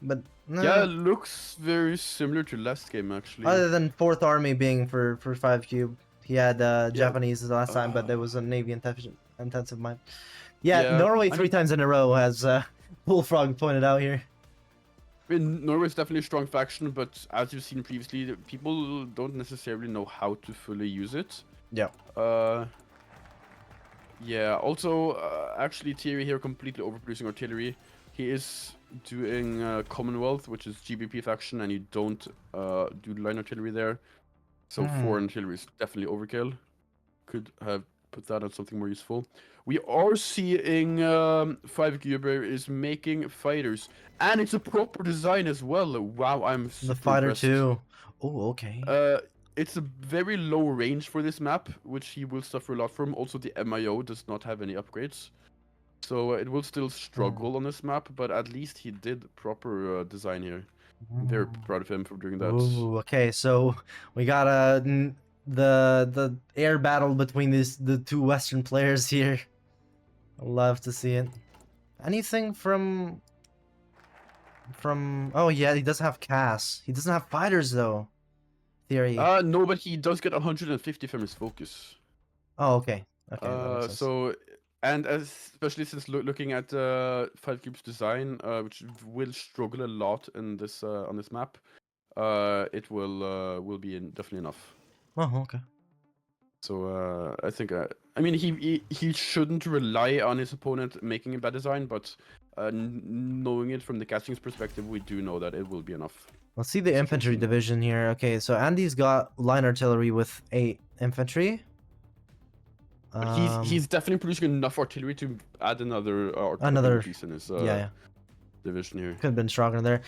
But... Yeah, it looks very similar to last game, actually. Other than 4th army being for 5cube. He had Japanese last time, but there was a Navy intensive mine. Yeah, Norway 3 times in a row, as Bullfrog pointed out here. I mean, Norway's definitely a strong faction, but as you've seen previously, people don't necessarily know how to fully use it. Yeah. Yeah, also, actually, Thierry here completely overproducing artillery. He is doing Commonwealth, which is GBP faction, and you don't do line artillery there. So 4 artillery is definitely overkill. Could have put that on something more useful. We are seeing 5Cuber is making fighters, and it's a proper design as well. Wow, I'm super The fighter impressed. too. Oh, okay. It's a very low range for this map, which he will suffer a lot from. Also, the MIO does not have any upgrades. So it will still struggle on this map, but at least he did proper design here. I'm very proud of him for doing that. Ooh, okay, so we got the air battle between the 2 Western players here. Love to see it. Anything from... Oh yeah, he doesn't have Cass. He doesn't have fighters though. Theory. No, but he does get 150 from his focus. Oh, okay. Okay, that makes sense. So, and especially since looking at 5Cube's design, which will struggle a lot in this on this map, it will be definitely enough. Oh, okay. So I think I mean he shouldn't rely on his opponent making a bad design, but knowing it from the casting's perspective, we do know that it will be enough. Let's see the infantry division here. Okay, so Andy's got line artillery with 8 infantry. But he's definitely producing enough artillery to add another artillery piece in his division here. Could have been stronger there.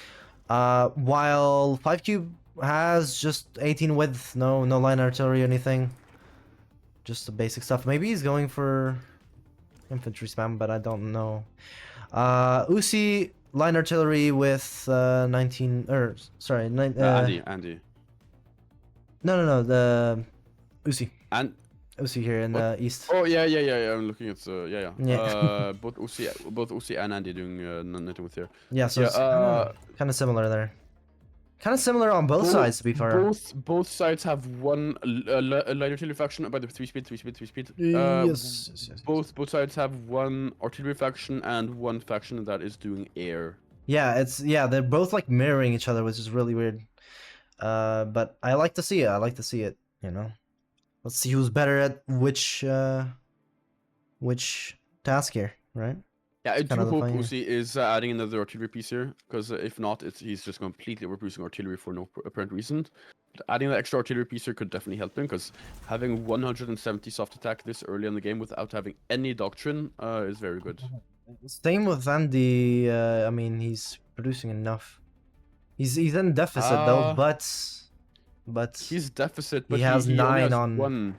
While 5Cube has just 18 width, no line artillery or anything. Just the basic stuff. Maybe he's going for infantry spam, but I don't know. Uzi line artillery with 19 or sorry, Andy. No, the Uzi. And Uzi here in the east. Oh yeah. I'm looking at Yeah. both Uzi and Andy doing nothing with here. Yeah, so it's kind of similar there. Kind of similar on both sides, to be fair. Both sides have one light artillery faction by the 3-speed. Yes. Both sides have one artillery faction and one faction that is doing air. Yeah, they're both like mirroring each other, which is really weird. But I like to see it. You know, let's see who's better at which task here, right? Yeah, I do hope Uzi is adding another artillery piece here, because if not, he's just completely overproducing artillery for no apparent reason. But adding that extra artillery piece here could definitely help him, because having 170 soft attack this early in the game without having any doctrine is very good. Same with Andy. I mean, he's producing enough. He's in deficit though, but he's deficit, but he has he 9 only has on one.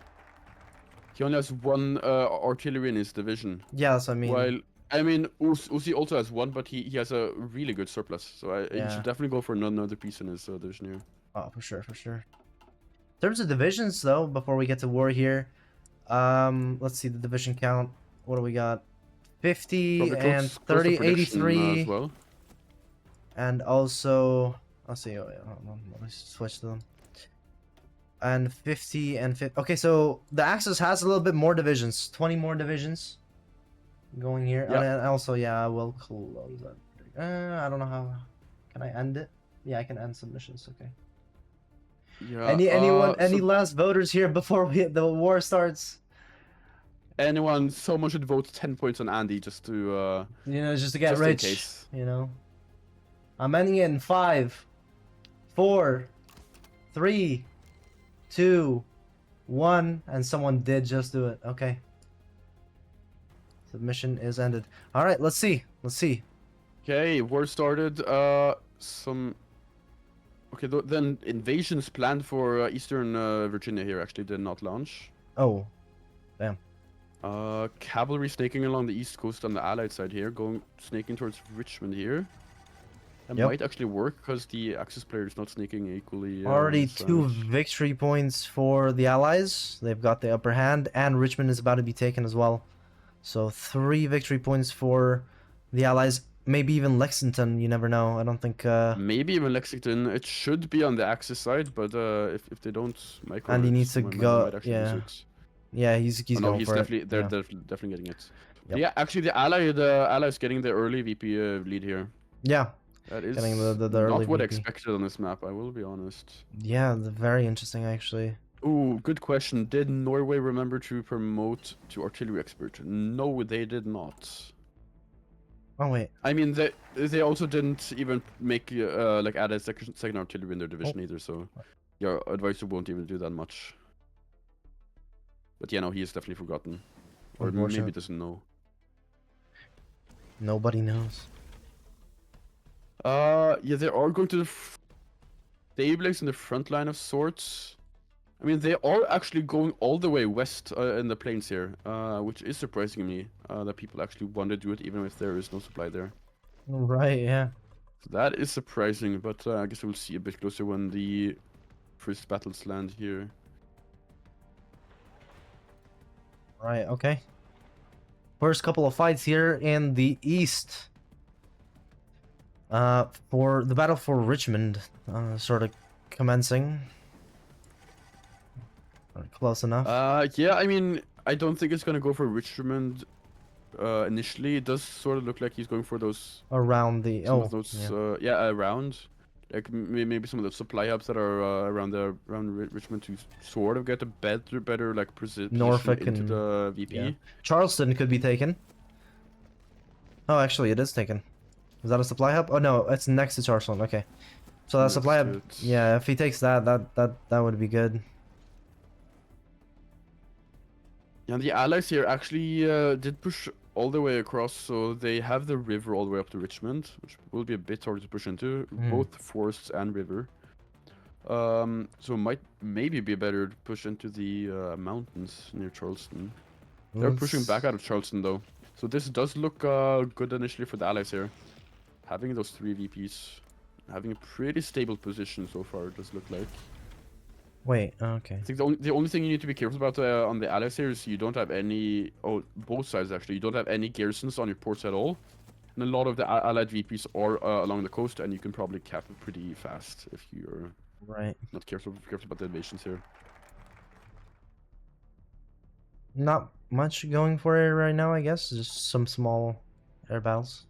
He only has one artillery in his division. Yes, I mean. While Uzi also has one, but he has a really good surplus, so he should definitely go for another piece in his division here. Oh, for sure. In terms of divisions, though, before we get to war here, let's see the division count. What do we got? 50 Probably and close to 30, prediction, 83, as well. and also, let's see, oh, yeah, hold on, let me switch to them. And 50 and 50. Okay, so the Axis has a little bit more divisions, 20 more divisions going here. Yeah. And also, yeah, I will close that. I don't know how. Can I end it? Yeah, I can end submissions. Okay. Yeah. Any So last voters here before the war starts? someone should vote 10 points on Andy just to Just to get just in rich. case. I'm ending it in 5, 4, 3, 2, 1, and someone did just do it. Okay. Submission is ended. All right, let's see. Let's see. Okay, war started. Some. Okay, then invasions planned for Eastern Virginia here actually did not launch. Oh, damn. Cavalry snaking along the east coast on the Allied side here, snaking towards Richmond here. That Yep. might actually work because the Axis player is not snaking equally. Already this 2 side. victory points for the Allies. They've got the upper hand, and Richmond is about to be taken as well. So 3 victory points for the Allies. Maybe even Lexington. You never know. I don't think. Maybe even Lexington. It should be on the Axis side, but if they don't micro And he it, needs to they go. might actually lose Yeah. it. Yeah, he's Oh, no, going he's for definitely it. they're Yeah. definitely getting it. Yep. Yeah, actually the Allies getting the early VP lead here. Yeah. That is Getting the not early what I VP. expected on this map, I will be honest. Yeah, very interesting actually. Ooh, good question. Did Norway remember to promote to artillery expert? No, they did not. Oh wait. I mean, they also didn't even make like add a second artillery in their division either. So your advisor won't even do that much. But yeah, no, he is definitely forgotten, or maybe Unfortunate. doesn't know. Nobody knows. Yeah, they are going to stabilize in the front line of sorts. I mean, they are actually going all the way west in the plains here, which is surprising me that people actually want to do it even if there is no supply there. Right. Yeah. So that is surprising, but I guess we'll see a bit closer when the first battles land here. Right. Okay. First couple of fights here in the east. For the battle for Richmond, sort of commencing. Close enough. Yeah, I mean, I don't think it's gonna go for Richmond initially. It does sort of look like he's going for those Around the some of those around like maybe some of the supply hubs that are around Richmond to sort of get a better like position Norfolk into and the VP. yeah. Charleston could be taken. Oh, actually, it is taken. Is that a supply hub? Oh no, it's next to Charleston. Okay, so that Next supply to hub. it. Yeah, if he takes that would be good. Yeah, the allies here actually did push all the way across, so they have the river all the way up to Richmond, which will be a bit harder to push into, both forests and river. So might maybe be better to push into the mountains near Charleston. They're pushing back out of Charleston though, so this does look good initially for the allies here. Having those 3 VPs, having a pretty stable position so far, it does look like. Wait, okay. I think the only thing you need to be careful about on the allies here is you don't have any. Oh, both sides actually. You don't have any garrisons on your ports at all, and a lot of the allied VPs are along the coast, and you can probably cap it pretty fast if you're not careful about the invasions here. Not much going for it right now, I guess. Just some small air battles.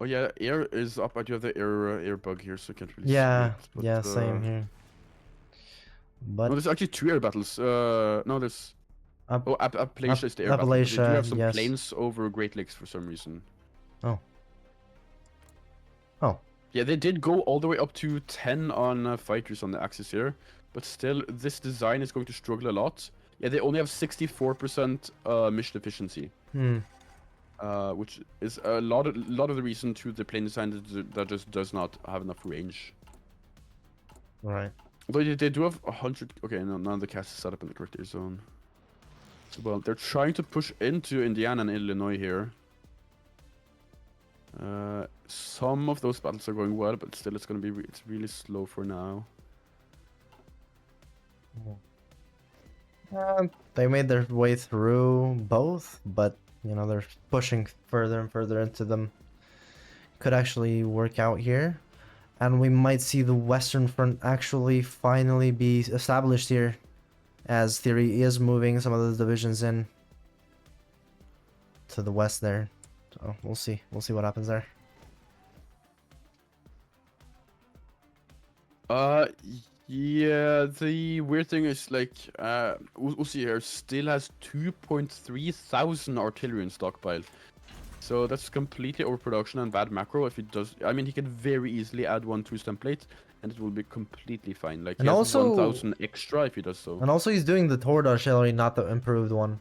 Oh yeah, air is up. I do have the air bug here, so I can't really Yeah, see it. But, yeah, same here. But no, there's actually 2 air battles. No, there's. Appalachia is the air battle. But they do Appalachia, have some yes. planes over Great Lakes for some reason. Oh. Oh. Yeah, they did go all the way up to 10 on fighters on the axis here, but still, this design is going to struggle a lot. Yeah, they only have 64% mission efficiency. Which is a lot of the reason to the plane design that just does not have enough range. Right. Although they do have 100. Okay, no, none of the cast is set up in the correct air zone. So, well, they're trying to push into Indiana and Illinois here. Some of those battles are going well, but still, it's gonna be it's really slow for now. They made their way through both, but you know, they're pushing further and further into them. Could actually work out here. And we might see the Western Front actually finally be established here, as Theory is moving some of those divisions in to the west there. So we'll see. We'll see what happens there. Yeah, the weird thing is like, Uzi here still has 2.3 thousand artillery in stockpile. So that's completely overproduction and bad macro if he does. I mean, he can very easily add 1 2-stem plate and it will be completely fine. Like, And he has also- 1,000 extra if he does so. And also he's doing the Toward artillery, not the improved one.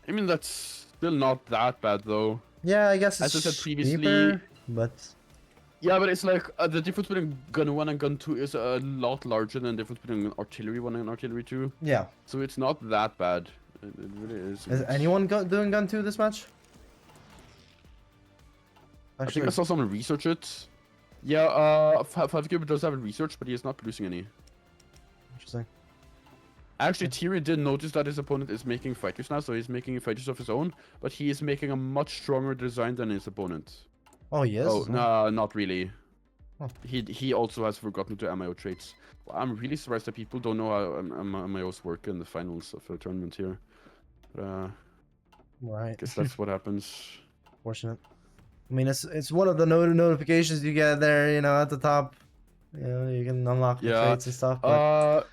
I mean, that's still not that bad though. Yeah, I guess it's As I said previously, cheaper, but yeah, but it's like the difference between gun 1 and gun 2 is a lot larger than the difference between artillery 1 and artillery 2. yeah. So it's not that bad. It really is. Is anyone doing gun 2 this match? I think Actually, I saw someone research it. Yeah, 5Cube does have it researched, but he is not producing any. interesting. Actually, Tyrion did notice that his opponent is making fighters now, so he's making fighters of his own, but he is making a much stronger design than his opponent. Oh, yes. Oh, no, not really. Oh. He also has forgotten to MIO traits. Well, I'm really surprised that people don't know how MIOs work in the finals of the tournament here. Right. I guess that's what happens. Fortunate. I mean, it's one of the notifications you get there, you know, at the top. You know, you can unlock the Yeah, traits and stuff. But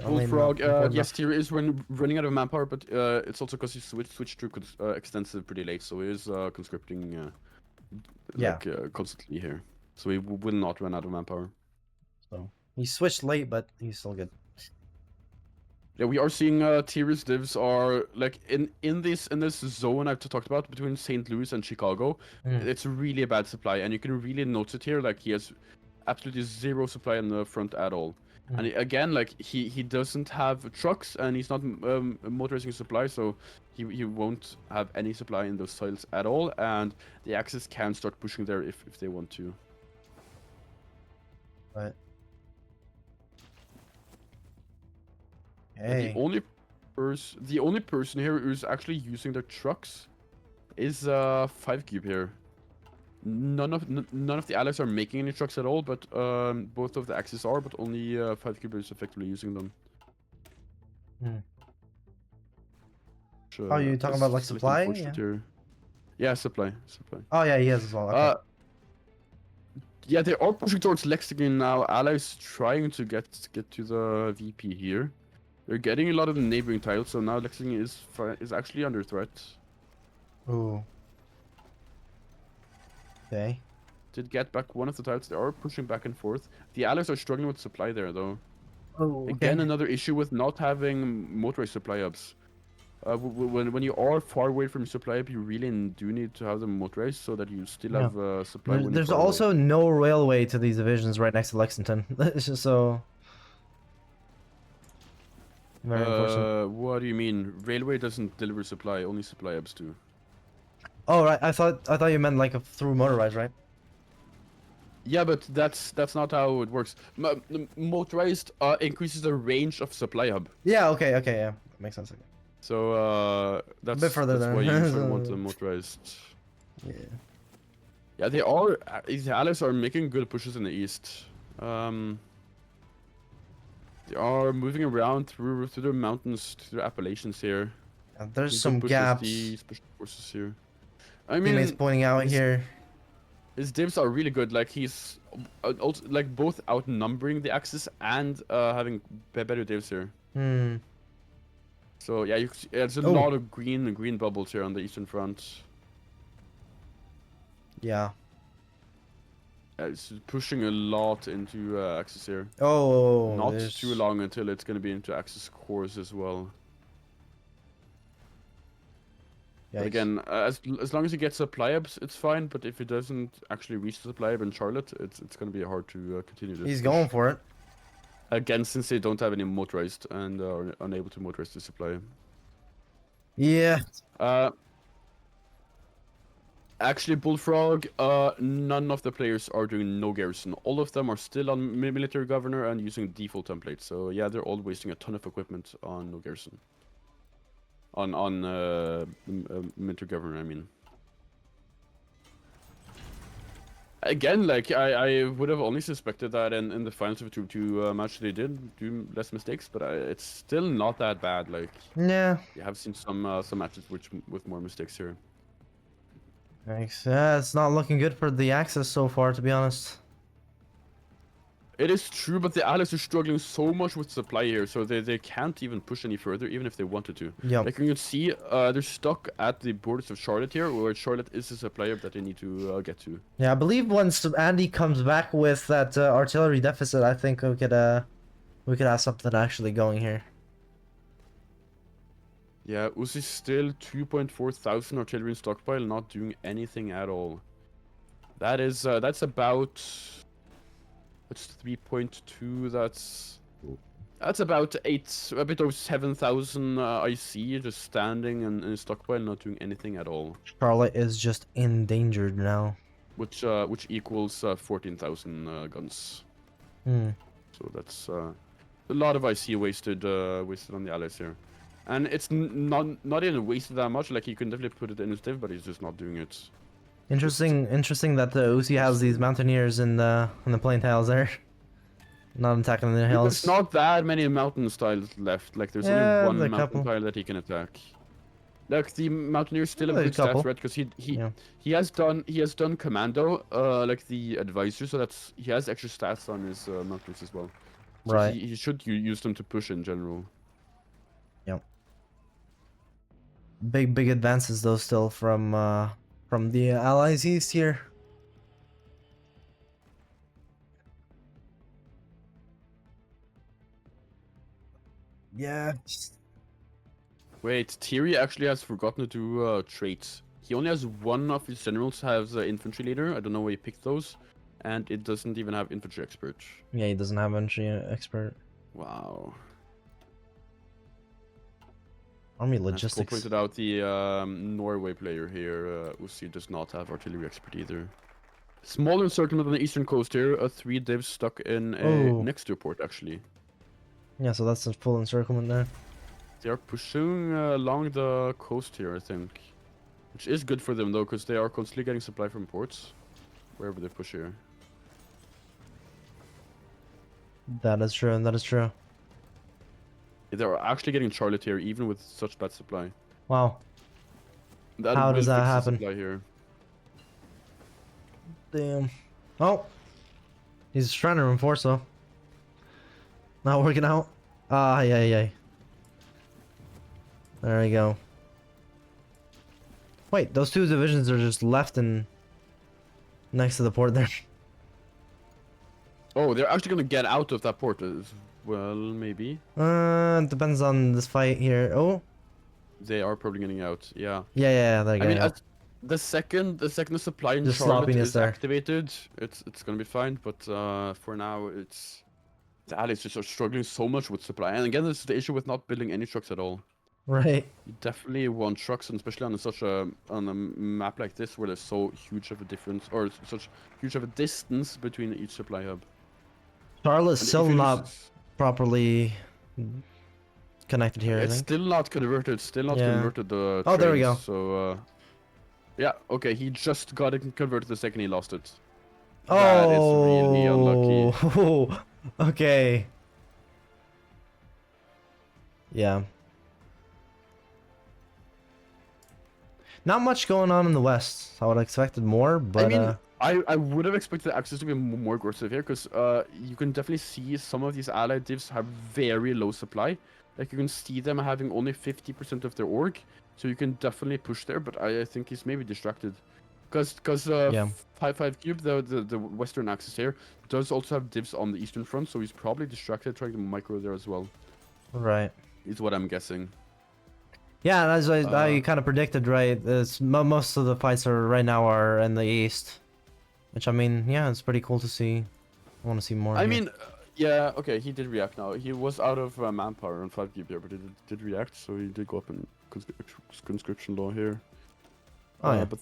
only not Bullfrog, important yes, enough. Tyr is running out of manpower, but it's also because he switched to extensive pretty late, so he is conscripting Yeah. like constantly here. So he will not run out of manpower. So he switched late, but he's still good. Yeah, we are seeing Tyr's divs are like in this zone I've talked about between St. Louis and Chicago. Mm. It's really a bad supply, and you can really notice it here. Like he has absolutely zero supply in the front at all. Mm. And again, like he doesn't have trucks, and he's not motorizing supply, so he won't have any supply in those tiles at all. And the Axis can start pushing there if they want to. Right. And Hey. the only person here who's actually using their trucks is 5Cube here. None of the allies are making any trucks at all, but both of the Axis are, but only 5Cube is effectively using them. Hmm. Which, Oh, you talking is about like slightly supply? unfortunate Yeah. here. Yeah, supply. Oh yeah, he has as well. Okay. Yeah, they are pushing towards Lexington now. Allies trying to get to the VP here. They're getting a lot of the neighboring tiles, so now Lexington is actually under threat. Ooh. Okay. Did get back one of the tiles. They are pushing back and forth. The allies are struggling with supply there, though. Oh. Okay. Again, another issue with not having motorized supply hubs. When you are far away from your supply hub, you really do need to have them motorized so that you still Yeah. have supply. when you're There's far away. also no railway to these divisions right next to Lexington. It's just so very unfortunate. What do you mean? Railway doesn't deliver supply, only supply hubs do. Oh right, I thought you meant like through motorized, right? Yeah, but that's not how it works. Motorized increases the range of supply hub. Yeah. Okay. Okay. Yeah. Makes sense. Okay. So that's bit further that's then. why you usually want them motorized. Yeah. Yeah, they are. The allies are making good pushes in the east. They are moving around through the mountains, to the Appalachians here. And there's Good some pushes, gaps. the special forces here. I Teammates mean, pointing out his- here. his divs are really good. Like he's also like both outnumbering the Axis and having better divs here. Hmm. So yeah, there's a Oh. lot of green bubbles here on the eastern front. Yeah. It's pushing a lot into Axis here. Oh. Not there's- too long until it's gonna be into Axis cores as well. But Yikes. again, as long as he gets supply hubs, it's fine. But if he doesn't actually reach the supply hub in Charlotte, it's gonna be hard to continue this. He's push. going for it. Again, since they don't have any motorized and are unable to motorize the supply. Yeah. Actually, Bullfrog, none of the players are doing no garrison. All of them are still on military governor and using default templates. So yeah, they're all wasting a ton of equipment on no garrison. on Minter Governor, I mean. Again, like I would have only suspected that in the finals of 2-2 match they did do less mistakes, but it's still not that bad. Like Yeah. you have seen some matches with more mistakes here. Thanks. Yeah, it's not looking good for the Axis so far, to be honest. It is true, but the Allies are struggling so much with supply here, so they can't even push any further, even if they wanted to. Yep. Like you can see, they're stuck at the borders of Charlotte here, where Charlotte is the supplier that they need to get to. Yeah, I believe once Andy comes back with that artillery deficit, I think we could have something actually going here. Yeah, Uzi's still 2.4 thousand artillery in stockpile, not doing anything at all. That is that's about. That's 3.2. That's about a bit over 7,000 IC just standing in a stockpile, not doing anything at all. Charlotte is just endangered now. Which equals 14,000 guns. Hmm. So that's a lot of IC wasted on the allies here, and it's not even wasted that much. Like you can definitely put it in his div, but he's just not doing it. Interesting that the Uzi has these mountaineers in the plain tiles there. Not attacking the hills. There's not that many mountain styles left. Like there's Yeah, only one a mountain couple. tile that he can attack. Like the mountaineers still have A good couple. stats, right? Because Yeah. he has done commando, like the advisor, so he has extra stats on his mountaineers as well. So Right. he should use them to push in general. Yep. Big advances though still from the Allies East here. Yeah. Wait, Thierry actually has forgotten to do traits. He only has one of his generals has infantry leader. I don't know where he picked those, and it doesn't even have infantry expert. Yeah, he doesn't have entry expert. Wow. Army As Cole logistics. pointed out, the Norway player here, Uzi, does not have artillery expert either. Small encirclement on the eastern coast here, 3 divs stuck in Oh. next to a port actually. Yeah, so that's a full encirclement there. They are pushing along the coast here, I think. Which is good for them though, because they are constantly getting supply from ports. Wherever they push here. That is true, that is true. They're actually getting Charlotte here, even with such bad supply. Wow. That How will does that fix the happen? supply here. Damn. Oh. He's trying to reinforce though. Not working out. Ah, yeah. There we go. Wait, those 2 divisions are just left and next to the port there. Oh, they're actually gonna get out of that port as well, maybe. Depends on this fight here. Oh. They are probably getting out, yeah. Yeah, there you I go. mean, the second the supply in The Charlotte sloppiness is there. activated, it's gonna be fine. But for now, the allies just are struggling so much with supply. And again, this is the issue with not building any trucks at all. Right. You definitely want trucks, and especially on a map like this where there's so huge of a difference or such huge of a distance between each supply hub. Charlotte's And still if you not lose- properly connected here, I It's think. still not converted. Still not Yeah. converted. The Oh, there we trains, go. So yeah, okay. He just got it converted the second he lost it. Oh. That is really unlucky. Okay. Yeah. Not much going on in the west. I would have expected more, but I mean, I would have expected Axis to be more aggressive here, because you can definitely see some of these allied divs have very low supply. Like you can see them having only 50% of their org, so you can definitely push there. But I think he's maybe distracted, because Yeah. 5-5 cube, the western axis here, does also have divs on the eastern front, so he's probably distracted trying to micro there as well. right. Is what I'm guessing. Yeah, as I kind of predicted, right? Most of the fights right now are in the east, which I mean, yeah, it's pretty cool to see. I want to see more. I here. mean, yeah, okay, he did react now. He was out of manpower on 5 cube here, but he did react, so he did go up in conscription law here. Oh, yeah. But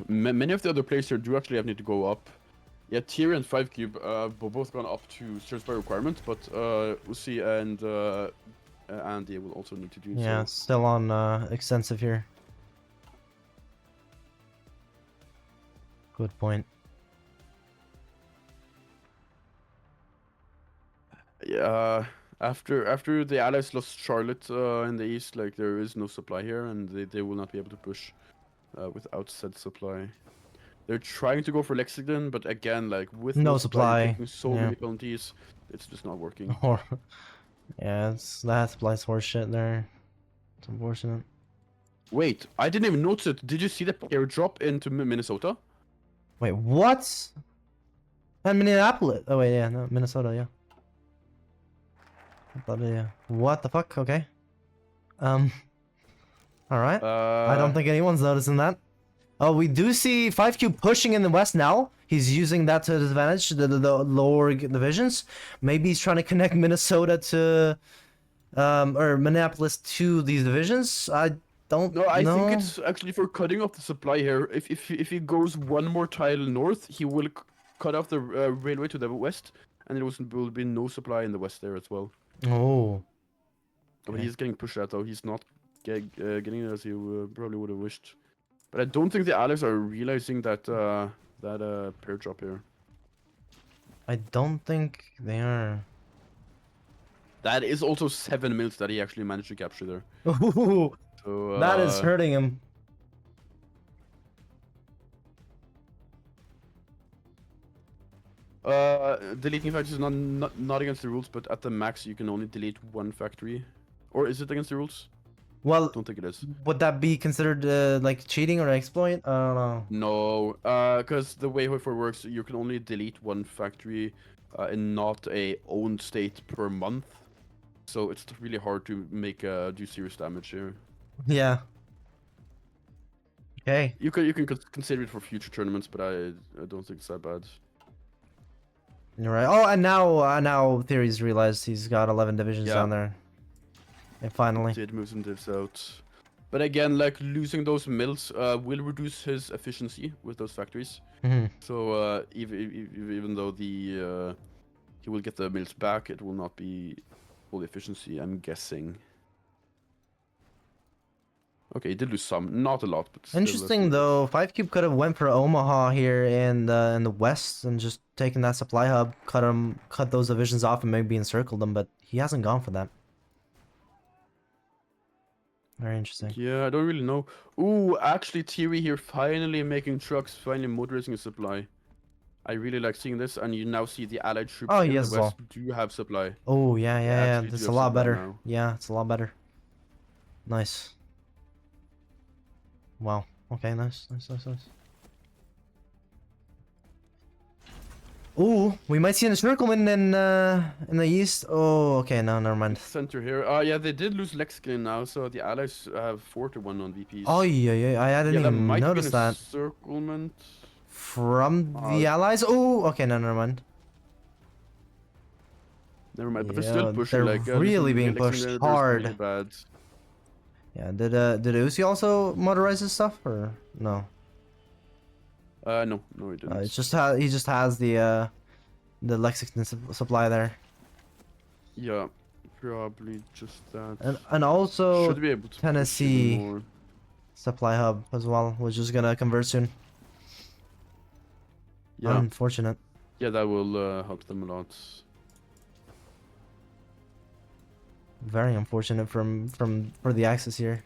many of the other players here do actually need to go up. Yeah, Tier and 5 cube both gone up to search by requirement, but Uzi and and they will also need to do Yeah, so. it's still on extensive here. Good point. Yeah, after the Allies lost Charlotte in the east, like there is no supply here, and they will not be able to push without said supply. They're trying to go for Lexington, but again, like with No no supply, you're supply, taking so yeah. many penalties, it's just not working. Or yeah, that supply's horse shit there. It's unfortunate. Wait, I didn't even notice it. Did you see the pair drop into Minnesota? Wait, what? And Minneapolis. Oh wait, yeah, no, Minnesota, yeah. I thought, yeah. What the fuck? Okay. All right. I don't think anyone's noticing that. Oh, we do see 5Q pushing in the west now. He's using that to his advantage, the lower divisions. Maybe he's trying to connect Minnesota to, or Minneapolis to these divisions. I don't know. No, I think it's actually for cutting off the supply here. If he goes one more tile north, he will cut off the railway to the west, and will be no supply in the west there as well. Oh. But Okay. he's getting pushed out though. He's not getting it as he probably would have wished. But I don't think the Allies are realizing that pair drop here. I don't think they are. That is also 7 mils that he actually managed to capture there. Ooh, So that is hurting him. Deleting factories is not against the rules, but at the max you can only delete one factory. Or is it against the rules? Well, Don't think it is. would that be considered like cheating or exploit? I don't know. No, because the way HOI4 works, you can only delete one factory in not a owned state per month. So it's really hard to make do serious damage here. Yeah. Okay. You can consider it for future tournaments, but I don't think it's that bad. You're right. Oh, and now Theory's realized he's got 11 divisions Yeah. down there. And finally. Did move some divs out. But again, like losing those mills will reduce his efficiency with those factories. Mhm. So even though the he will get the mills back, it will not be full efficiency, I'm guessing. Okay, he did lose some, not a lot, but still, that's Interesting good. though. 5Cube could have went for Omaha here in the west and just taken that supply hub, cut those divisions off, and maybe encircled them. But he hasn't gone for that. Very interesting. Yeah, I don't really know. Ooh, actually, Thierry here finally making trucks, finally motorizing a supply. I really like seeing this, and you now see the allied troops Oh, in yes, the as west do have supply. Oh yeah, They yeah, yeah. actually do It's a have lot supply better. now. Yeah, it's a lot better. Nice. Wow. Okay, nice. Ooh, we might see an encirclement in the east. Oh, okay, no, never mind. Center here. Yeah, they did lose Lexington now, so the allies have 4-1 on VPs. Oh yeah, I didn't yeah, that even might notice be an that. encirclement. From the allies? Oh, okay, no, never mind. Never mind, but they're Yeah, still pushing. they're Like really being Lexington pushed is hard. Really bad. Yeah, did Uzi also motorize his stuff or no? No, he didn't. It's just he just has the Lexington supply there, Yeah, probably just that. and also Should be able to push Tennessee even more. supply hub as well, which is gonna convert soon. Yeah, Unfortunate. yeah, that will help them a lot. Very unfortunate for the Axis here.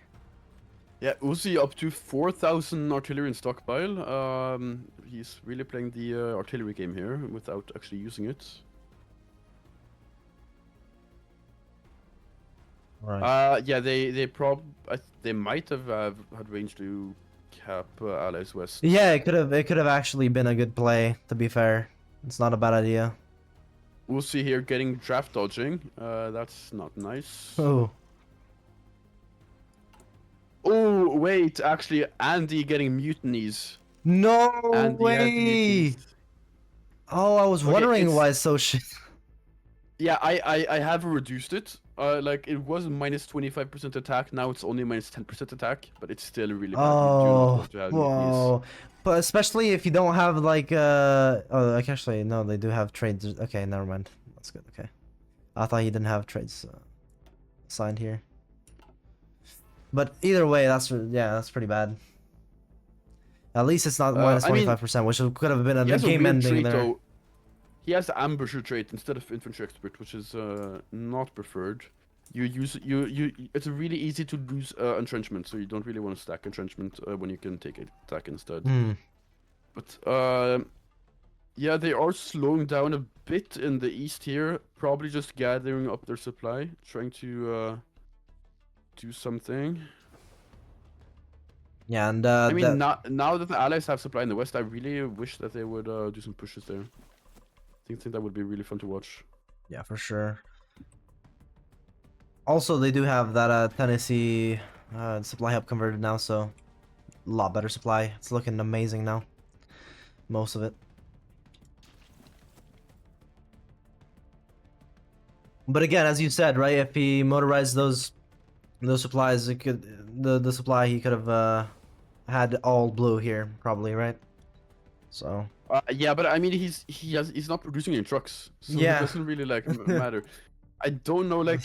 Yeah, Uzi up to 4,000 artillery in stockpile. He's really playing the artillery game here without actually using it. Right. Yeah, they might have had range to cap allies west. Yeah, it could have actually been a good play. To be fair, it's not a bad idea. Uzi here getting draft dodging. That's not nice. Oh. Oh wait, actually, Andy getting mutinies. No Andy has way! mutinies. Oh, I was Okay, wondering it's- why it's so shit. Yeah, I have reduced it. Like it was minus 25% attack. Now it's only minus 10% attack, but it's still really bad. You do not Oh, want to have mutinies. whoa. But especially if you don't have like oh, like actually no, they do have trades. Okay, never mind. That's good. Okay, I thought he didn't have trades. signed here. But either way, that's pretty bad. At least it's not minus I mean, 25%, which could have been a He has a game weird ending trait there. though. He has ambusher trait instead of infantry expert, which is not preferred. You use It's really easy to lose entrenchment, so you don't really want to stack entrenchment when you can take attack instead. Hmm. But yeah, they are slowing down a bit in the east here. Probably just gathering up their supply, trying to do something. Yeah, and I mean, now that the allies have supply in the west, I really wish that they would do some pushes there. I think that would be really fun to watch. yeah, for sure. Also, they do have that Tennessee supply hub converted now, so a lot better supply. It's looking amazing now. Most of it. But again, as you said, right? If he motorized those supplies, it could the supply he could have had all blue here, probably, right? So Yeah, but I mean, he's not producing any trucks, so Yeah. it doesn't really like matter. I don't know, like,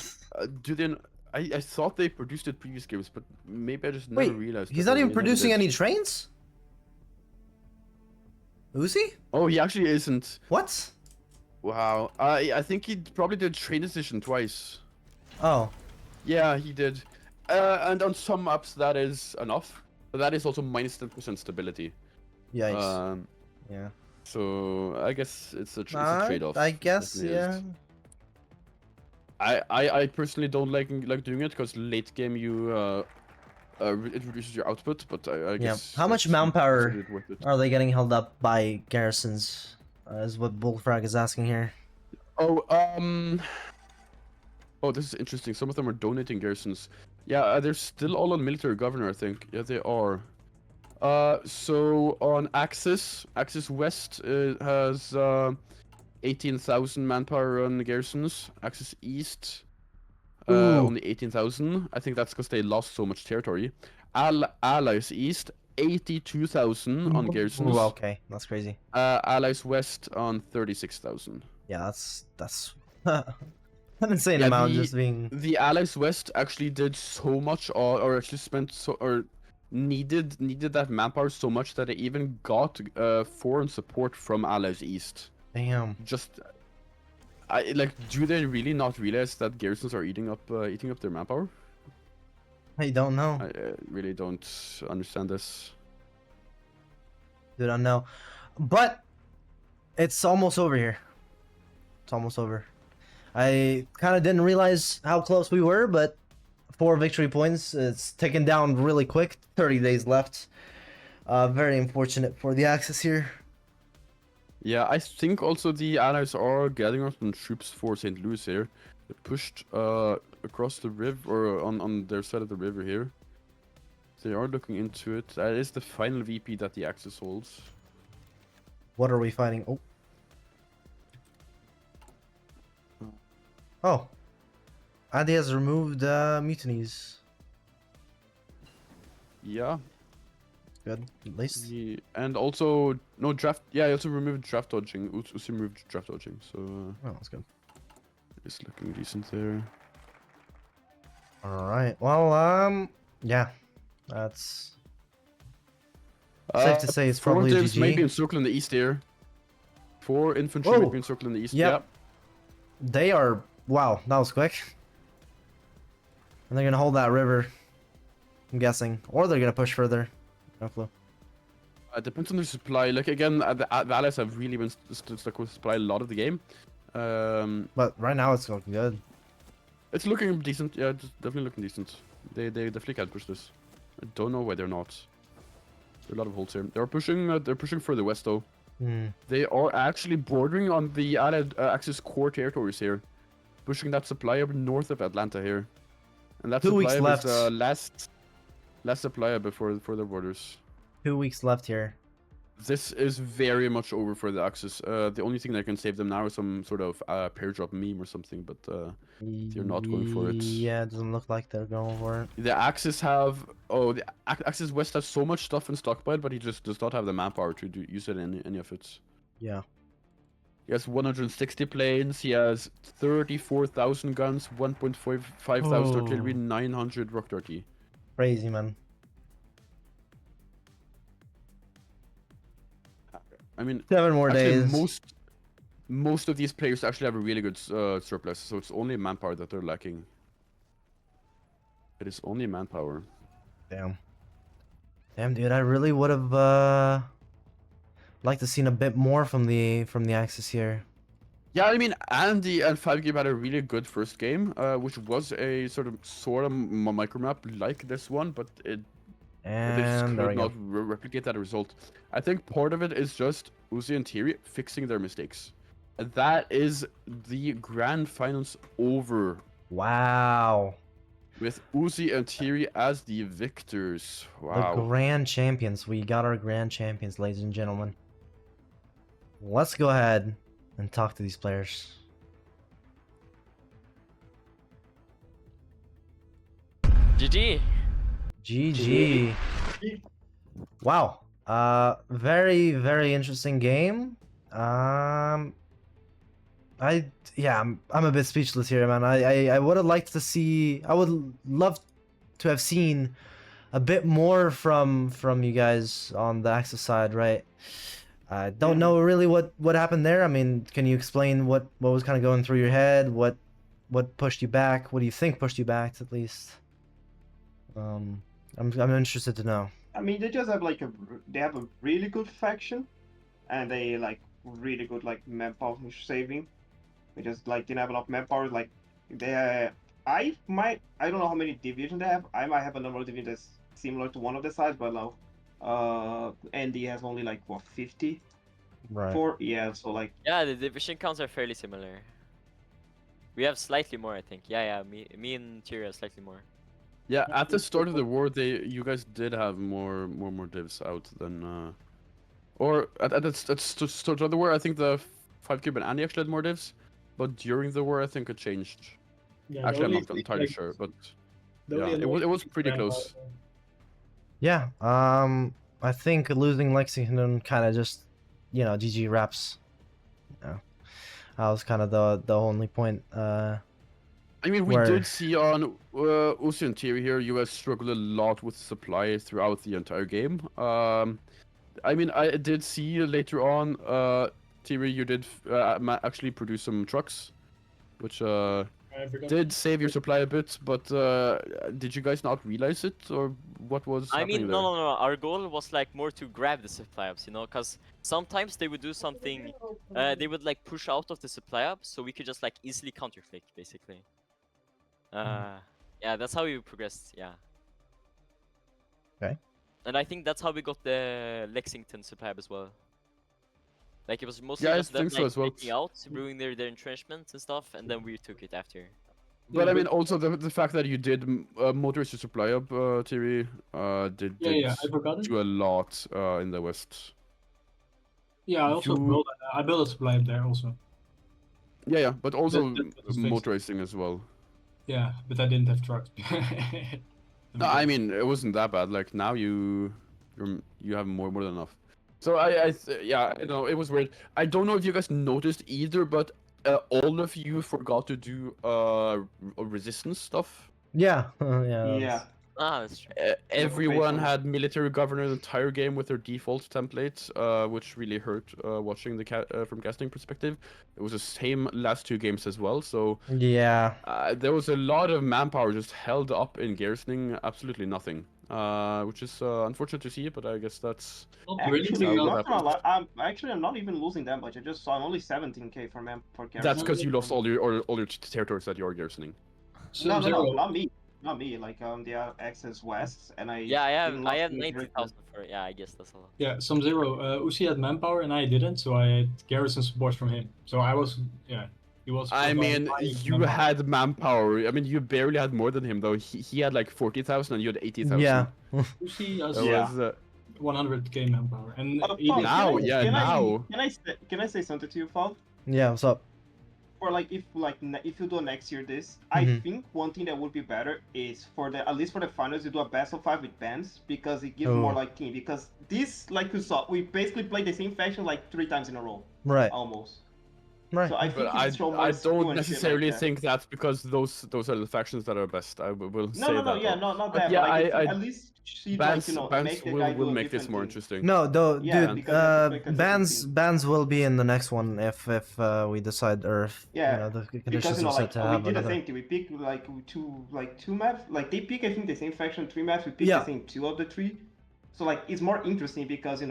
do they? I thought they produced it previous games, but maybe I just never wait, realized. he's that not they even never producing did. any trains. Uzi? Oh, he actually isn't. What? Wow. I think he probably did train decision twice. Oh, Yeah, he did. And on some maps that is enough. But that is also minus 10% stability. yikes. Um, Yeah. so I guess it's a trade-off. I guess, Definitely yeah. is. I personally don't like doing it because late game it reduces your output, but I Yeah. guess How much it's manpower considered worth it. are they getting held up by garrisons? Is what Bullfrag is asking here. Oh, oh, this is interesting. Some of them are donating garrisons. Yeah, they're still all on military governor, I think. Yeah, they are. So on Axis West has 18,000 manpower on garrisons. Axis East Ooh. only 18,000. I think that's because they lost so much territory. Allies East 82,000 on garrisons. Ooh, okay, that's crazy. Allies West on 36,000. Yeah, that's an insane Yeah, amount just being. The Allies West actually did so much, or actually spent or needed that manpower so much that they even got foreign support from Allies East. Damn. Just, do they really not realize that garrisons are eating up their manpower? I don't know. I really don't understand this. Dude, I know. But it's almost over here. It's almost over. I kind of didn't realize how close we were, but 4 victory points. It's taken down really quick. 30 days left. Very unfortunate for the Axis here. Yeah, I think also the Allies are gathering up some troops for St. Louis here. They pushed across the river, or on their side of the river here. They are looking into it. That is the final VP that the Axis holds. What are we fighting? Oh. Oh. Adi has removed mutinies. Yeah. Good, at least. And also, no draft. Yeah, he also removed draft dodging. Uzi removed draft dodging, so Oh, that's good. it's looking decent there. Alright, well, yeah. That's safe to say it's probably Four dims maybe GG. encircling the east here. 4 infantry Whoa. maybe encircling the east. Yep. Yeah. They are... Wow, that was quick. And they're gonna hold that river, I'm guessing. Or they're gonna push further. No clue. Depends on their supply. Like, again, the Allies have really been stuck with supply a lot of the game. But right now it's looking good. It's looking decent. Yeah, it's definitely looking decent. They definitely can push this. I don't know why they're not. There are a lot of holds here. They're pushing further west though. Hmm. They are actually bordering on the Allied Axis core territories here, pushing that supply up north of Atlanta here, and that 2 weeks supply left. is last supply before their borders. 2 weeks left here. This is very much over for the Axis. The only thing that can save them now is some sort of pair drop meme or something, but they're not going for it. Yeah, it doesn't look like they're going for it. The Axis have the Axis West has so much stuff in stockpile, but he just does not have the manpower to use it in any of it. Yeah. He has 160 planes. He has 34,000 guns, 1.5 thousand artillery, Oh. 900 rocket artillery. Crazy, man. I mean, 7 more actually, days. most of these players actually have a really good surplus, so it's only manpower that they're lacking. It is only manpower. Damn. Damn, dude, I really would have liked to seen a bit more from the Axis here. Yeah, I mean, Andy and 5Game had a really good first game, which was a sort of micro map like this one, but they just And there we could go. not replicate that result. I think part of it is just Uzi and Thierry fixing their mistakes. And that is the grand finals over, Wow. with Uzi and Thierry as the victors. The Wow. grand champions. We got our grand champions, ladies and gentlemen. Let's go ahead and talk to these players. GG. GG. Wow. Very, very interesting game. I'm a bit speechless here, man. I would have liked to see. I would love to have seen a bit more from you guys on the Axis side, right? I don't know really what happened there. I mean, can you explain what was kind of going through your head? What pushed you back? What do you think pushed you back, at least? I'm interested to know. I mean, they just have like they have a really good faction, and they like really good like manpower saving. They just like didn't have enough manpower. Like they, I don't know how many divisions they have. I might have a number of divisions that's similar to one of the sides, but now, Andy has only like what 50. Right. Yeah, so like Yeah, the division counts are fairly similar. We have slightly more, I think. Yeah, me and Tyria have slightly more. Yeah, at the start of the war, you guys did have more divs out than or at the start of the war, I think the 5 Cube and Andy actually had more divs, but during the war, I think it changed. Yeah, Actually, I'm not entirely sure, but yeah, it was pretty close. Yeah. I think losing Lexington kind of just, GG wraps. That was kind of the only point. I mean, we where- did see on Uzi and Thierry here, you guys struggled a lot with supply throughout the entire game. I mean, I did see later on, Thierry, you did actually produce some trucks, which did save your supply a bit, but did you guys not realize it, or what was I happening mean, there? no. Our goal was like more to grab the supply ups, because sometimes they would do something. They would like push out of the supply ups, so we could just like easily counterflick, basically. Yeah, that's how we progressed. Yeah. Okay. And I think that's how we got the Lexington supply up as well. Like it was mostly Yeah, I just them think so like as well. taking out, ruining their entrenchments and stuff, and then we took it after. But I mean, also the fact that you did motorize your supply up, Thierry, did I forgot it. do a lot in the west. Yeah, I also built a supply up there also. Yeah, but also that was fixed. motorizing as well. Yeah, but I didn't have trucks. No, I mean it wasn't that bad. Like now you have more than enough. So yeah, it was weird. I don't know if you guys noticed either, but all of you forgot to do resistance stuff. Yeah. yeah. Ah, that's true. Everyone had military governor the entire game with their default template, which really hurt watching from casting perspective. It was the same last 2 games as well, so Yeah. there was a lot of manpower just held up in garrisoning absolutely nothing, which is unfortunate to see, but I guess that's Actually, how it not gonna happens. lie, I'm not even losing that much. I just saw I'm only 17k for garrison. That's because you lost all your territories that you are garrisoning. No, not me. Like they are Access West, and I Yeah, I have didn't 90,000 for it. Yeah, I guess that's a lot. Yeah, Sub-Zero. Uzi had manpower and I didn't, so I had garrison support from him. So I was, he was. I mean, you had manpower. I mean, you barely had more than him though. He had like 40,000 and you had 80,000. Yeah. Uzi has That was, 100k manpower, and Now, Can I say something to you, Fall? Yeah. What's up? Or like if you do next year this, Mhm. I think one thing that would be better is at least for the finals you do a best of 5 with bands, because it gives more like team, because this, like you saw, we basically played the same faction like 3 times in a row. Right. Almost. Right. So I But think it's show more I skill don't and shit necessarily like that. think that's because those are the factions that are best. I will No, say no, no, that. yeah, though. not But that, yeah, but like if you I at least see like bans make the guy will do a make this different more thing. interesting. No, though, Yeah, dude. because you have to pick a different team. Bans will be in the next one if we decide, or if Yeah, the because conditions are set to we have did the another. same thing. We picked two maps. Like they pick I think the same faction 3 maps. We picked Yeah. the same 2 of the 3. So like it's more interesting because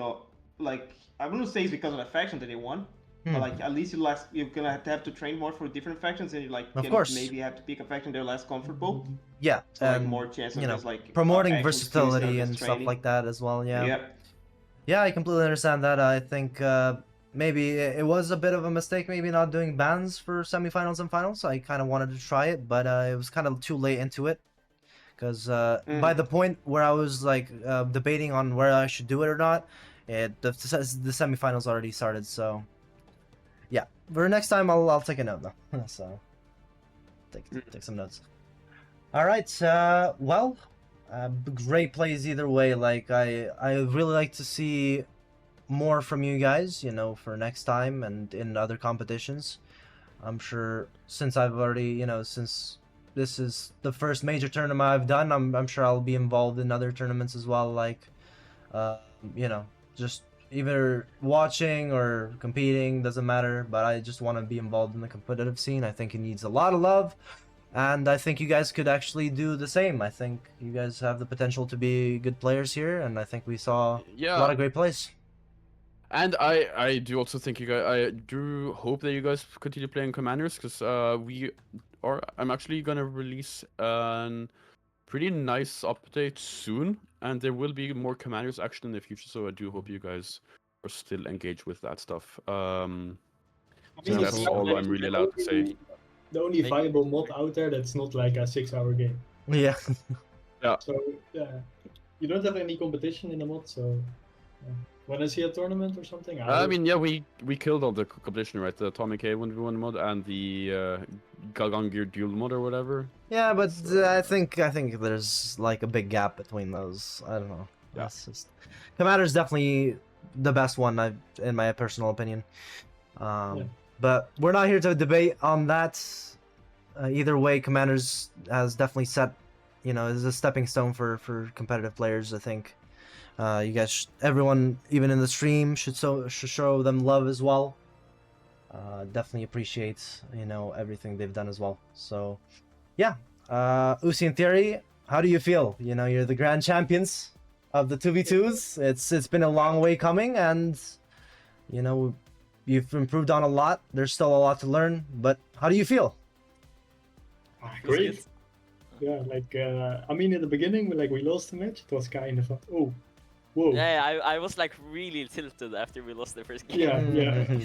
like I wouldn't say it's because of the faction that they won, but like at least you're gonna have to train more for different factions and you like Of can course. maybe have to pick a faction they're less comfortable. Yeah, So like and more chance of you know, just like promoting actual skill instead of versatility just and stuff training. like that as well. Yeah. Yeah. Yeah, I completely understand that. I think maybe it was a bit of a mistake, maybe not doing bans for semifinals and finals. I kind of wanted to try it, but it was kind of too late into it. Because by the point where I was like debating on where I should do it or not, the semifinals already started. So yeah, for next time I'll take a note though. So take some notes. All right. Well, great plays either way. Like I really like to see more from you guys, you know, for next time and in other competitions. I'm sure since I've already, you know, since this is the first major tournament I've done, I'm sure I'll be involved in other tournaments as well, like, you know, just either watching or competing, doesn't matter, but I just want to be involved in the competitive scene. I think it needs a lot of love, and I think you guys could actually do the same. I think you guys have the potential to be good players here, and I think we saw a lot of great plays. And I do also think you guys. I do hope that you guys continue playing Commanders because I'm actually gonna release a pretty nice update soon, and there will be more Commanders action in the future. So I do hope you guys are still engaged with that stuff. I So mean, that's it's all like I'm really allowed to say. the only viable mod out there that's not like a 6-hour game. Yeah. Yeah. So yeah, you don't have any competition in the mod. So when I see a tournament or something, I mean, yeah, we killed all the competition, right? The Atomic A 1v1 mod and the Galgangir Duel mod or whatever. Yeah, but I think there's like a big gap between those. I don't know. Yeah. That's just Commander's definitely the best one, in my personal opinion. But we're not here to debate on that. Either way, Commanders has definitely set, you know, is a stepping stone for competitive players. I think you guys, everyone, even in the stream, should show them love as well. Definitely appreciate, you know, everything they've done as well. So yeah, Uzi, in theory, how do you feel? You know, you're the grand champions of the 2v2s. It's been a long way coming, and you know, you've improved on a lot. There's still a lot to learn, but how do you feel? Great. Yeah, like I mean, in the beginning, we lost the match. It was kind of oh, whoa. Yeah, I was like really tilted after we lost the first game. Yeah, yeah.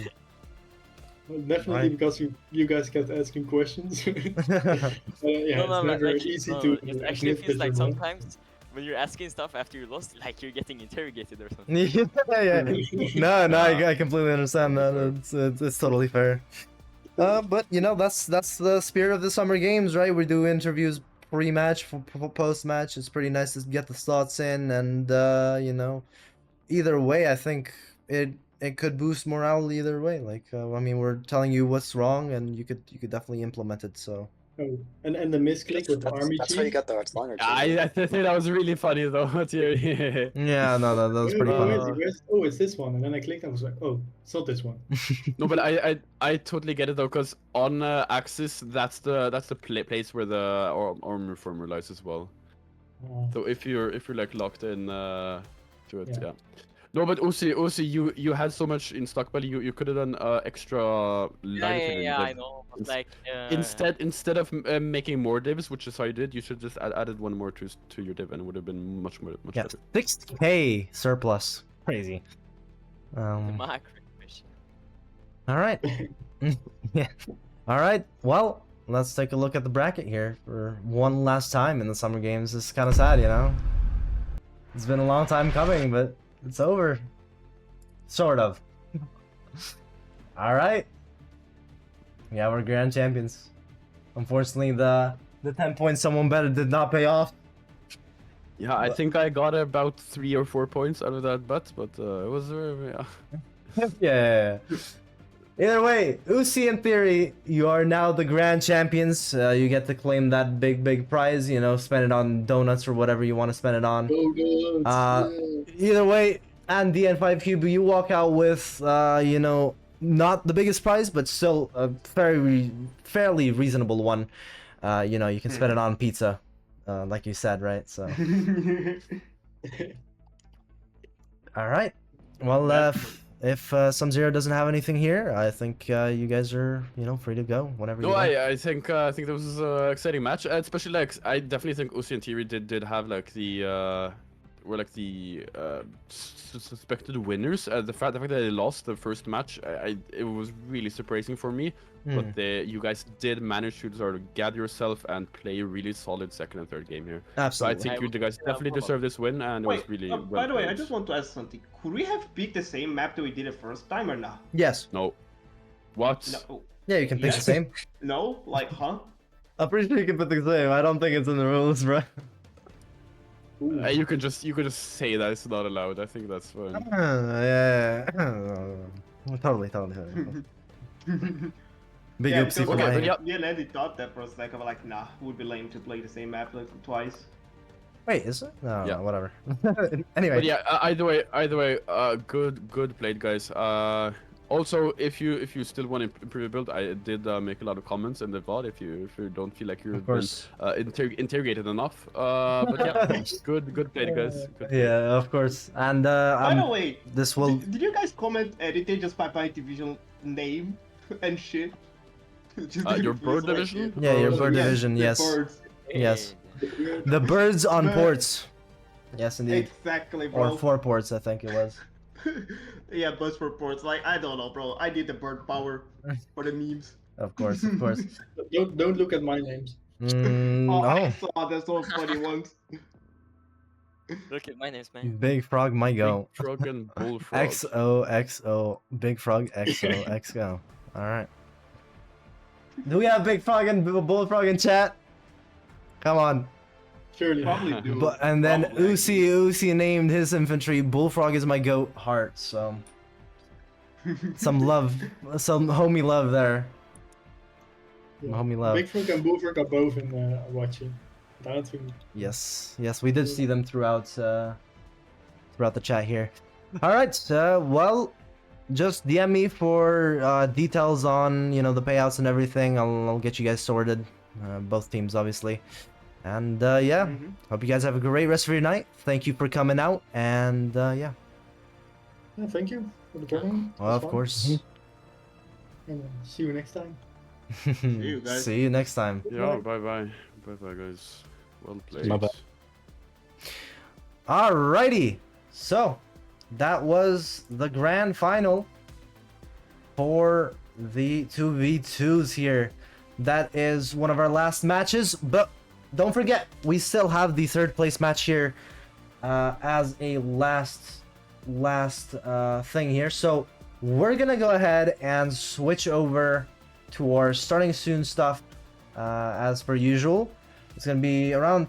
Well, definitely Right. because you guys kept asking questions. Yeah, it's never easy to. It actually feels like sometimes when you're asking stuff after you lost, like you're getting interrogated or something. yeah. No, I completely understand that. It's totally fair. But you know, that's the spirit of the summer games, right? We do interviews pre-match, post-match. It's pretty nice to get the thoughts in, and you know, either way, I think it could boost morale either way. Like, I mean, we're telling you what's wrong, and you could definitely implement it. So. Oh, and the misclick with the army That's where you chief. got the Artlanger. I think that was really funny though. Thierry. Yeah, no, that was pretty funny. Oh, it's this one, and then I clicked and I was like, oh, it's not this one. No, but I totally get it though, because on Axis that's the place where the armor reformer lies as well. So if you're like locked in to it, yeah. No, but Uzi, you had so much in stockpile. You could have done extra line Yeah, I know. But like instead of making more divs, which is how you did, you should just added one more to your div, and it would have been much better. 6K surplus, crazy. the macro question. All right. Yeah. All right. Well, let's take a look at the bracket here for one last time in the summer games. It's kind of sad, you know. It's been a long time coming, but it's over. Sort of. All right. Yeah, we're grand champions. Unfortunately, the 10 points someone better did not pay off. Yeah, I think I got about 3 or 4 points out of that bet, but it was yeah. Yeah. Either way, Uzi, in theory, you are now the grand champions. You get to claim that big prize. You know, spend it on donuts or whatever you want to spend it on. Go Goats! Either way, and the N5 Cube, you walk out with, you know, not the biggest prize, but still a fairly reasonable one. You know, you can spend it on pizza, like you said, right? So, all right. Well, if Sub-Zero doesn't have anything here, I think you guys are, you know, free to go whenever you No, like. I think this was an exciting match, especially like I definitely think Uzi and Thierry did have like the were like the suspected winners. The fact that they lost the first match, it was really surprising for me. But you guys did manage to sort of gather yourself and play a really solid second and third game here. Absolutely. So I think you guys definitely deserve this win, and it Wait, was really well by the way, I played. just want to ask something. Could we have picked the same map that we did the first time or not? Yes. No. What? No. Yeah, you can pick the Yes. same. No? Like, huh? I'm pretty sure you can put the same. I don't think it's in the rules, bro. Ooh. You could just say that it's not allowed. I think that's fine. Yeah. Totally. Big Yeah, oopsie for because okay, but my... yeah. me and Andy thought that for a second, like, nah, it would be lame to play the same map like twice. Wait, is it? No, Yeah. no, whatever. Anyway. But yeah, either way, good played, guys. Also, if you still want to improve your build, I did make a lot of comments in the VOD. If you don't feel like you've Of course. been interrogated enough, but yeah, good played, guys. Good played. Yeah, of course. And By the way, this will... did you guys comment editing just by division name and shit? Just Your please, bird like, division? Yeah, your Or- bird yes, division, the yes. birds. Yes. And The birds on Bird. ports. Yes, indeed. Exactly, bro. Or 4 ports, I think it was. Yeah, buzz reports. Like, I don't know, bro. I need the bird power for the memes. Of course. Don't look at my names. Oh, I Oh, saw that so funny once. look at my names, man. Big Frog might Big go. frog and bullfrog. XOXO. Big Frog XOX go. Alright. Do we have Big Frog and Bullfrog in chat? Come on. Surely. Probably do. But and then Probably. Uzi named his infantry Bullfrog is my goat heart, so some love, some homie love there. Yeah. Homie love. Big Frog and Bullfrog are both in watching. I don't think. Yes, we did see them throughout the chat here. All right, well, just DM me for details on the payouts and everything. I'll get you guys sorted, both teams obviously. And yeah, hope you guys have a great rest of your night. Thank you for coming out, and yeah. Yeah, thank you for the tournament. Well, It was of fun. course. And see you next time. you guys. See you next time. Yeah, bye, guys. Well played. My bad. Alrighty, so that was the grand final for the 2v2s here. That is one of our last matches, but don't forget, we still have the third place match here as a last thing here. So we're gonna go ahead and switch over to our starting soon stuff as per usual. It's gonna be around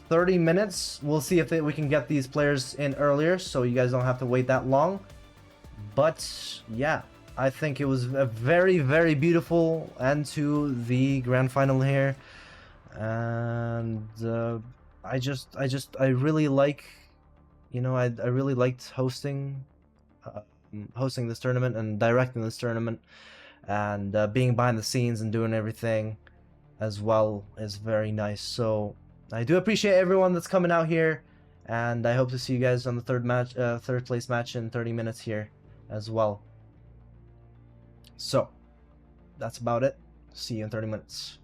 30 minutes. We'll see if we can get these players in earlier, so you guys don't have to wait that long. But yeah, I think it was a very, very beautiful end to the grand final here, and I really like, I really liked hosting this tournament and directing this tournament, and being behind the scenes and doing everything as well is very nice. So I do appreciate everyone that's coming out here, and I hope to see you guys on the third place match in 30 minutes here as well. So that's about it. See you in 30 minutes.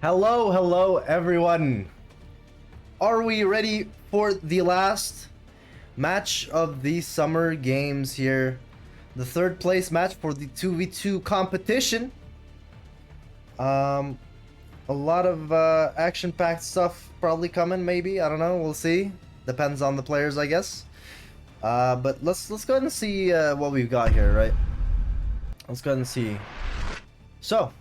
Hello, everyone. Are we ready for the last match of the summer games here? The third place match for the 2v2 competition. A lot of action-packed stuff probably coming, maybe. I don't know, we'll see. Depends on the players, I guess. But let's go ahead and see what we've got here, right? Let's go ahead and see. So,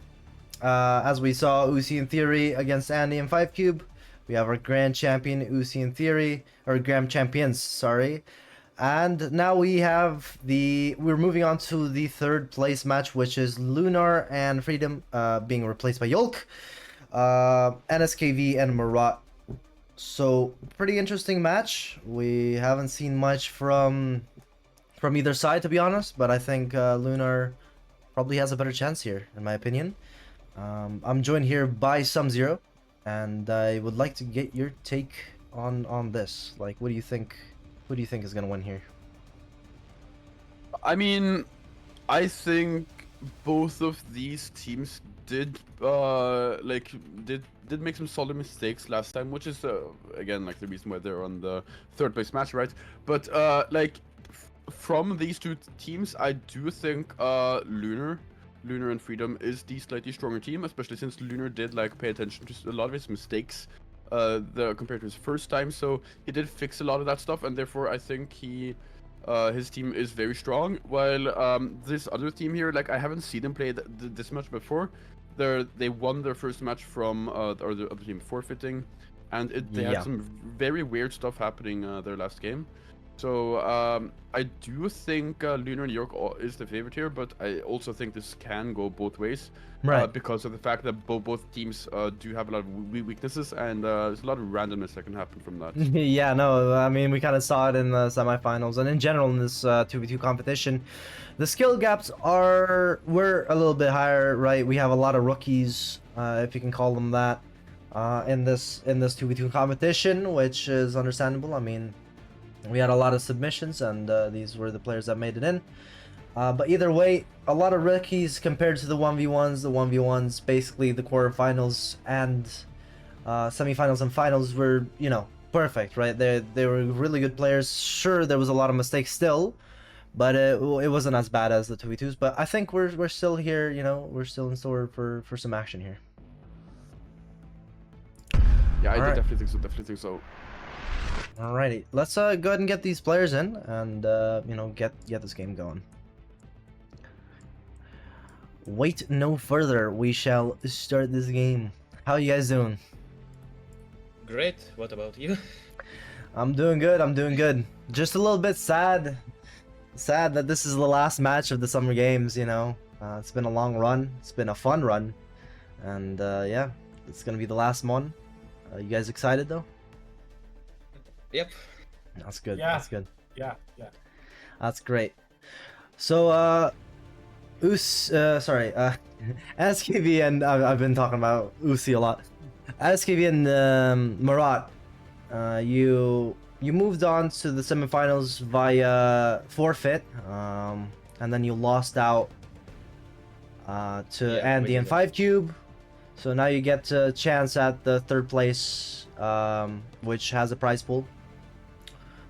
as we saw, Uzi in Theory against Andy and 5Cube. We have our Grand Champion, Uzi in Theory, or Grand Champions, sorry. And now we have we're moving on to the third place match, which is Lunar and Freedom being replaced by Yolk, NSKV and Marat. So, pretty interesting match. We haven't seen much from either side, to be honest, but I think Lunar probably has a better chance here, in my opinion. I'm joined here by Sum0, and I would like to get your take on this. Like, what do you think? Who do you think is gonna win here? I mean, I think both of these teams did make some solid mistakes last time, which is again like the reason why they're on the third place match, right? But from these two teams, I do think Lunar and Freedom is the slightly stronger team, especially since Lunar did like pay attention to a lot of his mistakes compared to his first time, so he did fix a lot of that stuff, and therefore I think his team is very strong, while this other team here, like, I haven't seen them play this much before. They won their first match from or the other team forfeiting, and they had some very weird stuff happening their last game. So I do think Lunar and York is the favorite here, but I also think this can go both ways, Right. because of the fact that both teams do have a lot of weaknesses, and there's a lot of randomness that can happen from that. Yeah, no, I mean, we kind of saw it in the semifinals, and in general in this 2v2 competition. The skill gaps were a little bit higher, right? We have a lot of rookies, if you can call them that, in this 2v2 competition, which is understandable. I mean, we had a lot of submissions, and these were the players that made it in. But either way, a lot of rookies compared to the 1v1s. The 1v1s, basically the quarterfinals and semifinals and finals were, you know, perfect, right? They were really good players. Sure, there was a lot of mistakes still, but it wasn't as bad as the 2v2s. But I think we're still here, you know, we're still in store for some action here. Yeah, All right. definitely think so. Alrighty, let's go ahead and get these players in, and you know, get this game going. Wait no further, we shall start this game. How you guys doing? Great. What about you? I'm doing good. Just a little bit sad that this is the last match of the summer games, you know. It's been a long run, it's been a fun run, and yeah, it's gonna be the last one. You guys excited though? Yep. That's good. Yeah. That's good. Yeah. That's great. So, SKV and I've been talking about Uzi a lot. SKV and Marat, you moved on to the semifinals via forfeit, and then you lost out to Yeah, Andy we and did. 5Cube. So now you get a chance at the third place, which has a prize pool.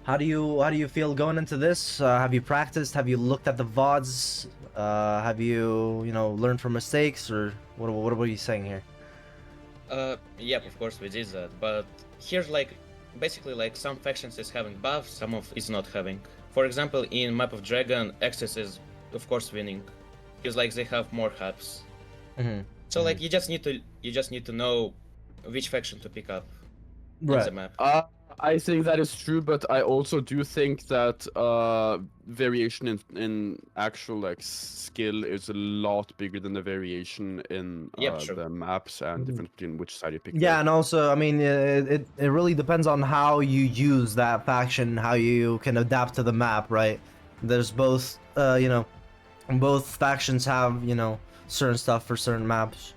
How do you feel going into this? Have you practiced? Have you looked at the VODs? Have you learned from mistakes, or what are you saying here? Yep, of course we did that, but here's like basically like some factions is having buffs, some of is not having. For example, in Map of Dragon, Access is of course winning, because like they have more hubs. Mm-hmm. So like you just need to know which faction to pick up in the map. I think that is true, but I also do think that variation in actual like skill is a lot bigger than the variation in True. the maps and difference between which side you pick. Yeah, and also, I mean, it really depends on how you use that faction, how you can adapt to the map, right? There's both, both factions have, certain stuff for certain maps.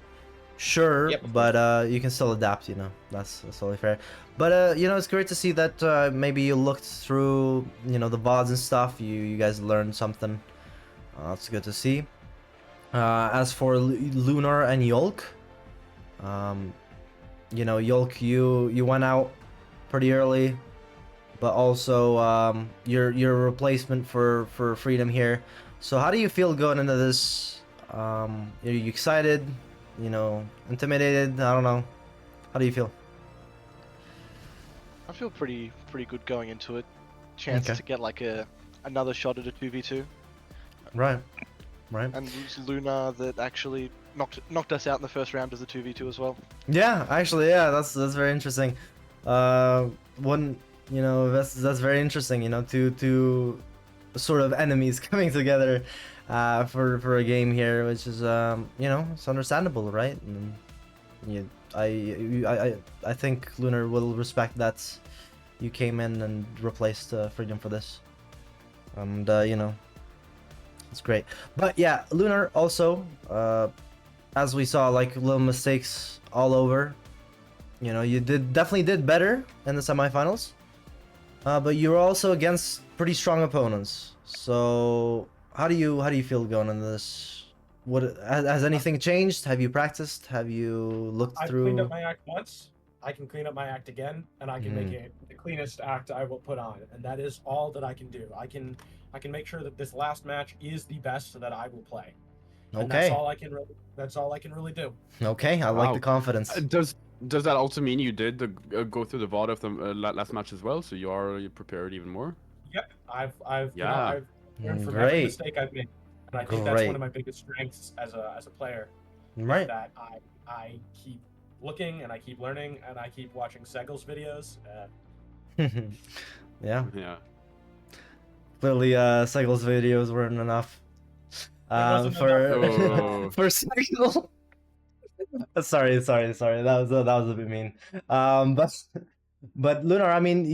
Sure, Yep, of but you can still adapt, that's totally fair. But it's great to see that maybe you looked through, the VODs and stuff. You guys learned something. That's good to see. As for Lunar and Yolk, you know, Yolk, you went out pretty early, but also you're a replacement for Freedom here. So how do you feel going into this? Are you excited? You know, intimidated? I don't know. How do you feel? I feel pretty good going into it. Chance Okay. to get like another shot at a 2v2, Right. Right. and it was Luna that actually knocked us out in the first round as a 2v2 as well. Yeah, actually, yeah, that's very interesting. One, you know, that's very interesting. You know, two sort of enemies coming together, for a game here, which is you know, it's understandable, right? And you, I think Lunar will respect that you came in and replaced Freedom for this, and you know, it's great. But yeah, Lunar also, as we saw, like little mistakes all over. You know, you definitely did better in the semifinals, but you were also against pretty strong opponents. So how do you feel going into this? What has anything changed? Have you practiced? Have you looked I've through? cleaned up my act once. I can clean up my act again, and I can make Mm. it the cleanest act I will put on, and that is all that I can do. I can make sure that this last match is the best that I will play. And that's Okay, all I can really. That's all I can really do. okay, I like the Wow. confidence. Does that also mean you did go through the VOD of the last match as well? So you prepared even more? Yep, I've you know, Yeah. I've learned from every Great, mistake I've made, and I think that's great, one of my biggest strengths as a player. Is right? that I keep looking and I keep learning and I keep watching Segal's videos. Yeah, Yeah. clearly, Cycle's videos weren't enough. wasn't For enough. for Cycle. Sorry. That was a bit mean. But Lunar, I mean,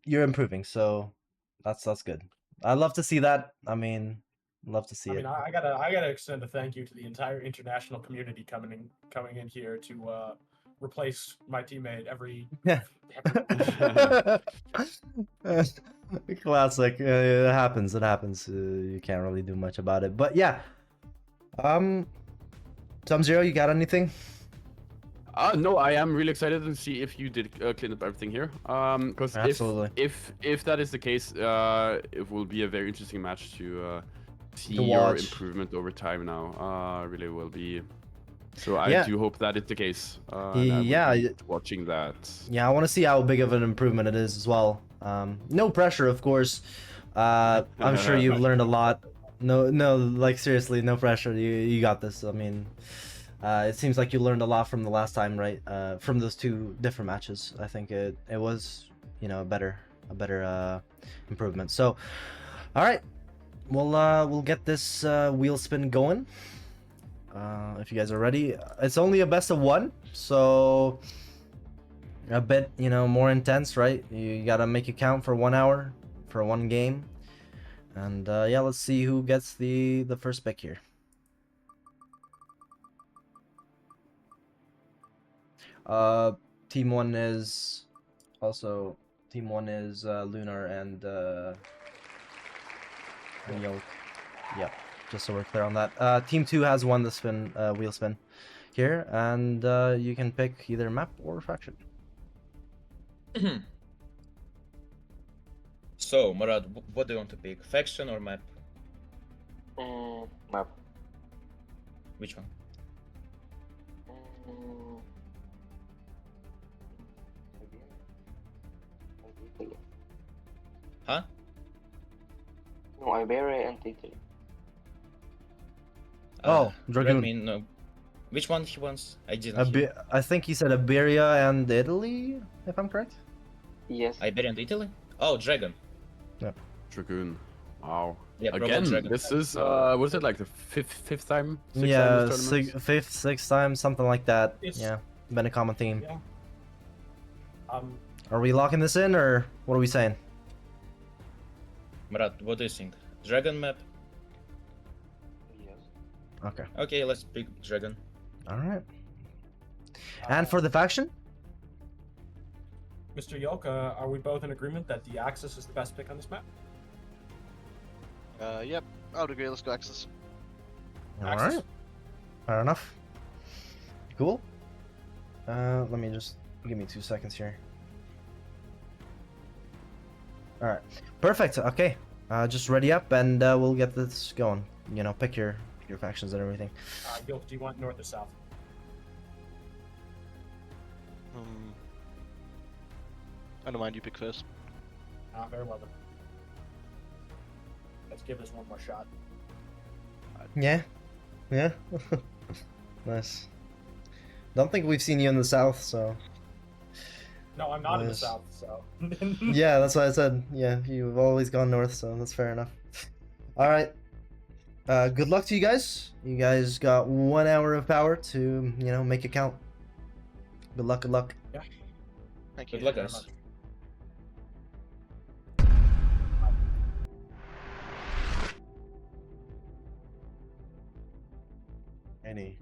you're improving, so that's good. I'd love to see that. I mean, love to see I it. mean, I gotta extend a thank you to the entire international community coming in here to replace my teammate every. Classic. It happens. It happens. You can't really do much about it. But yeah. Sub-Zero, you got anything? No, I am really excited to see if you did clean up everything here. Because Absolutely. if that is the case, it will be a very interesting match to see To your watch. improvement over time now. Really will be. So I Yeah. do hope that is the case. And I will Yeah, be watching that. Yeah, I want to see how big of an improvement it is as well. No pressure, of course. I'm sure you've learned a lot. No, like seriously, no pressure. You got this. I mean, it seems like you learned a lot from the last time, right? From those two different matches. I think it was, you know, a better improvement. So, all right, we'll get this wheel spin going. If you guys are ready, it's only a best of one, so a bit, you know, more intense, right? You gotta make it count for 1 hour for one game, and yeah, let's see who gets the first pick here. Team one is Lunar and Yolk. Yep, just so we're clear on that. Team two has won the spin, wheel spin here, and you can pick either map or faction. So, Murad, what do you want to pick? Faction or map? Map. Which one? Italy. Huh? No, Iberia and Italy. Oh, Dragoon. Let me know. Which one he wants? I didn't hear. I think he said Iberia and Italy, if I'm correct. Yes. Iberia and Italy? Oh, Dragon. Dragoon. Wow. Yeah, probably Again, Dragon. this is what is it, like the fifth time? Sixth Yeah, time this tournament? fifth, sixth time, something like that. It's- Yeah, been a common theme. Yeah. Are we locking this in, or what are we saying? Murad, what do you think? Dragon map? Yes. Okay. Okay, let's pick Dragon. All right. And for the faction? Mr. Yolka, are we both in agreement that the Axis is the best pick on this map? Yep, I would agree. Let's go Axis. All Axis. right. Fair enough. Cool. Let me just give me 2 seconds here. All right, perfect. Okay, just ready up, and we'll get this going. You know, pick your factions and everything. Yoke, do you want north or south? I don't mind, you pick first. Very well then. Let's give this one more shot. Yeah, yeah. Nice. Don't think we've seen you in the south, so. No, I'm not in the Nice. south, so. Yeah, that's what I said. Yeah, you've always gone north, so that's fair enough. All right. Good luck to you guys. You guys got 1 hour of power to, you know, make it count. Good luck. Good luck. Yeah. Thank you. Good luck, very guys. much. Any.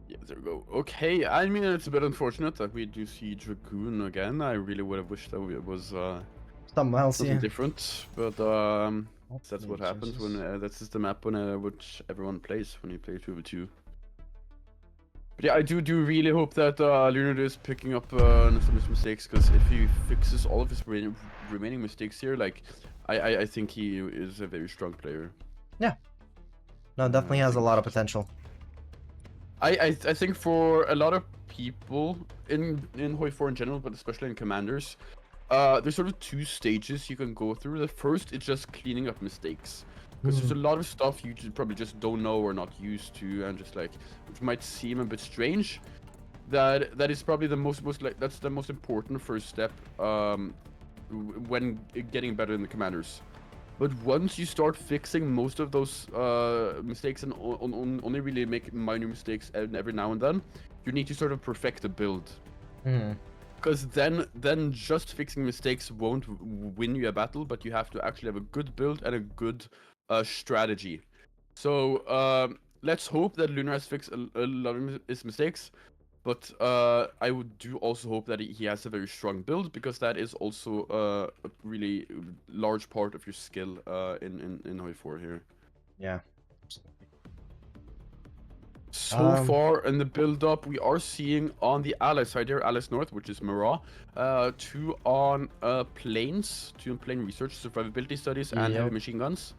Yeah, there we go. Okay, I mean, it's a bit unfortunate that we do see Dragoon again. I really would have wished that it was Something else, something yeah. different, but that's what yeah, happens when that's just the map when which everyone plays when you play 2v2. But yeah, I do really hope that Leonard is picking up some of his mistakes, because if he fixes all of his remaining mistakes here, like I think he is a very strong player. Yeah. No, definitely has a lot of potential. I think for a lot of people in Hoi 4 in general, but especially in Commanders, there's sort of 2 stages you can go through. The first is just cleaning up mistakes, because there's a lot of stuff you probably just don't know or not used to, and just like, which might seem a bit strange. That is probably the most like, that's the most important first step when getting better in the Commanders. But once you start fixing most of those mistakes and only really make minor mistakes every now and then, you need to sort of perfect the build. Because then just fixing mistakes won't win you a battle, but you have to actually have a good build and a good strategy. So let's hope that Lunar has fixed a lot of his mistakes. But I would do also hope that he has a very strong build, because that is also a really large part of your skill in Hoi 4 here. Yeah. So far in the build-up, we are seeing on the ally side here, Alice North, which is Mara, 2 on planes, 2 on plane research, survivability studies, and heavy machine guns.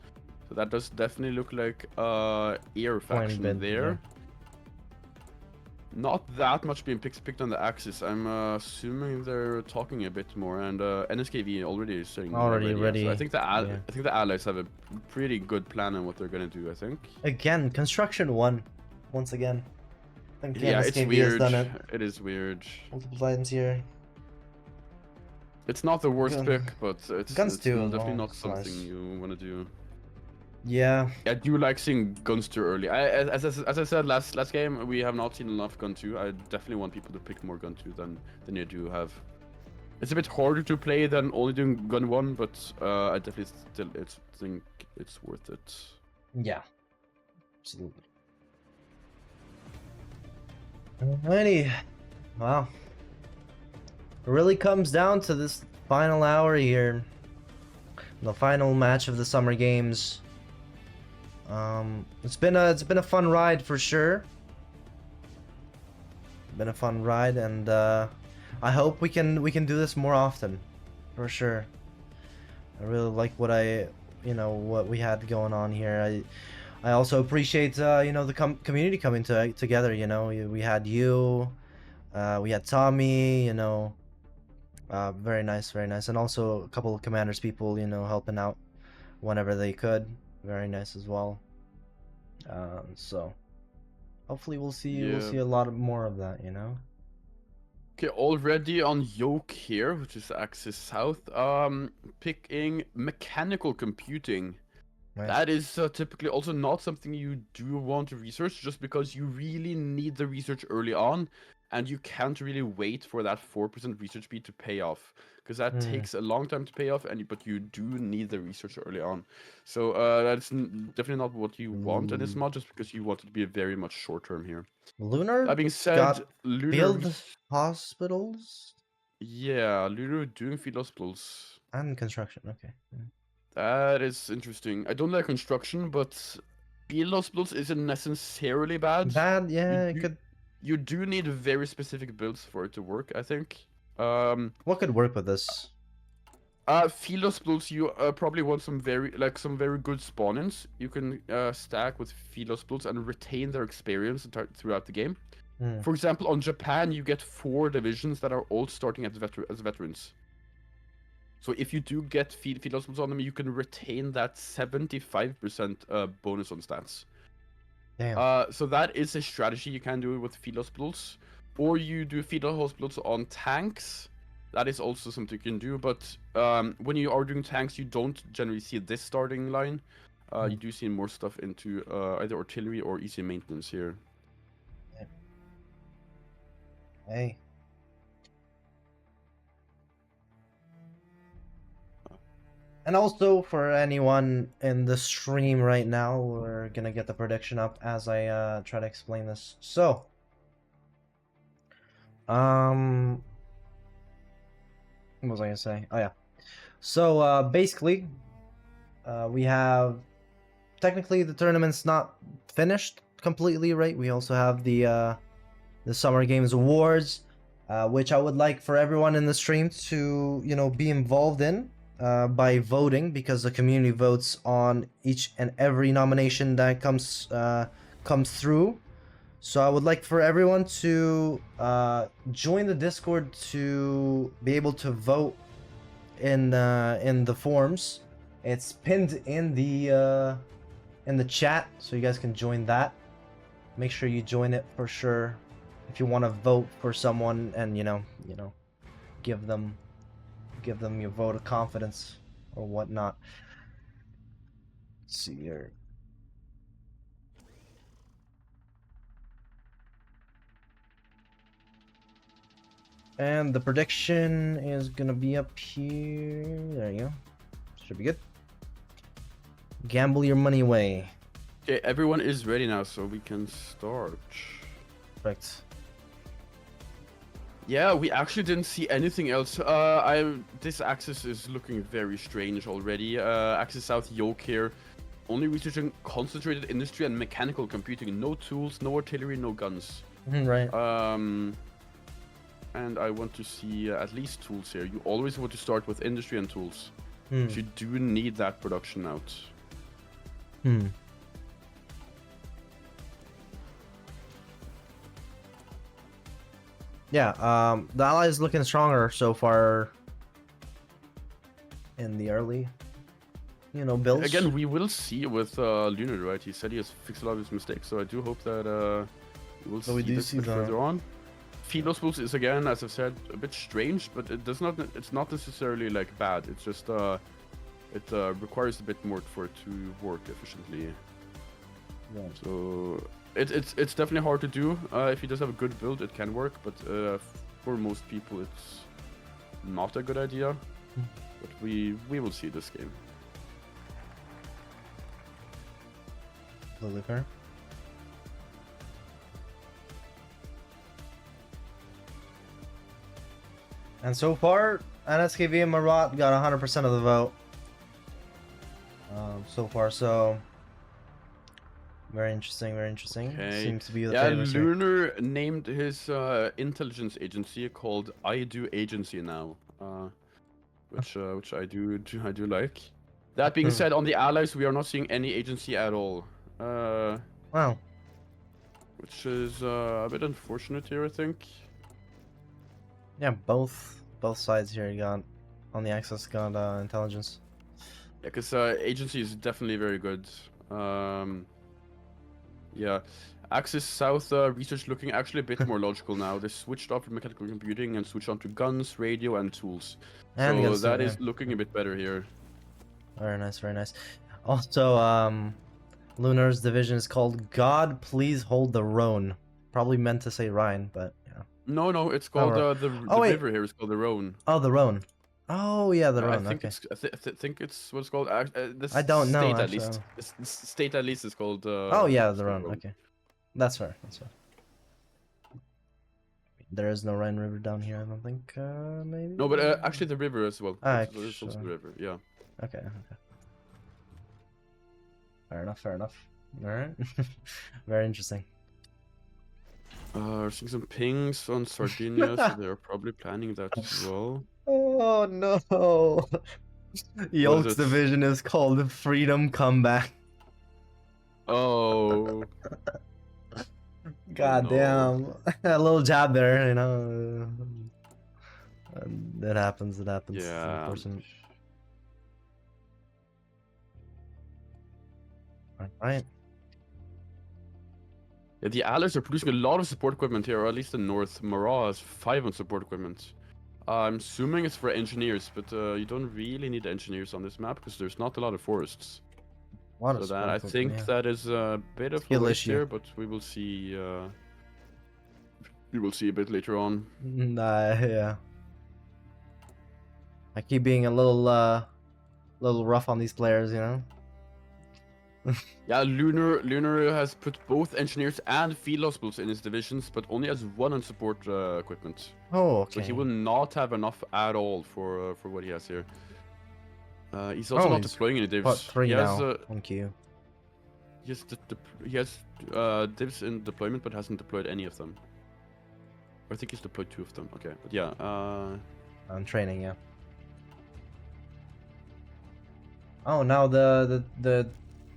So that does definitely look like air faction there. Yeah. Not that much being picked on the Axis. I'm assuming they're talking a bit more, and NSKV already is saying Ready. So I think the allies have a pretty good plan on what they're gonna do. I think. Again, construction 1. Once again. I think Yeah, it's NSKV weird. has done it It is weird. multiple times here. It's not the worst pick, but it's too, definitely well. not It's something nice. you want to do. Yeah. I do like seeing guns too early. As I said last game, we have not seen enough gun 2. I definitely want people to pick more gun 2 than you do have. It's a bit harder to play than only doing gun 1, but I definitely still think it's worth it. Yeah. Absolutely. Alrighty. Wow. It really comes down to this final hour here. The final match of the summer games. It's been a fun ride for sure. Been a fun ride, and I hope we can do this more often, for sure. I really like what we had going on here. I also appreciate the community coming together. You know, we had you, we had Tommy. You know, very nice, and also a couple of Commanders people. Helping out whenever they could. Very nice as well. So hopefully we'll see a lot more of that. Okay, already on Yoke here, which is Axis South. Picking mechanical computing. Nice. That is typically also not something you do want to research, just because you really need the research early on, and you can't really wait for that 4% research speed to pay off, because that takes a long time to pay off, but you do need the research early on. So that's definitely not what you want, and it's not just because you want it to be very much short term here. Lunar That being said, got Lunar field hospitals yeah, Lunar doing field hospitals. and construction. Okay. That is interesting. I don't like construction, but field hospitals isn't necessarily bad. Bad, yeah, You it do, could. you do need very specific builds for it to work, I think. What could work with this? Field hospitals, you probably want some very good spawn-ins. You can stack with field hospitals and retain their experience throughout the game. Hmm. For example, on Japan, you get 4 divisions that are all starting as veterans. So if you do get field hospitals on them, you can retain that 75% bonus on stats. Damn. So that is a strategy you can do with field hospitals, or you do field hospitals on tanks. That is also something you can do, but when you are doing tanks, you don't generally see this starting line. You do see more stuff into either artillery or easy maintenance here. Hey. And also for anyone in the stream right now, we're gonna get the prediction up as I try to explain this. So, what was I gonna say? Oh yeah. So basically, we have technically the tournament's not finished completely, right? We also have the Summer Games Awards, which I would like for everyone in the stream to be involved in. By voting, because the community votes on each and every nomination that comes through. So I would like for everyone to join the Discord to be able to vote in the forms. It's pinned in the chat, so you guys can join that. Make sure you join it for sure if you want to vote for someone, and give them your vote of confidence or whatnot. Let's see here. And the prediction is gonna be up here. There you go. Should be good. Gamble your money away. Okay, everyone is ready now, so we can start. Perfect. Yeah, we actually didn't see anything else. This axis is looking very strange already. Axis South Yoke here, only researching concentrated industry and mechanical computing. No tools, no artillery, no guns. Right. And I want to see at least tools here. You always want to start with industry and tools. You do need that production out. Yeah, the ally is looking stronger so far in the early, builds. Again, we will see with Lunar, right? He said he has fixed a lot of his mistakes, so I do hope that we will see this a bit further on. Field hospitals is, again, as I've said, a bit strange, but it's not necessarily like bad. It's just it requires a bit more for it to work efficiently. Yeah. So it's definitely hard to do. If he does have a good build, it can work, but for most people, it's not a good idea. But we will see this game. Completely fair. And so far, NSKV and Marat got 100% of the vote. So far, so very interesting, very interesting. Okay. Seems to be the yeah, favorites here. Lunar named his intelligence agency called I Do Agency now, which I do like. That being said, on the allies, we are not seeing any agency at all. Wow. Which is a bit unfortunate here, I think. Yeah, both sides here got on the axis got intelligence. Yeah, because agency is definitely very good. Yeah, Axis South research looking actually a bit more logical now. They switched off from mechanical computing and switched on to guns, radio, and tools. And so guns that too, is yeah. looking a bit better here. Very nice, very nice. Also, Lunar's division is called God Please Hold the Rhone. Probably meant to say Rhine, but yeah. No, it's called the river here is called the Rhone. Oh, the Rhone. Oh yeah, the Rhone. I think Okay. I think it's what's called. I don't know, state at actually. least. The state at least is called. Oh yeah, the Rhone. Okay, that's fair. That's fair. There is no Rhine River down here, I don't think. Maybe. No, but actually the river as well. It's also the river. Yeah. Okay. Fair enough. Fair enough. All right. Very interesting. Seeing some pings on Sardinia, so they're probably planning that as well. Oh no! Yolk's it? division is called Freedom Comeback. Oh. God no. damn! A little jab there, you know. It happens. It happens. It's Yeah. unfortunate. All right. Yeah, the Allies are producing a lot of support equipment here, or at least in North. Marat has 5 on support equipment. I'm assuming it's for engineers, but you don't really need engineers on this map because there's not a lot of forests. What So a that I sport think yeah. that is a bit of Skill a waste issue. here, but we will see. We will see a bit later on. Yeah. I keep being a little rough on these players, you know. Yeah, Lunar has put both engineers and field hospitals in his divisions, but only has 1 on support equipment. Oh, okay. So he will not have enough at all for what he has here. He's also not deploying any divs. What, 3 he has, now on queue. He has divs in deployment, but hasn't deployed any of them. I think he's deployed 2 of them. Okay, but yeah. On training, yeah. Oh, now the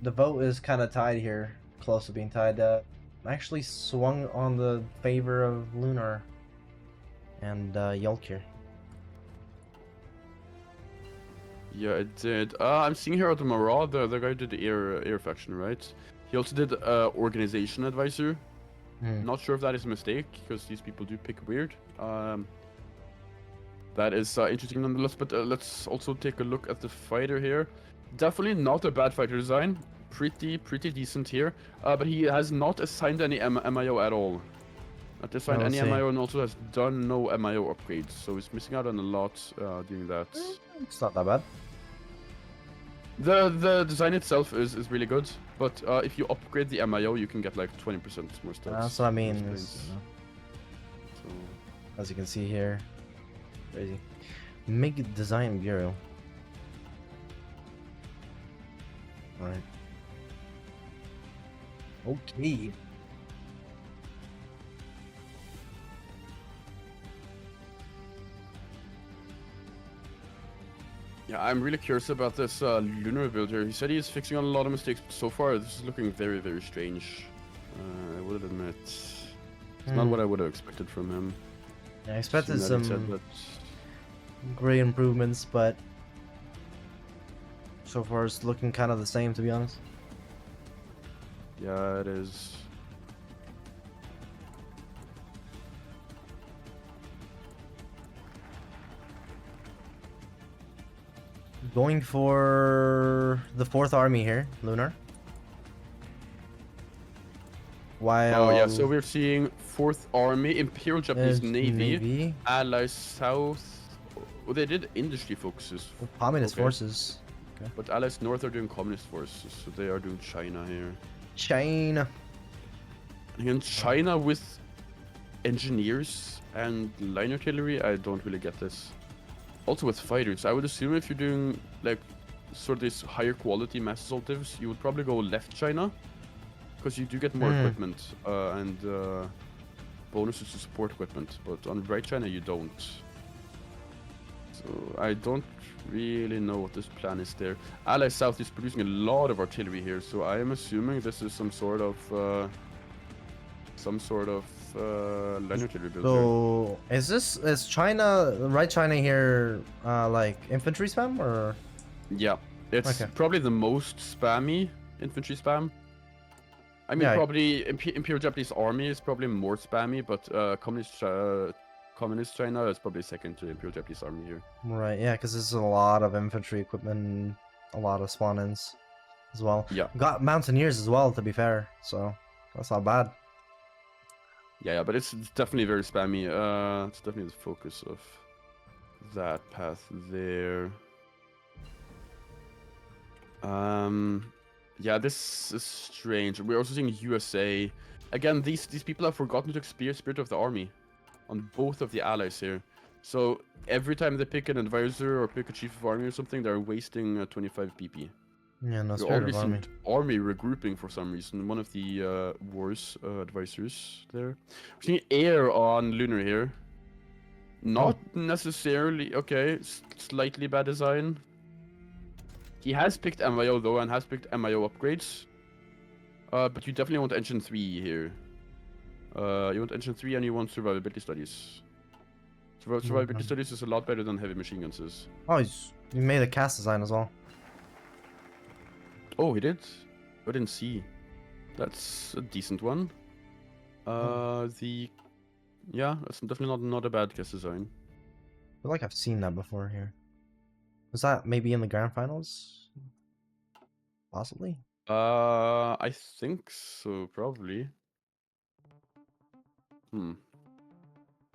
vote is kind of tied here, close to being tied. Actually swung on the favor of Lunar and Yolk here. Yeah, it did. I'm seeing here at the Marat, the guy who did the air faction, right? He also did organization advisor. Not sure if that is a mistake, because these people do pick weird. That is interesting nonetheless, but let's also take a look at the fighter here. Definitely not a bad fighter design. Pretty decent here. But he has not assigned any MIO at all. Not assigned any MIO, and also has done no MIO upgrades. So he's missing out on a lot doing that. It's not that bad. The design itself is really good, but if you upgrade the MIO, you can get like 20% more stuff. That's what I mean. As you can see here, crazy. Make design bureau. Right. Okay. Yeah, I'm really curious about this Lunar build here. He said he is fixing on a lot of mistakes, but so far this is looking very strange. I would admit. It's not what I would have expected from him. Yeah, I expected some great improvements, but so far it's looking kind of the same, to be honest. Yeah, it is. Going for the 4th army here, Lunar. While Oh yeah, so we're seeing 4th Army, Imperial Japanese Navy, Allies South. Oh, they did industry focuses. Communist forces. Okay. But Allies North are doing communist forces, so they are doing China here. China. Again, China with engineers and line artillery, I don't really get this. Also with fighters, I would assume if you're doing like sort of these higher quality mass assaultives, you would probably go left China. Because you do get more equipment and bonuses to support equipment, but on right China you don't. So I don't really know what this plan is there. Ally South is producing a lot of artillery here, so I am assuming this is some sort of line artillery build. So is China right China here like infantry spam or? Yeah, it's probably the most spammy infantry spam. I mean, probably Imperial Japanese Army is probably more spammy, but Communist China is probably second to Imperial Japanese Army here. Right, yeah, because there's a lot of infantry equipment, a lot of spawn-ins as well. Yeah. Got Mountaineers as well, to be fair, so that's not bad. Yeah, but it's definitely very spammy. It's definitely the focus of that path there. Yeah, this is strange. We're also seeing USA. Again, these people have forgotten to experience Spirit of the Army on both of the allies here. So every time they pick an advisor or pick a chief of army or something, they're wasting 25 PP. Yeah, no We spirit already of army. seen army regrouping for some reason. One of the wars advisors there. We're seeing air on Lunar here. Not necessarily okay. Slightly bad design. He has picked MIO though, and has picked MIO upgrades. But you definitely want engine 3 here. You want engine 3 and you want survivability studies. Survivability studies is a lot better than heavy machine guns is. Oh, he made a cast design as well. Oh, he did? I didn't see. That's a decent one. Yeah, that's definitely not a bad cast design. I feel like I've seen that before here. Was that maybe in the grand finals? Possibly. I think so, probably.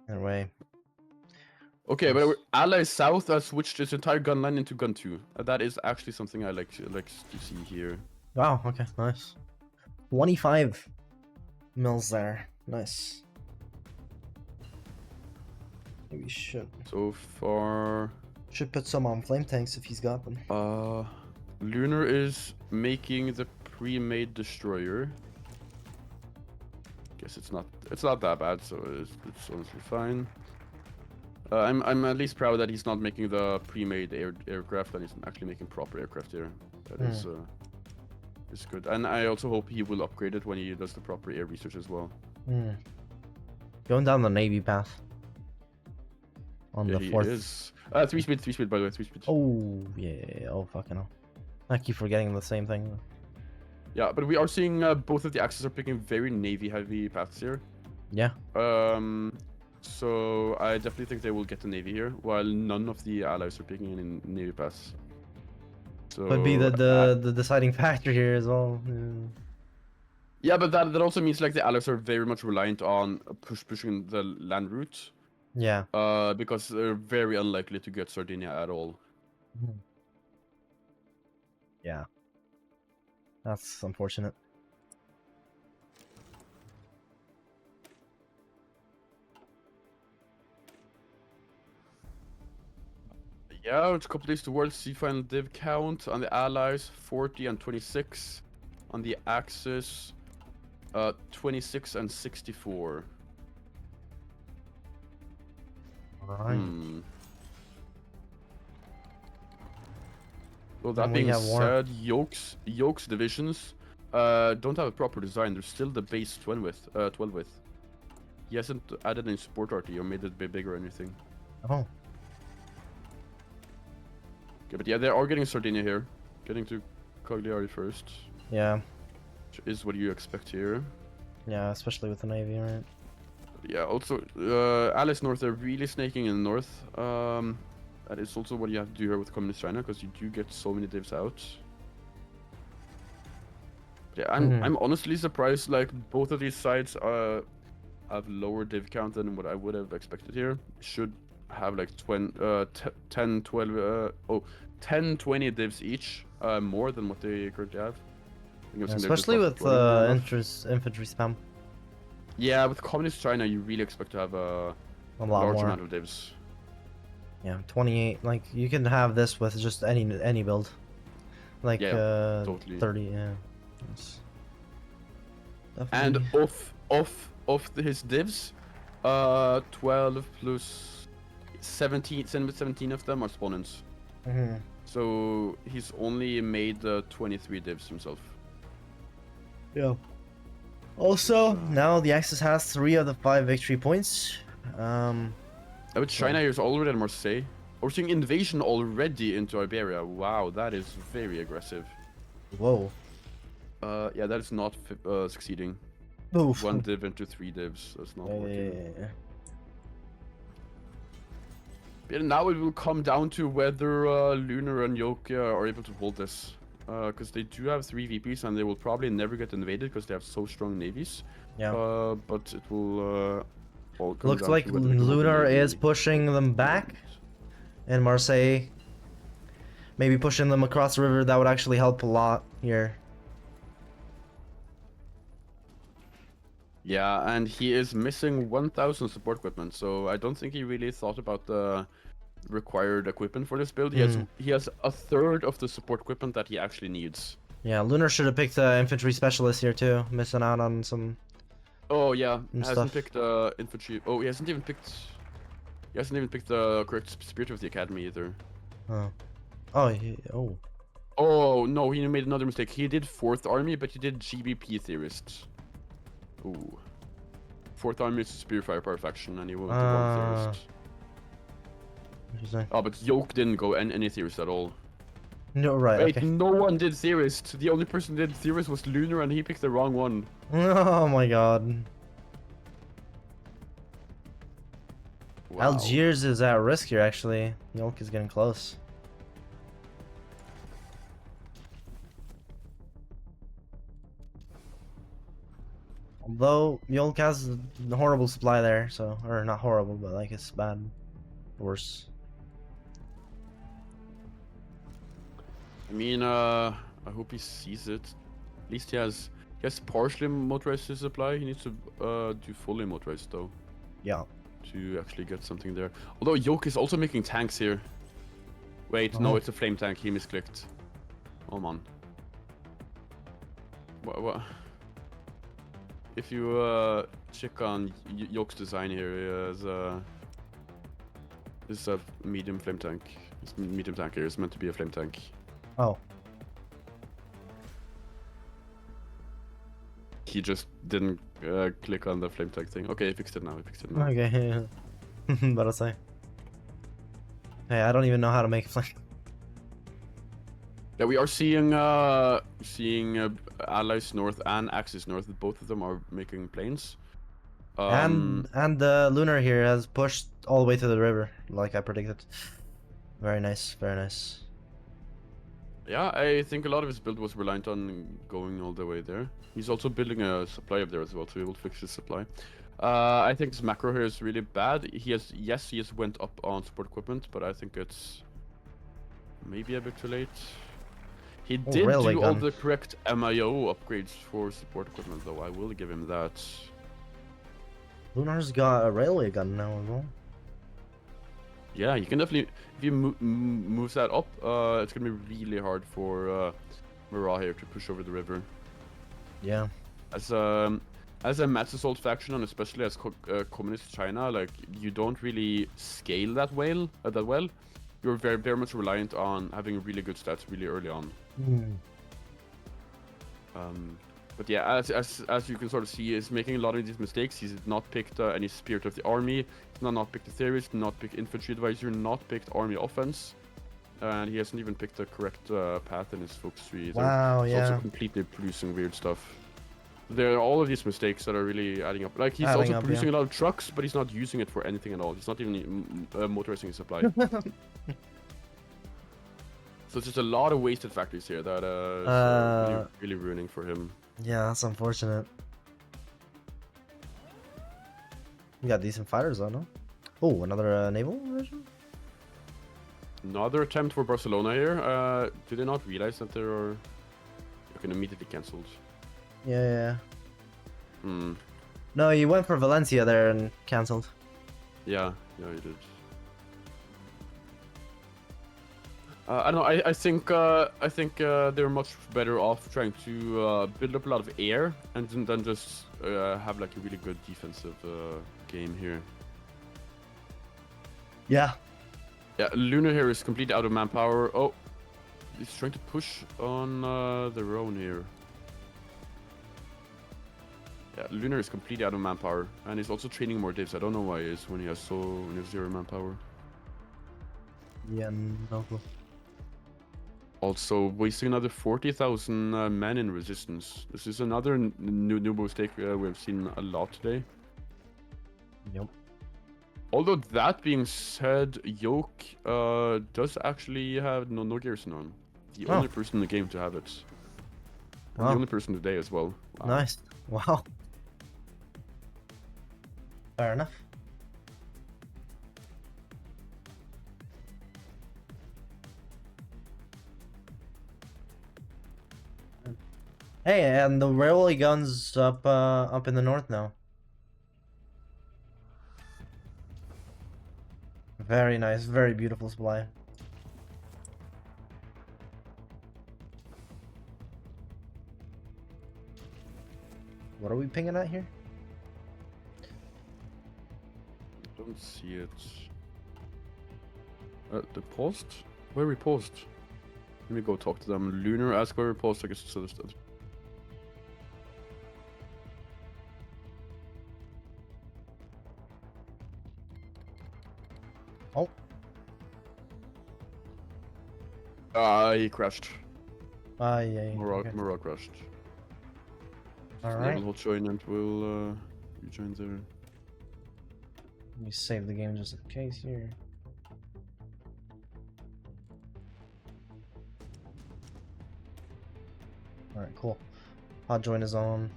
Anyway. Okay, but Ally South has switched its entire gun line into gun 2. That is actually something I like to see here. Wow, okay, nice. 25 mils there. Nice. Maybe we should. So far... Should put some on flame tanks if he's got them. Lunar is making the pre-made destroyer. Guess it's not that bad, so it's honestly fine. I'm at least proud that he's not making the pre-made aircraft and he's actually making proper aircraft here. That is good. And I also hope he will upgrade it when he does the proper air research as well. Going down the Navy path. On the fourth. Is. 3 speed by the way, 3 speed. Oh yeah, oh fucking hell. I keep forgetting the same thing. Yeah, but we are seeing both of the axes are picking very navy heavy paths here. Yeah. So I definitely think they will get the navy here, while none of the allies are picking any navy paths. So Could be the deciding factor here as well. Yeah, but that also means like the allies are very much reliant on pushing the land route. Yeah. Because they're very unlikely to get Sardinia at all. Yeah. That's unfortunate. Yeah, it's a couple days towards the final div count on the allies, 40 and 26. On the Axis, 26 and 64. Alright. Well, that being said, Yoke's divisions don't have a proper design. They're still the base 12 width. He hasn't added any support RT or made it a bit bigger or anything. Oh. Okay, but yeah, they are getting Sardinia here. Getting to Cagliari first. Yeah. Which is what you expect here. Yeah, especially with the Navy, right? Yeah, also, Alice North, they're really snaking in the north. That is also what you have to do here with Communist China, because you do get so many divs out. Yeah, I'm honestly surprised, like, both of these sides have lower div count than what I would have expected here. Should have like 10, 20 divs each, more than what they currently have. Especially with infantry spam. Yeah, with Communist China, you really expect to have a large amount of divs. Yeah, 28. Like you can have this with just any build. Like totally. 30. Yeah. And off his divs, 12 plus 17 of them are spawn-ins. So he's only made 23 divs himself. Yeah. Also, now the Axis has 3 of the 5 victory points. But China is already at Marseille. We're seeing invasion already into Iberia. Wow, that is very aggressive. Whoa. Yeah, that is not succeeding. Oof. 1 div into 3 divs. That's not working. But now it will come down to whether Lunar and Yoke are able to hold this. Because they do have 3 VPs and they will probably never get invaded because they have so strong navies. Yeah. But it will all come Looks down like to whether they can hold the Lunar navy. is pushing them back. And Marseille, maybe pushing them across the river, that would actually help a lot here. Yeah, and he is missing 1,000 support equipment, so I don't think he really thought about the required equipment for this build. He has a third of the support equipment that he actually needs. Yeah, Lunar should have picked the infantry specialist here too, missing out on some. Oh yeah, And hasn't stuff. picked infantry. Oh, he hasn't even picked. He hasn't even picked the correct spirit of the academy either. Oh. Oh. Oh. Oh no, he made another mistake. He did 4th army, but he did GBP theorist. Ooh. 4th army is a spear firepower faction, and he went the wrong theorist. Interesting. Oh, but Yoke didn't go any theorist at all. No, right. Wait, Okay. no one did theorist. The only person who did theorist was Lunar, and he picked the wrong one. Oh my god. Wow. Algiers is at risk here, actually. Yolk is getting close. Although Yolk has a horrible supply there, so or not horrible, but like it's bad, worse. I mean, I hope he sees it. At least he has partially motorized his supply. He needs to do fully motorized though. Yeah. To actually get something there. Although Yoke is also making tanks here. Wait, no, it's a flame tank. He misclicked. Oh man. What? If you check on Yoke's design here, he has this is a medium flame tank. This medium tank here is meant to be a flame tank. Oh. He just didn't click on the flame tank thing. Okay, he fixed it now. Okay. But I'll say. Hey, I don't even know how to make a flame. Yeah, we are seeing Allies North and Axis North. Both of them are making planes. And the Lunar here has pushed all the way to the river, like I predicted. Very nice, very nice. Yeah, I think a lot of his build was reliant on going all the way there. He's also building a supply up there as well, so he will fix his supply. I think this macro here is really bad. He has went up on support equipment, but I think it's maybe a bit too late. He did do all the correct MIO upgrades for support equipment, though. I will give him that. Lunar's got a railway gun now as well. Yeah, you can definitely, if you move that up, it's gonna be really hard for Mara here to push over the river. Yeah. As a mass assault faction, and especially as communist China, like you don't really scale that well. You're very much reliant on having really good stats really early on. But yeah, as you can sort of see, he's making a lot of these mistakes. He's not picked any spirit of the army. He's not picked the theorist. Not picked infantry advisor. Not picked army offense. And he hasn't even picked the correct path in his focus tree either. Wow, he's yeah. also completely producing weird stuff. There are all of these mistakes that are really adding up. Like he's Adding also up, producing yeah. a lot of trucks, but he's not using it for anything at all. He's not even motorizing his supply. So it's just a lot of wasted factories here that is really ruining for him. Yeah, that's unfortunate. You got decent fighters though, no? Oh, another naval version? Another attempt for Barcelona here. Do they not realize that they're okay, immediately cancelled? Yeah. Hmm. No, you went for Valencia there and cancelled. Yeah, he did. I don't know. I think they're much better off trying to build up a lot of air and then just have like a really good defensive game here. Yeah. Yeah, Lunar here is completely out of manpower. Oh, he's trying to push on their own here. Yeah, Lunar is completely out of manpower, and he's also training more divs. I don't know why he is when he has zero manpower. Yeah, no clue. Also wasting another 40,000 men in resistance. This is another new mistake we've seen a lot today. Yep. Although that being said, Yoke does actually have no garrison on. The only person in the game to have it. And the only person today as well. Wow. Nice. Wow. Fair enough. Hey, and the railway guns up in the north now. Very nice, very beautiful supply. What are we pinging at here? Don't see it. The post? Where we post? Let me go talk to them. Lunar, ask where we post. I guess it's understood. Oh. He crashed. Yeah. Morag crashed. Alright. We'll join and we'll rejoin there. Let me save the game just in case here. Alright, cool. Hot join is on.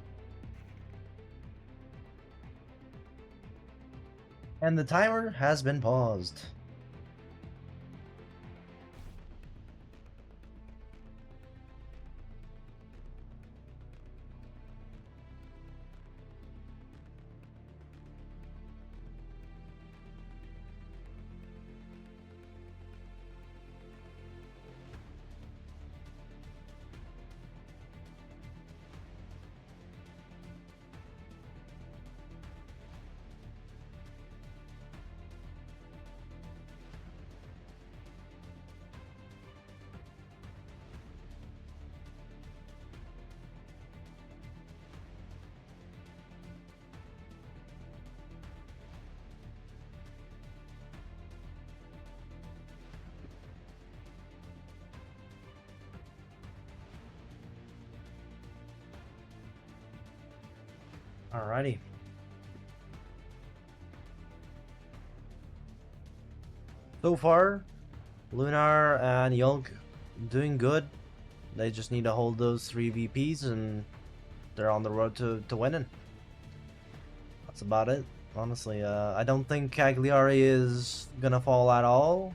And the timer has been paused. Alrighty. So far, Lunar and Yulk doing good. They just need to hold those 3 VPs and they're on the road to winning. That's about it, honestly. I don't think Cagliari is gonna fall at all.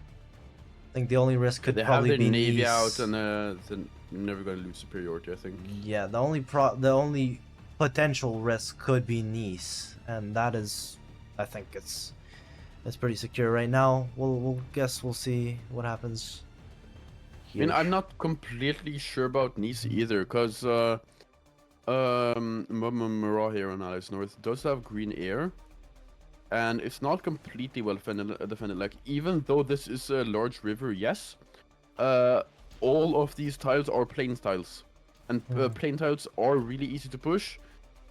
I think the only risk could They have probably their be navy Nice. out and they're never gonna lose superiority, I think. Yeah, the only potential risk could be Nice, and that is, I think it's pretty secure right now. We'll see what happens. I mean, Here. I'm not completely sure about Nice either, because Murrah here on Alice North does have green air, and it's not completely well defended. Like, even though this is a large river, yes, all of these tiles are plains tiles, and plain tiles are really easy to push,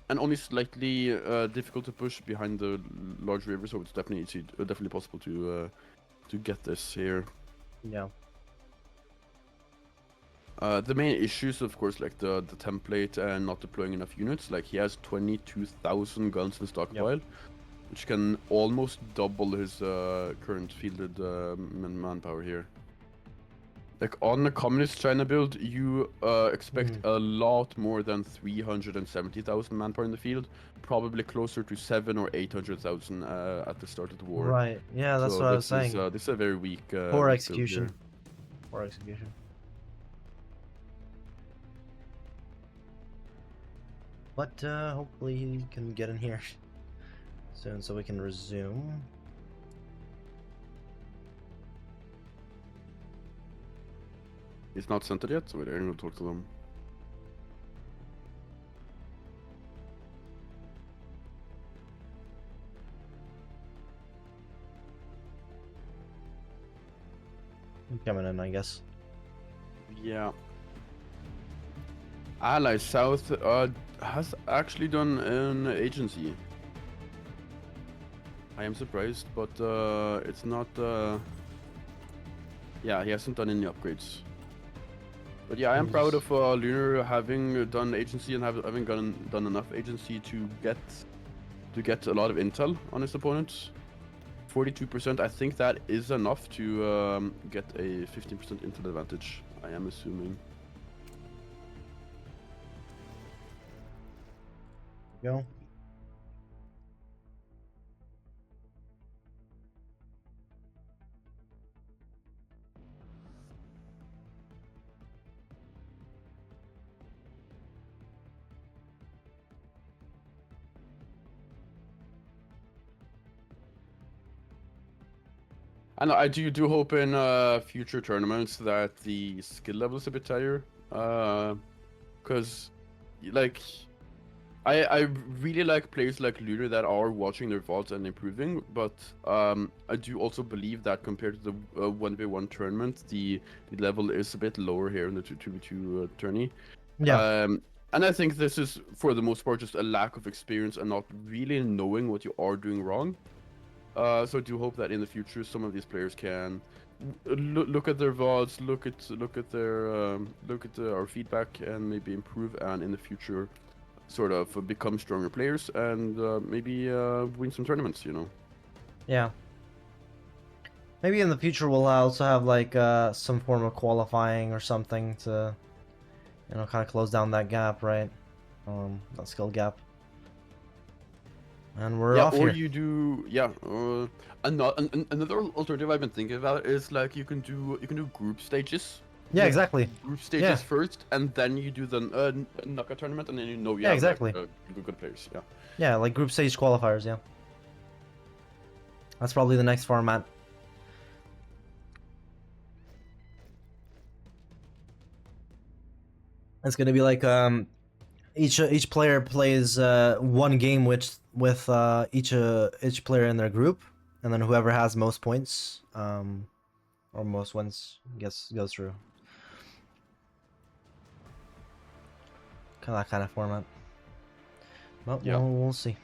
and only slightly difficult to push behind the large river. So it's definitely possible to get this here. Yeah. The main issues, of course, like the template and not deploying enough units. Like, he has 22,000 guns in stockpile, which can almost double his current fielded manpower here. Like, on a communist China build, you expect a lot more than 370,000 manpower in the field. Probably closer to 700,000 or 800,000 at the start of the war. Right. Yeah, that's So what I was saying. This is a very weak. Poor weak execution. build here. Poor execution. But hopefully he can get in here soon so we can resume. He's not sent it yet, so we're going to talk to them. Coming in, I guess. Yeah. Ally South has actually done an agency. I am surprised, but it's not. Yeah, he hasn't done any upgrades. But yeah, I am proud of Lunar having done agency and having done enough agency to get a lot of intel on his opponents. 42%, I think that is enough to get a 15% intel advantage, I am assuming. Go. And I do hope in future tournaments that the skill level is a bit higher. Because, like, I really like players like Lunar that are watching their VODs and improving, but I do also believe that compared to the 1v1 tournament, the level is a bit lower here in the 2v2 tourney. Yeah. And I think this is, for the most part, just a lack of experience and not really knowing what you are doing wrong. So I do hope that in the future some of these players can look at their VODs, look at their our feedback, and maybe improve, and in the future sort of become stronger players and maybe win some tournaments, you know. Yeah. Maybe in the future we'll also have like some form of qualifying or something to, you know, kind of close down that gap, right? That skill gap. And we're Yeah, off or here. you do, yeah. Another alternative I've been thinking about is like you can do group stages. Yeah, Like, exactly. Group stages first, and then you do the knockout tournament, and then you know you Yeah, have exactly. like good players. Yeah. Yeah, like group stage qualifiers, yeah. That's probably the next format. It's gonna be like each player plays one game with each player in their group, and then whoever has most points or most wins goes through. That kind of format. Well, Yeah. we'll see.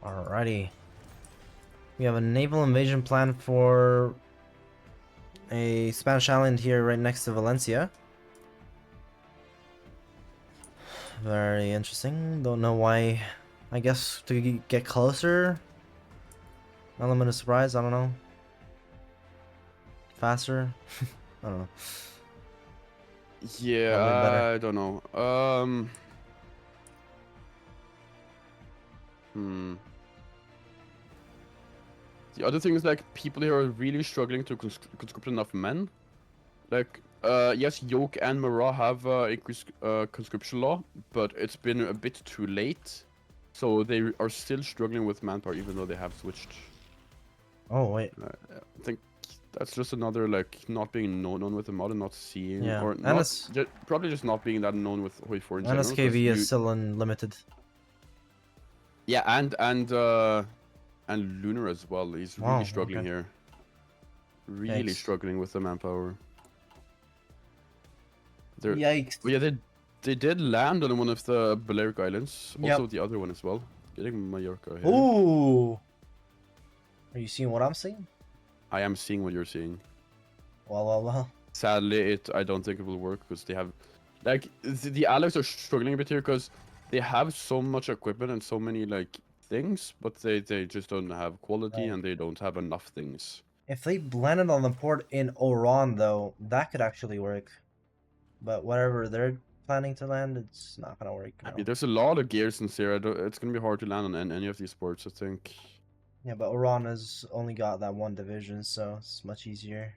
Alrighty. We have a naval invasion plan for a Spanish island here right next to Valencia. Very interesting. Don't know why. I guess to get closer. Element of surprise, I don't know. Faster? I don't know. Yeah, Probably better. I don't know. The other thing is like people here are really struggling to conscript enough men. Like, yes, Yoke and Mara have increased conscription law, but it's been a bit too late. So they are still struggling with manpower, even though they have switched. Oh, wait. I think that's just another, like, not being known with the mod and not seeing, Yeah, or and not, probably just not being that known with Hoi 4 in general. 'cause NSKV is still unlimited. Yeah, and Lunar as well. He's really struggling here. Really struggling with the manpower. Yikes. But yeah, they did land on one of the Balearic Islands. Also Yep. the other one as well. Getting Mallorca here. Ooh! Are you seeing what I'm seeing? I am seeing what you're seeing. Well. Sadly, I don't think it will work because they have, like, the allies are struggling a bit here because they have so much equipment and so many, like, things, but they just don't have quality and they don't have enough things. If they landed on the port in Oran, though, that could actually work. But whatever they're planning to land, it's not gonna work. I mean, there's a lot of garrisons here. It's gonna be hard to land on any of these ports, I think. Yeah, but Oran has only got that one division, so it's much easier.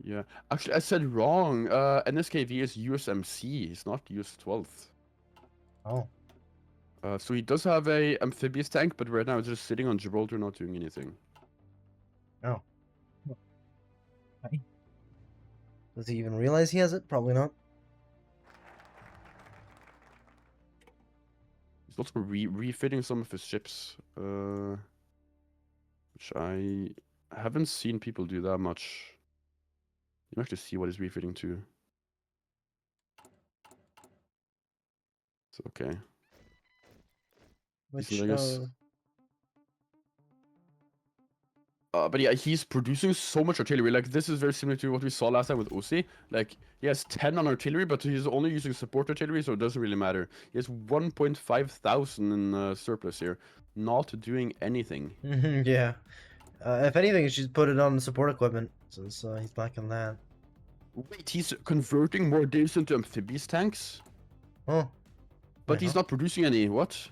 Yeah, actually, I said wrong. NSKV is USMC. He's not US 12th. Oh. So he does have a amphibious tank, but right now it's just sitting on Gibraltar, not doing anything. Oh. Does he even realize he has it? Probably not. He's also refitting some of his ships, which I haven't seen people do that much. You can actually see what he's refitting to. It's okay. Which, but yeah, he's producing so much artillery. Like, this is very similar to what we saw last time with Osi. Like, he has 10 on artillery, but he's only using support artillery, so it doesn't really matter. He has 1.5 thousand in surplus here, not doing anything. yeah. If anything, you should put it on support equipment, since he's lacking that. Wait, he's converting more days into amphibious tanks? Oh. But he's not producing any, what?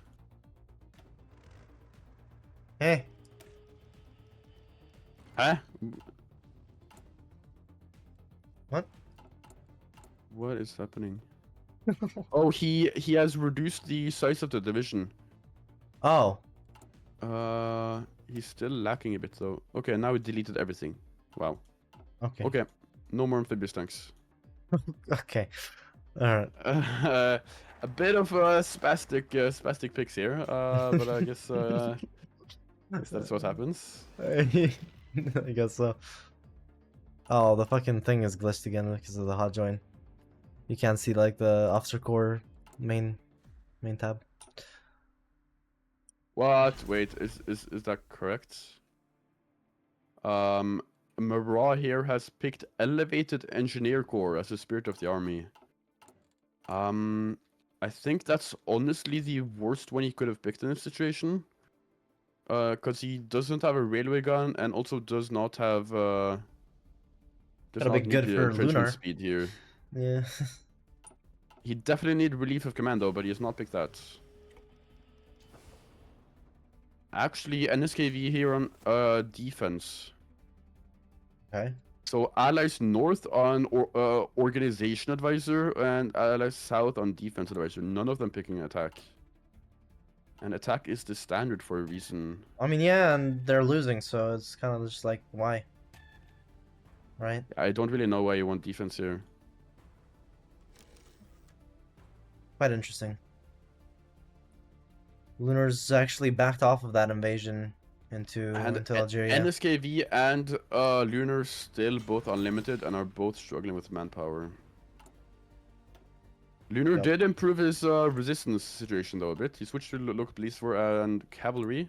Hey. Huh? What? What is happening? Oh, he has reduced the size of the division. Oh. He's still lacking a bit though. Okay, now he deleted everything. Wow. Okay. Okay, no more amphibious tanks. Okay. Alright. A bit of spastic picks here, but I guess that's what happens. I guess so. Oh, the fucking thing is glitched again because of the hot join. You can't see like the officer core main tab. What? Wait, is that correct? Marah here has picked Elevated Engineer Corps as the spirit of the army. I think that's honestly the worst one he could have picked in this situation. Because he doesn't have a railway gun and also does not have does Gotta not be need good the for entrenchment Lunar. speed here. Yeah. He definitely need relief of commando, but he has not picked that. Actually, NSKV here on defense. Okay. So allies north on organization advisor and allies south on defense advisor. None of them picking attack. And attack is the standard for a reason. I mean, yeah, and they're losing, so it's kind of just like, why? Right? I don't really know why you want defense here. Quite interesting. Lunar's actually backed off of that invasion into Algeria. NSKV and Lunar still both unlimited and are both struggling with manpower. Lunar Yep. did improve his resistance situation though a bit. He switched to local police for and cavalry.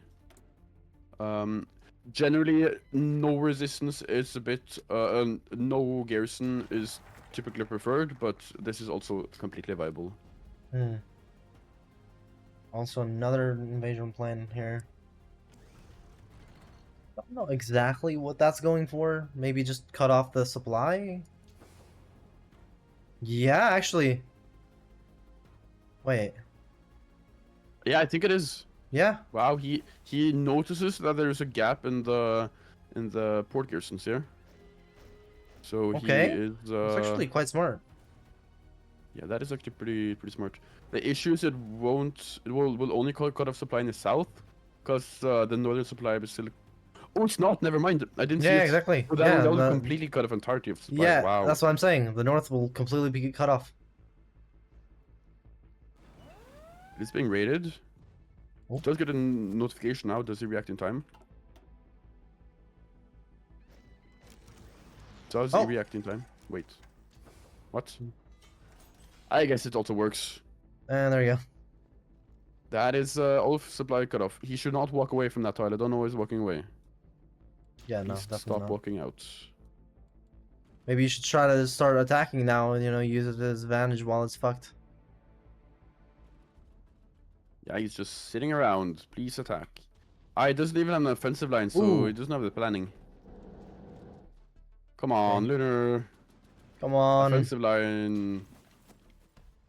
Generally, no resistance is a bit. No garrison is typically preferred, but this is also completely viable. Also, another invasion plan here. I don't know exactly what that's going for. Maybe just cut off the supply? Yeah, actually. Wait. Yeah, I think it is. Yeah. Wow, he notices that there's a gap in the port garrisons here. So Okay. he is. It's actually quite smart. Yeah, that is actually pretty smart. The issue is it will only cut off supply in the south, because the northern supply is still. Oh, it's not. Never mind. I didn't see it. Yeah, exactly. Oh, that will completely cut off entirety of supply. Yeah, Wow. that's what I'm saying. The north will completely be cut off. It's being raided. Oh. Does get a notification now. Does he react in time? Does he react in time? Wait. What? I guess it also works. And there you go. That is all of supply cut off. He should not walk away from that tile. I don't know why he's walking away. Yeah, no, Please definitely stop not. walking out. Maybe you should try to start attacking now and, use it as advantage while it's fucked. Yeah, he's just sitting around. Please attack. He doesn't even have an offensive line, so Ooh. he doesn't have the planning. Come on, Okay. Lunar. Come on. Offensive line.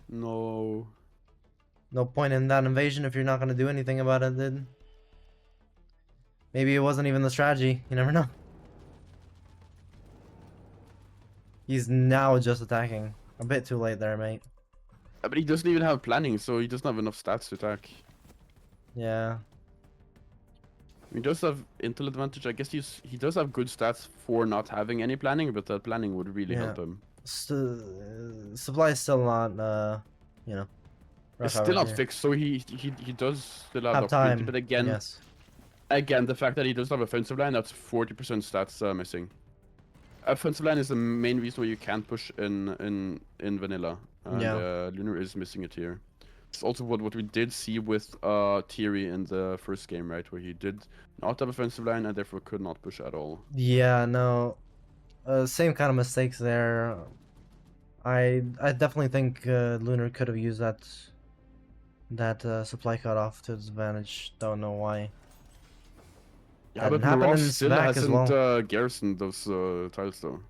No. No point in that invasion if you're not going to do anything about it, dude. Maybe it wasn't even the strategy. You never know. He's now just attacking. A bit too late there, mate. But he doesn't even have planning, so he doesn't have enough stats to attack. Yeah. He does have intel advantage. I guess he does have good stats for not having any planning, but that planning would really help him. Supply is still not, It's still not fixed, so he does still have the opportunity. time. But again, Yes. again, the fact that he does have offensive line, that's 40% stats missing. Offensive line is the main reason why you can't push in vanilla. And Lunar is missing it here. It's also what we did see with Thierry in the first game, right? Where he did not have offensive line and therefore could not push at all. Yeah, no. Same kind of mistakes there. I definitely think Lunar could have used that supply cutoff to his advantage. Don't know why. Yeah, That but happened Moroz in still Smack as hasn't well. garrisoned those tiles though.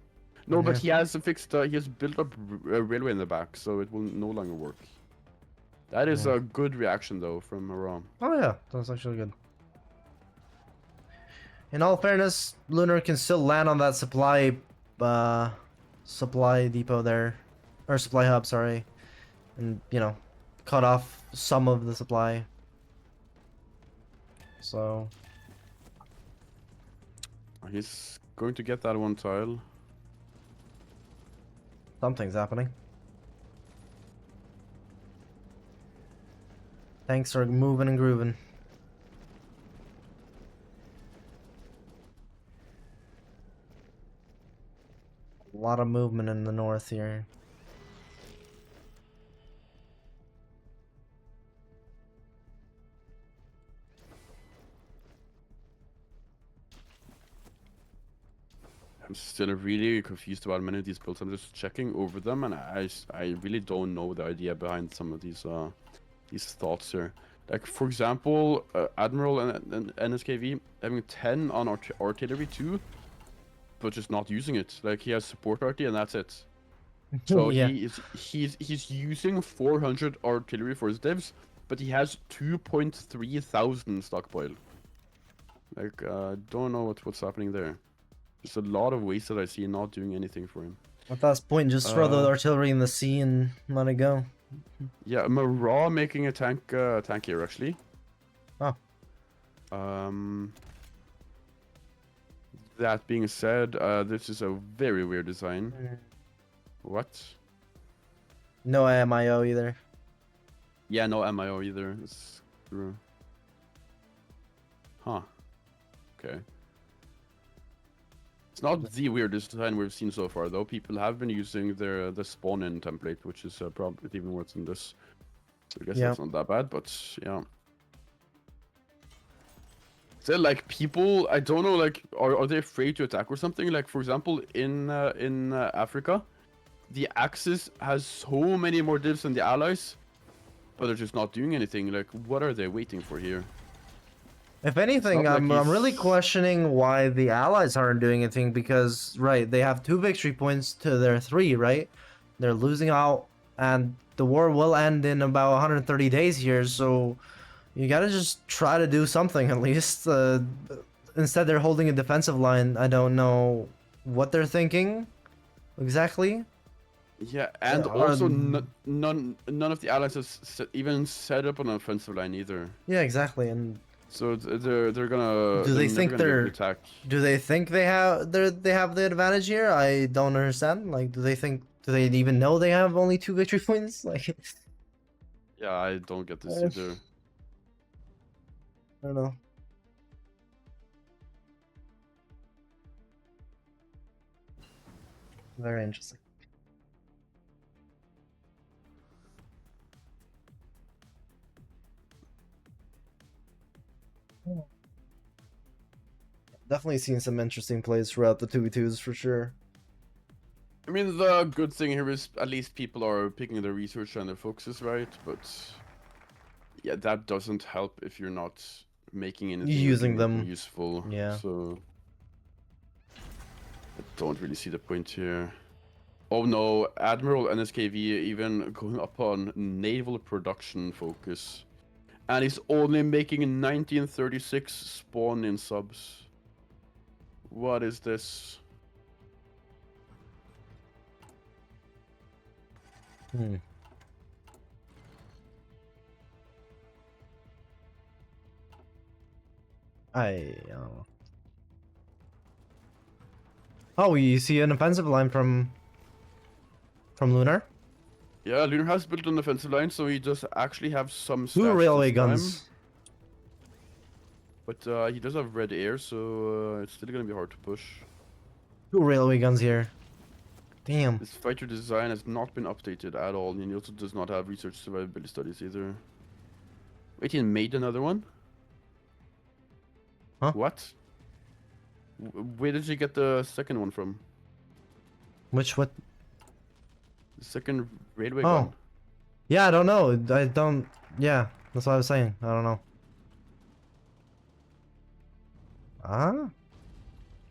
No, but he has fixed. He has built up a railway in the back, so it will no longer work. That is a good reaction though from Moroz. Oh yeah, that's actually good. In all fairness, Lunar can still land on that supply depot there, or supply hub, sorry, and cut off some of the supply. So He's going to get that one tile. something's happening. Tanks are moving and grooving. A lot of movement in the north here. I'm still really confused about many of these builds. I'm just checking over them, and I really don't know the idea behind some of these thoughts here. Like for example, Admiral and NSKV having 10 on artillery too, but just not using it. Like he has support arty and that's it. So Yeah. he's using 400 artillery for his divs, but he has 2.3 thousand stockpile. Like don't know what's happening there. There's a lot of ways that I see not doing anything for him. At that point, just throw the artillery in the sea and let it go. Yeah, Marah making a tank here actually. Oh. That being said, this is a very weird design. What? No MIO either. Yeah, no MIO either. It's true. Huh. Okay. It's not the weirdest design we've seen so far, though. People have been using the spawn-in template, which is probably even worse than this. So I guess that's not that bad, but yeah. Still, like, people, I don't know, like, are they afraid to attack or something? Like, for example, in Africa, the Axis has so many more divs than the Allies, but they're just not doing anything. Like, what are they waiting for here? If anything, like I'm really questioning why the Allies aren't doing anything because, right, they have 2 victory points to their 3, right? They're losing out, and the war will end in about 130 days here, so you gotta just try to do something at least. Instead, they're holding a defensive line. I don't know what they're thinking exactly. Yeah, and also none of the Allies has even set up an offensive line either. Yeah, exactly, and so they're gonna. Do they think they're attack? Do they think they have the advantage here? I don't understand. Like, do they even know they have only 2 victory points? Like, Yeah, I don't get this either. I don't know. Very interesting. Definitely seen some interesting plays throughout the 2v2s for sure. I mean, the good thing here is at least people are picking their research and their focuses right, but yeah, that doesn't help if you're not making anything Using them useful. Yeah. So I don't really see the point here. Oh no, Admiral NSKV even going up on naval production focus. And he's only making 1936 spawn in subs. What is this? I Oh, you see an offensive line from Lunar? Yeah, Lunar has built an offensive line, so he does actually have some 2 stats railway this time. guns. But he does have red air, so it's still gonna be hard to push. 2 railway guns here. Damn. This fighter design has not been updated at all, and he also does not have research survivability studies either. Wait, he made another one? Huh? What? Where did you get the second one from? What? The second railway Oh. gun? Yeah, I don't know. I don't. Yeah, that's what I was saying. I don't know. Ah?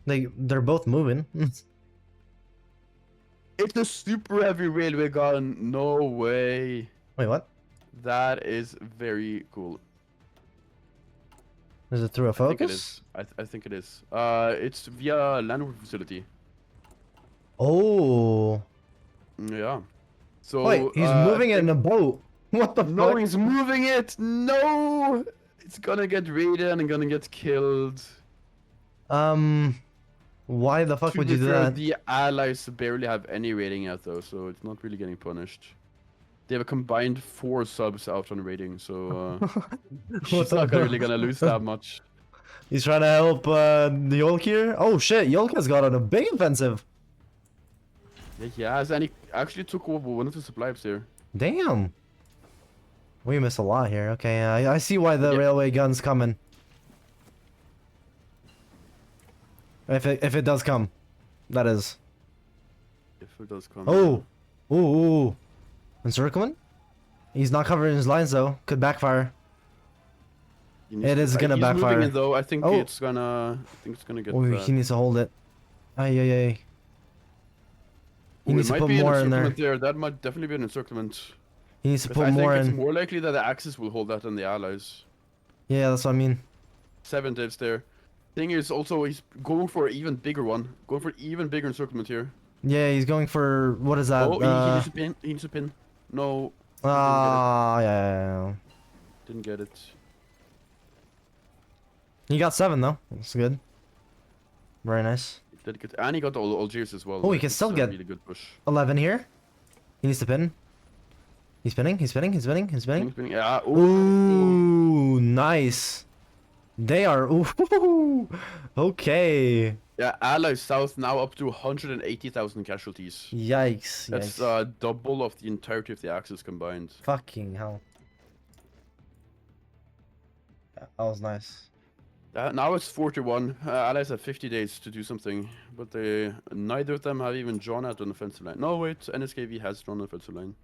They're both moving. It's a super heavy railway gun. No way. Wait, what? That is very cool. Is it through a I think it focus? is. I think it is. It's via landwork facility. Oh. Yeah. So Wait, he's moving it in a boat. What the No, fuck? he's moving it. No. It's gonna get raided and gonna get killed. Why the fuck To would be you do fair, that? the allies barely have any rating yet though, so it's not really getting punished. They have a combined 4 subs out on rating, so she's not really gonna lose that much. He's trying to help Yolk here. Oh shit, Yolk has got on a big offensive. Yeah, he has, and he actually took over one of the supply ups here. Damn. We miss a lot here. Okay, I see why the Yeah. railway gun's coming. If it does come, that is. If it does come. Oh, ooh. Encirclement? He's not covering his lines though. Could backfire. It is gonna he's backfire. moving it though. I think Oh. it's gonna. I think it's gonna get. Oh, he needs to hold it. Ay. He Ooh, needs it to might put be an more in there. encirclement there. That might definitely be an encirclement. He needs to Because put I more think it's in. more likely that the Axis will hold that than the Allies. Yeah, that's what I mean. 7 divs there. Thing is also he's going for an even bigger one. Going for an even bigger encirclement here. Yeah, he's going for what is that? Oh, he needs a pin. He needs a pin. No. Yeah. Didn't get it. He got 7 though. That's good. Very nice. Did get, and he got all Algiers as well. Oh, he like, can it's still a get really good push. 11 here. He needs to pin. He's spinning. Yeah. Ooh, nice. They are. Ooh, okay. Yeah, Allies South now up to 180,000 casualties. Yikes. That's double of the entirety of the Axis combined. Fucking hell. That was nice. Now it's 41. Allies have 50 days to do something, but neither of them have even drawn out an offensive line. No, wait, NSKV has drawn an offensive line.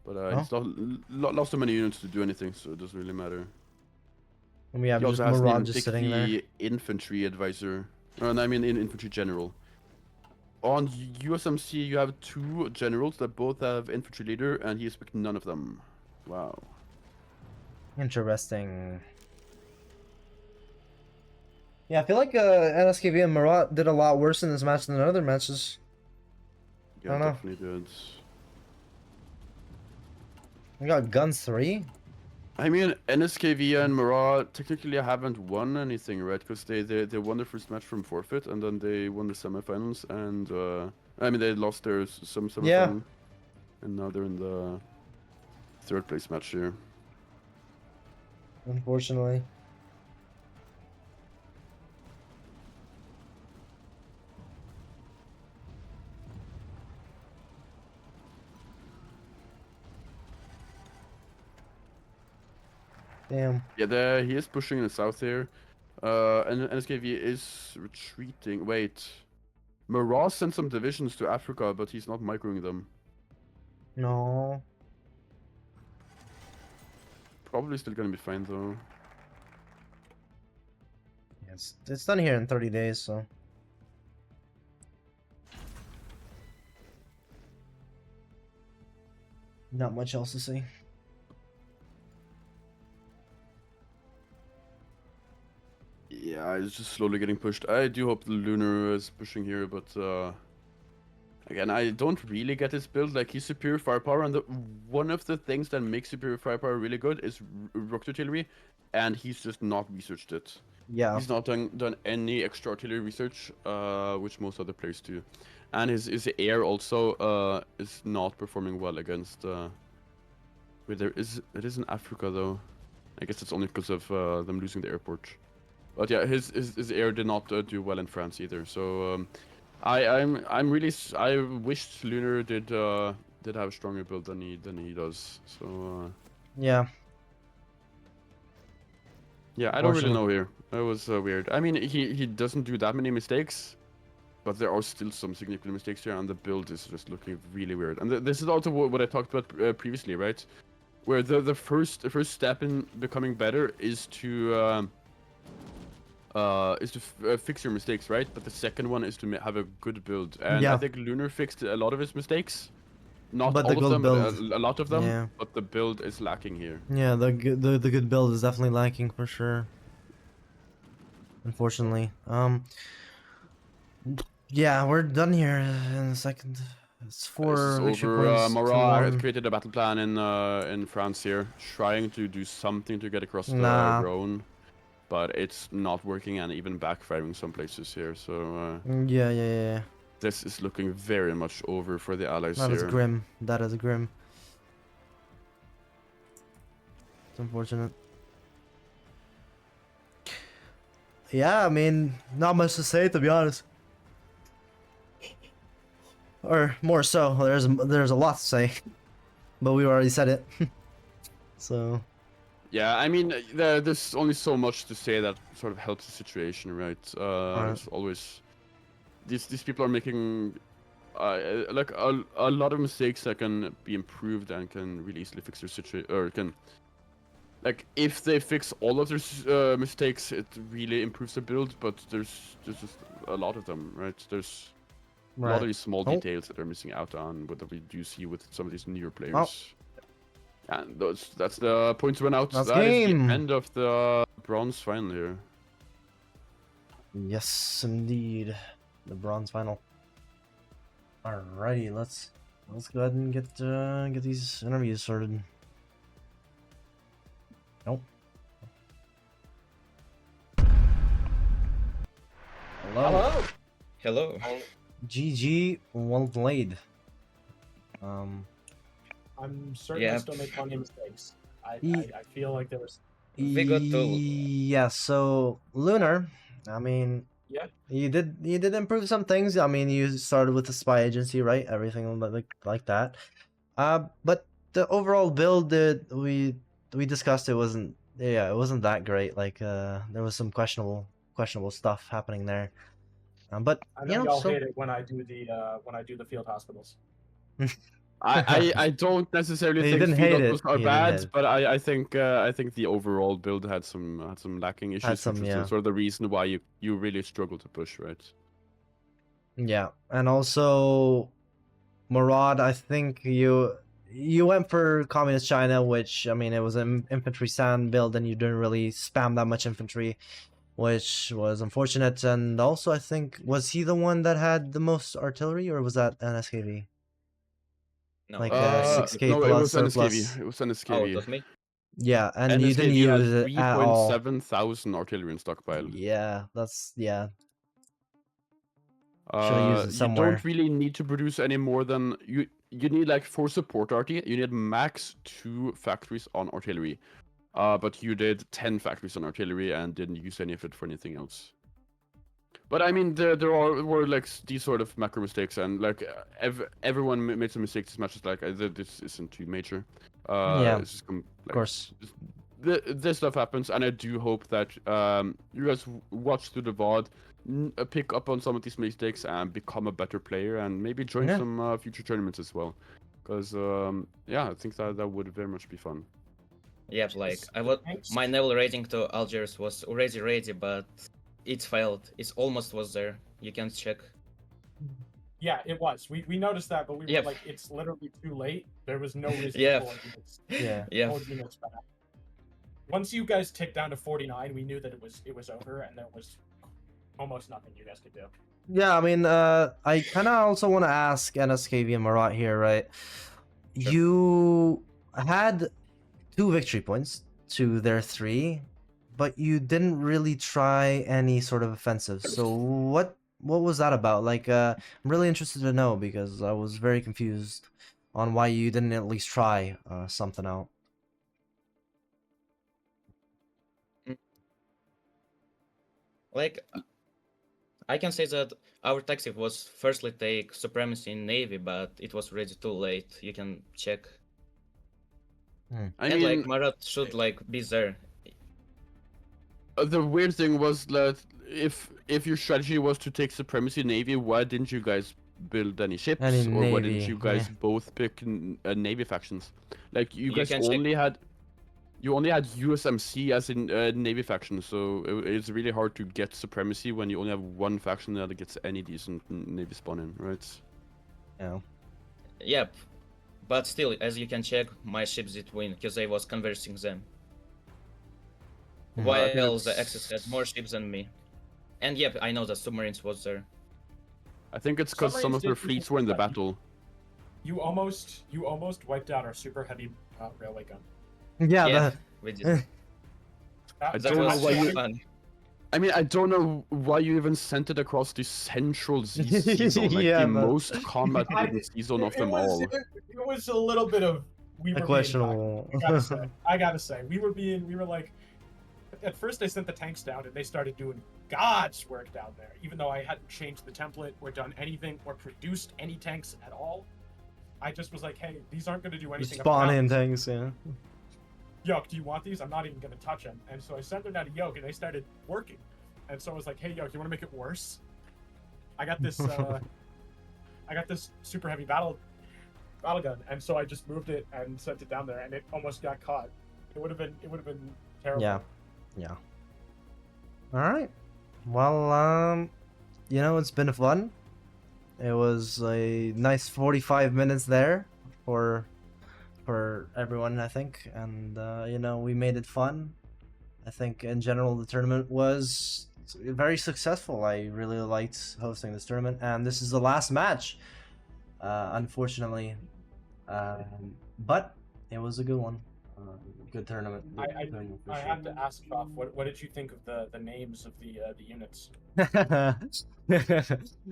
But he's lost too many units to do anything, so it doesn't really matter. And we have He just also hasn't Murad even just picked sitting there. the infantry advisor. I mean, infantry general. On USMC, you have 2 generals that both have infantry leader, and he has picked none of them. Wow. Interesting. Yeah, I feel like NSKV and Marat did a lot worse in this match than other matches. I Yeah, don't know. definitely did. We got guns 3. I mean, NSKV and Marat technically haven't won anything, right? Because they won their first match from forfeit, and then they won the semifinals, and I mean they lost their some semifinal, Yeah. and now they're in the 3rd place match here. Unfortunately. Damn. Yeah, he is pushing in the south here, and NSKV is retreating. Wait, Marat sent some divisions to Africa, but he's not microing them. No. Probably still gonna be fine though. It's done here in 30 days, so. Not much else to say. Yeah, it's just slowly getting pushed. I do hope the Lunar is pushing here, but again, I don't really get his build. Like, he's superior firepower, and one of the things that makes superior firepower really good is rocket artillery, and he's just not researched it. Yeah. He's not done any extra artillery research, which most other players do. And his air also is not performing well against. Wait, it is in Africa though. I guess it's only because of them losing the airport. But yeah, his air did not do well in France either. So I'm really I wish Lunar did have a stronger build than he does. So Yeah. yeah, I don't really know here. That was weird. I mean, he doesn't do that many mistakes, but there are still some significant mistakes here, and the build is just looking really weird. And this is also what I talked about previously, right? Where the first step in becoming better is to fix your mistakes, right? But the second one is to have a good build. And Yeah. I think Lunar fixed a lot of his mistakes. Not But all the of good them, build. but a lot of them. Yeah. But the build is lacking here. Yeah, the good build is definitely lacking for sure. Unfortunately. Yeah, we're done here in a second. It's This is 4 victory over. points to Marat had 1. created a battle plan in France here, trying to do something to get across the Nah. Rhone, but it's not working and even backfiring some places here. So Yeah. this is looking very much over for the allies That is here. grim. That is grim. It's unfortunate. Yeah, I mean, not much to say, to be honest. Or more so, there's a lot to say, but we already said it. So Yeah, I mean, there's only so much to say that sort of helps the situation, right? There's always these people are making like a lot of mistakes that can be improved and can really easily fix their situation, or can, like, if they fix all of their mistakes, it really improves the build. But there's just a lot of them, right? There's a lot of these small details that they're missing out on, what we do see with some of these newer players. And that's the points run out. That's That is game. the end of the bronze final here. Yes, indeed, the bronze final. Alrighty, let's go ahead and get these interviews started. Nope. Hello. Hello. GG, well played. I'm certain I Yeah. still make plenty of mistakes. I feel like there was. We got to. Yeah, so Lunar, I mean, Yeah. you did improve some things. I mean, you started with the spy agency, right? Everything like that. But the overall build that we discussed, it wasn't that great. Like there was some questionable stuff happening there. But I know y'all hate it when I do the field hospitals. I don't necessarily He think didn't speed hate it. ups are He didn't hate bad, it. but I think the overall build had some lacking issues, some, which was yeah. sort of the reason why you really struggle to push, right? Yeah, and also Murad, I think you went for Communist China, which, I mean, it was an infantry sand build, and you didn't really spam that much infantry, which was unfortunate. And also, I think, was he the one that had the most artillery, or was that an SKV? No, Like, I need 6k no, it plus was an surplus. SKV. It was an Oh, SKV. it was me. Yeah, and you didn't NSKV had use it at all. 3.7 thousand artillery in stockpile. Yeah, should have used it You somewhere. don't really need to produce any more than you need, like, for support arty. You need max 2 factories on artillery. But you did 10 factories on artillery and didn't use any of it for anything else. But I mean, there were like these sort of macro mistakes, and like everyone made some mistakes as much as, like, this isn't too major. Yeah, it's just, of course. This stuff happens, and I do hope that you guys watch through the VOD, pick up on some of these mistakes, and become a better player, and maybe join some future tournaments as well. Because yeah, I think that would very much be fun. Yeah, like my naval rating to Algiers was already ready, but it failed. It almost was there. You can check. Yeah, it was. We noticed that, but we were like, it's literally too late. There was no reason to pull units. Pull units back. Once you guys ticked down to 49, we knew that it was over, and there was almost nothing you guys could do. Yeah, I mean, I kind of also want to ask NSKV and Marat here, right? Sure. You had 2 victory points to their 3, but you didn't really try any sort of offensive. So what was that about? Like, I'm really interested to know, because I was very confused on why you didn't at least try something out. Like, I can say that our tactic was firstly take supremacy in Navy, but it was already too late. You can check. I mean, like, Marat should, like, be there. The weird thing was that if your strategy was to take supremacy Navy, why didn't you guys build any ships? Or why didn't you guys both pick Navy factions? Like, you guys only had USMC as in Navy faction, so it's really hard to get supremacy when you only have one faction that gets any decent Navy spawn in, right? Yeah. Yep. But still, as you can check, my ships did win, because I was conversing them. While the Axis had more ships than me. And yep, I know that submarines was there. I think it's because some of their fleets were in the battle. You almost wiped out our super heavy railway gun. Yeah, Yeah, the- we did. I That don't know was why so you. fun. I mean, I don't know why you even sent it across the central Z zone, like Yeah, the but- most combat-ridden Z zone of them all. It was a little bit of we A were questionable. being cocky. I gotta say, we were like, at first I sent the tanks down and they started doing God's work down there, even though I hadn't changed the template or done anything or produced any tanks at all. I just was like, hey, these aren't gonna do anything. Spawn in things, yeah. Yoke, do you want these? I'm not even gonna touch them. And so I sent them down to Yoke and they started working. And so I was like, hey Yoke, you wanna make it worse? I got this super heavy battle gun, and so I just moved it and sent it down there and it almost got caught. It would have been terrible. Yeah. Alright. Well, you know, it's been fun. It was a nice 45 minutes there for everyone, I think, and you know, we made it fun. I think in general the tournament was very successful. I really liked hosting this tournament, and this is the last match, unfortunately, but it was a good one. Good tournament. I have to ask off. What did you think of the names of the units? All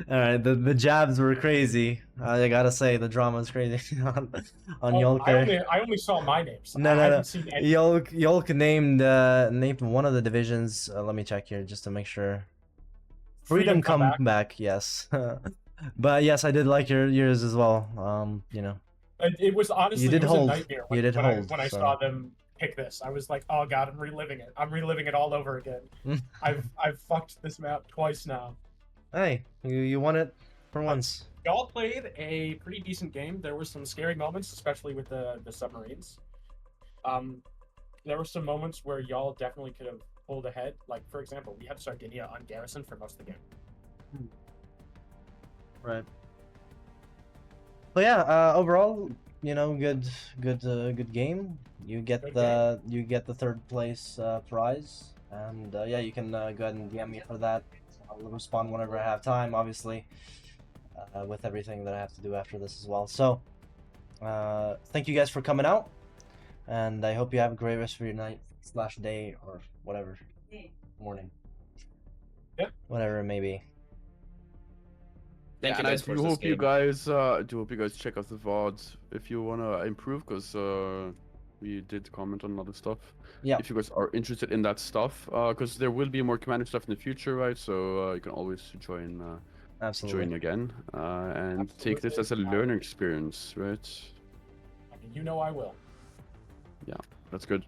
right, the jabs were crazy. I gotta say the drama is crazy on Yolker. I only saw my names. No, I no. haven't seen any. Yolk named one of the divisions. Let me check here just to make sure. Freedom come back. Yes. But yes, I did like yours as well. You know. It was honestly You did hold. a nightmare You did hold. when I saw them pick this. I was like, oh god, I'm reliving it. I'm reliving it all over again. I've fucked this map twice now. Hey, you won it for once. Y'all played a pretty decent game. There were some scary moments, especially with the submarines. There were some moments where y'all definitely could have pulled ahead. Like, for example, we had Sardinia on garrison for most of the game. Right. But yeah, overall, you know, good game. You get you get the third place prize, and yeah, you can go ahead and DM me for that. I'll respond whenever I have time, obviously, with everything that I have to do after this as well. So, thank you guys for coming out, and I hope you have a great rest of your night / day or whatever, morning, whatever it may be. Yeah, and I do hope you guys check out the VODs if you wanna improve, because we did comment on other stuff. Yeah. If you guys are interested in that stuff, because there will be more Commander stuff in the future, right? So you can always join. Absolutely. Join again, and take this as a learning experience, right? I mean, you know I will. Yeah, that's good.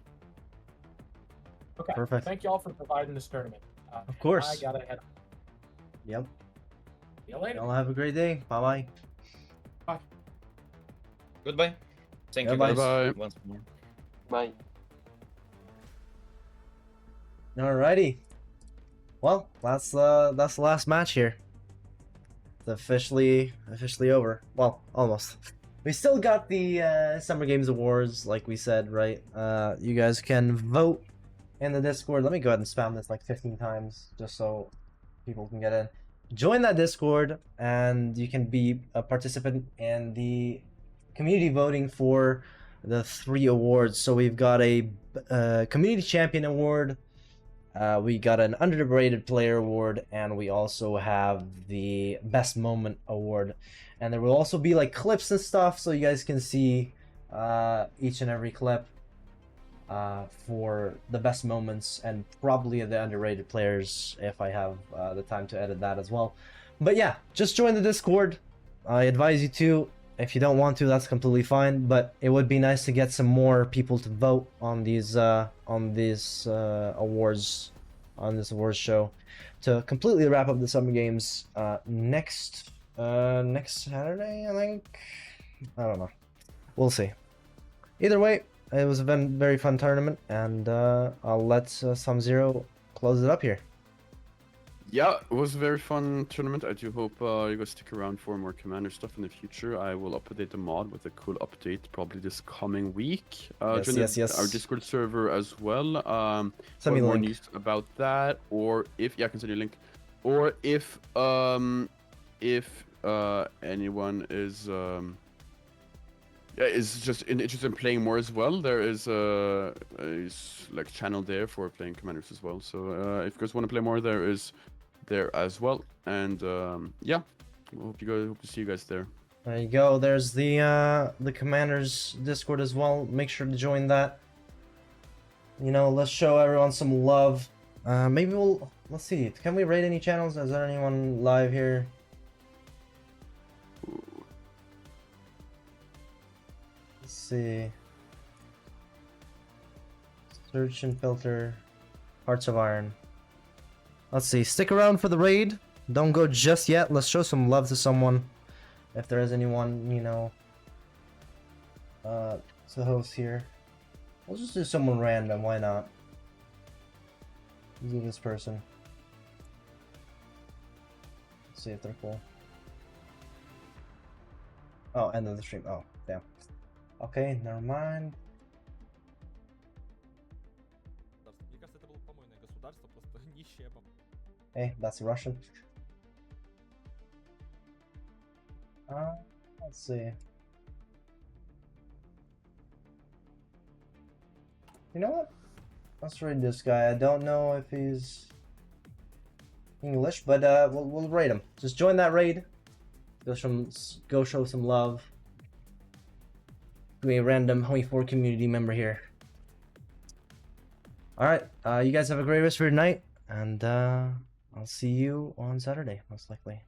Okay. Perfect. Thank y'all for providing this tournament. Of course. I gotta head. Yep. See you later. Y'all have a great day. Bye-bye. Bye. Goodbye. Thank you Bye-bye. guys Bye. once more. Bye. Alrighty. Well, that's the last match here. It's officially over. Well, almost. We still got the Summer Games Awards, like we said, right? You guys can vote in the Discord. Let me go ahead and spam this like 15 times just so people can get in. Join that Discord, and you can be a participant in the community voting for the 3 awards. So we've got a Community Champion Award, we got an Underrated Player Award, and we also have the Best Moment Award. And there will also be like clips and stuff, so you guys can see each and every clip for the best moments, and probably the underrated players if I have the time to edit that as well. But yeah, just join the Discord. I advise you to. If you don't want to, that's completely fine, but it would be nice to get some more people to vote on these awards, on this awards show, to completely wrap up the Summer Games next Saturday, I think. I don't know. We'll see. Either way, it was a very fun tournament, and I'll let Sum0 close it up here. Yeah, it was a very fun tournament. I do hope you guys stick around for more Commander stuff in the future. I will update the mod with a cool update probably this coming week. Yes. Our Discord server as well. Send me the more link. news about that, or if I can send you a link, or if anyone is is just interested in playing more as well, there is like channel there for playing commanders as well. So if you guys want to play more, there is there as well. And yeah, hope to see you guys there. There you go. There's the commanders Discord as well. Make sure to join that. You know, let's show everyone some love. Maybe let's see. Can we raid any channels? Is there anyone live here? Let's see. Search and filter. Hearts of Iron. Let's see. Stick around for the raid. Don't go just yet. Let's show some love to someone. If there is anyone, you know, to host here. We'll just do someone random. Why not? Do this person. Let's see if they're cool. Oh, end of the stream. Oh, damn. Okay, never mind. Hey, that's Russian. Let's see. You know what? Let's raid this guy. I don't know if he's English, but we'll raid him. Just join that raid. Go show some love to a random Homie 4 community member here. Alright, you guys have a great rest of your night, and I'll see you on Saturday, most likely.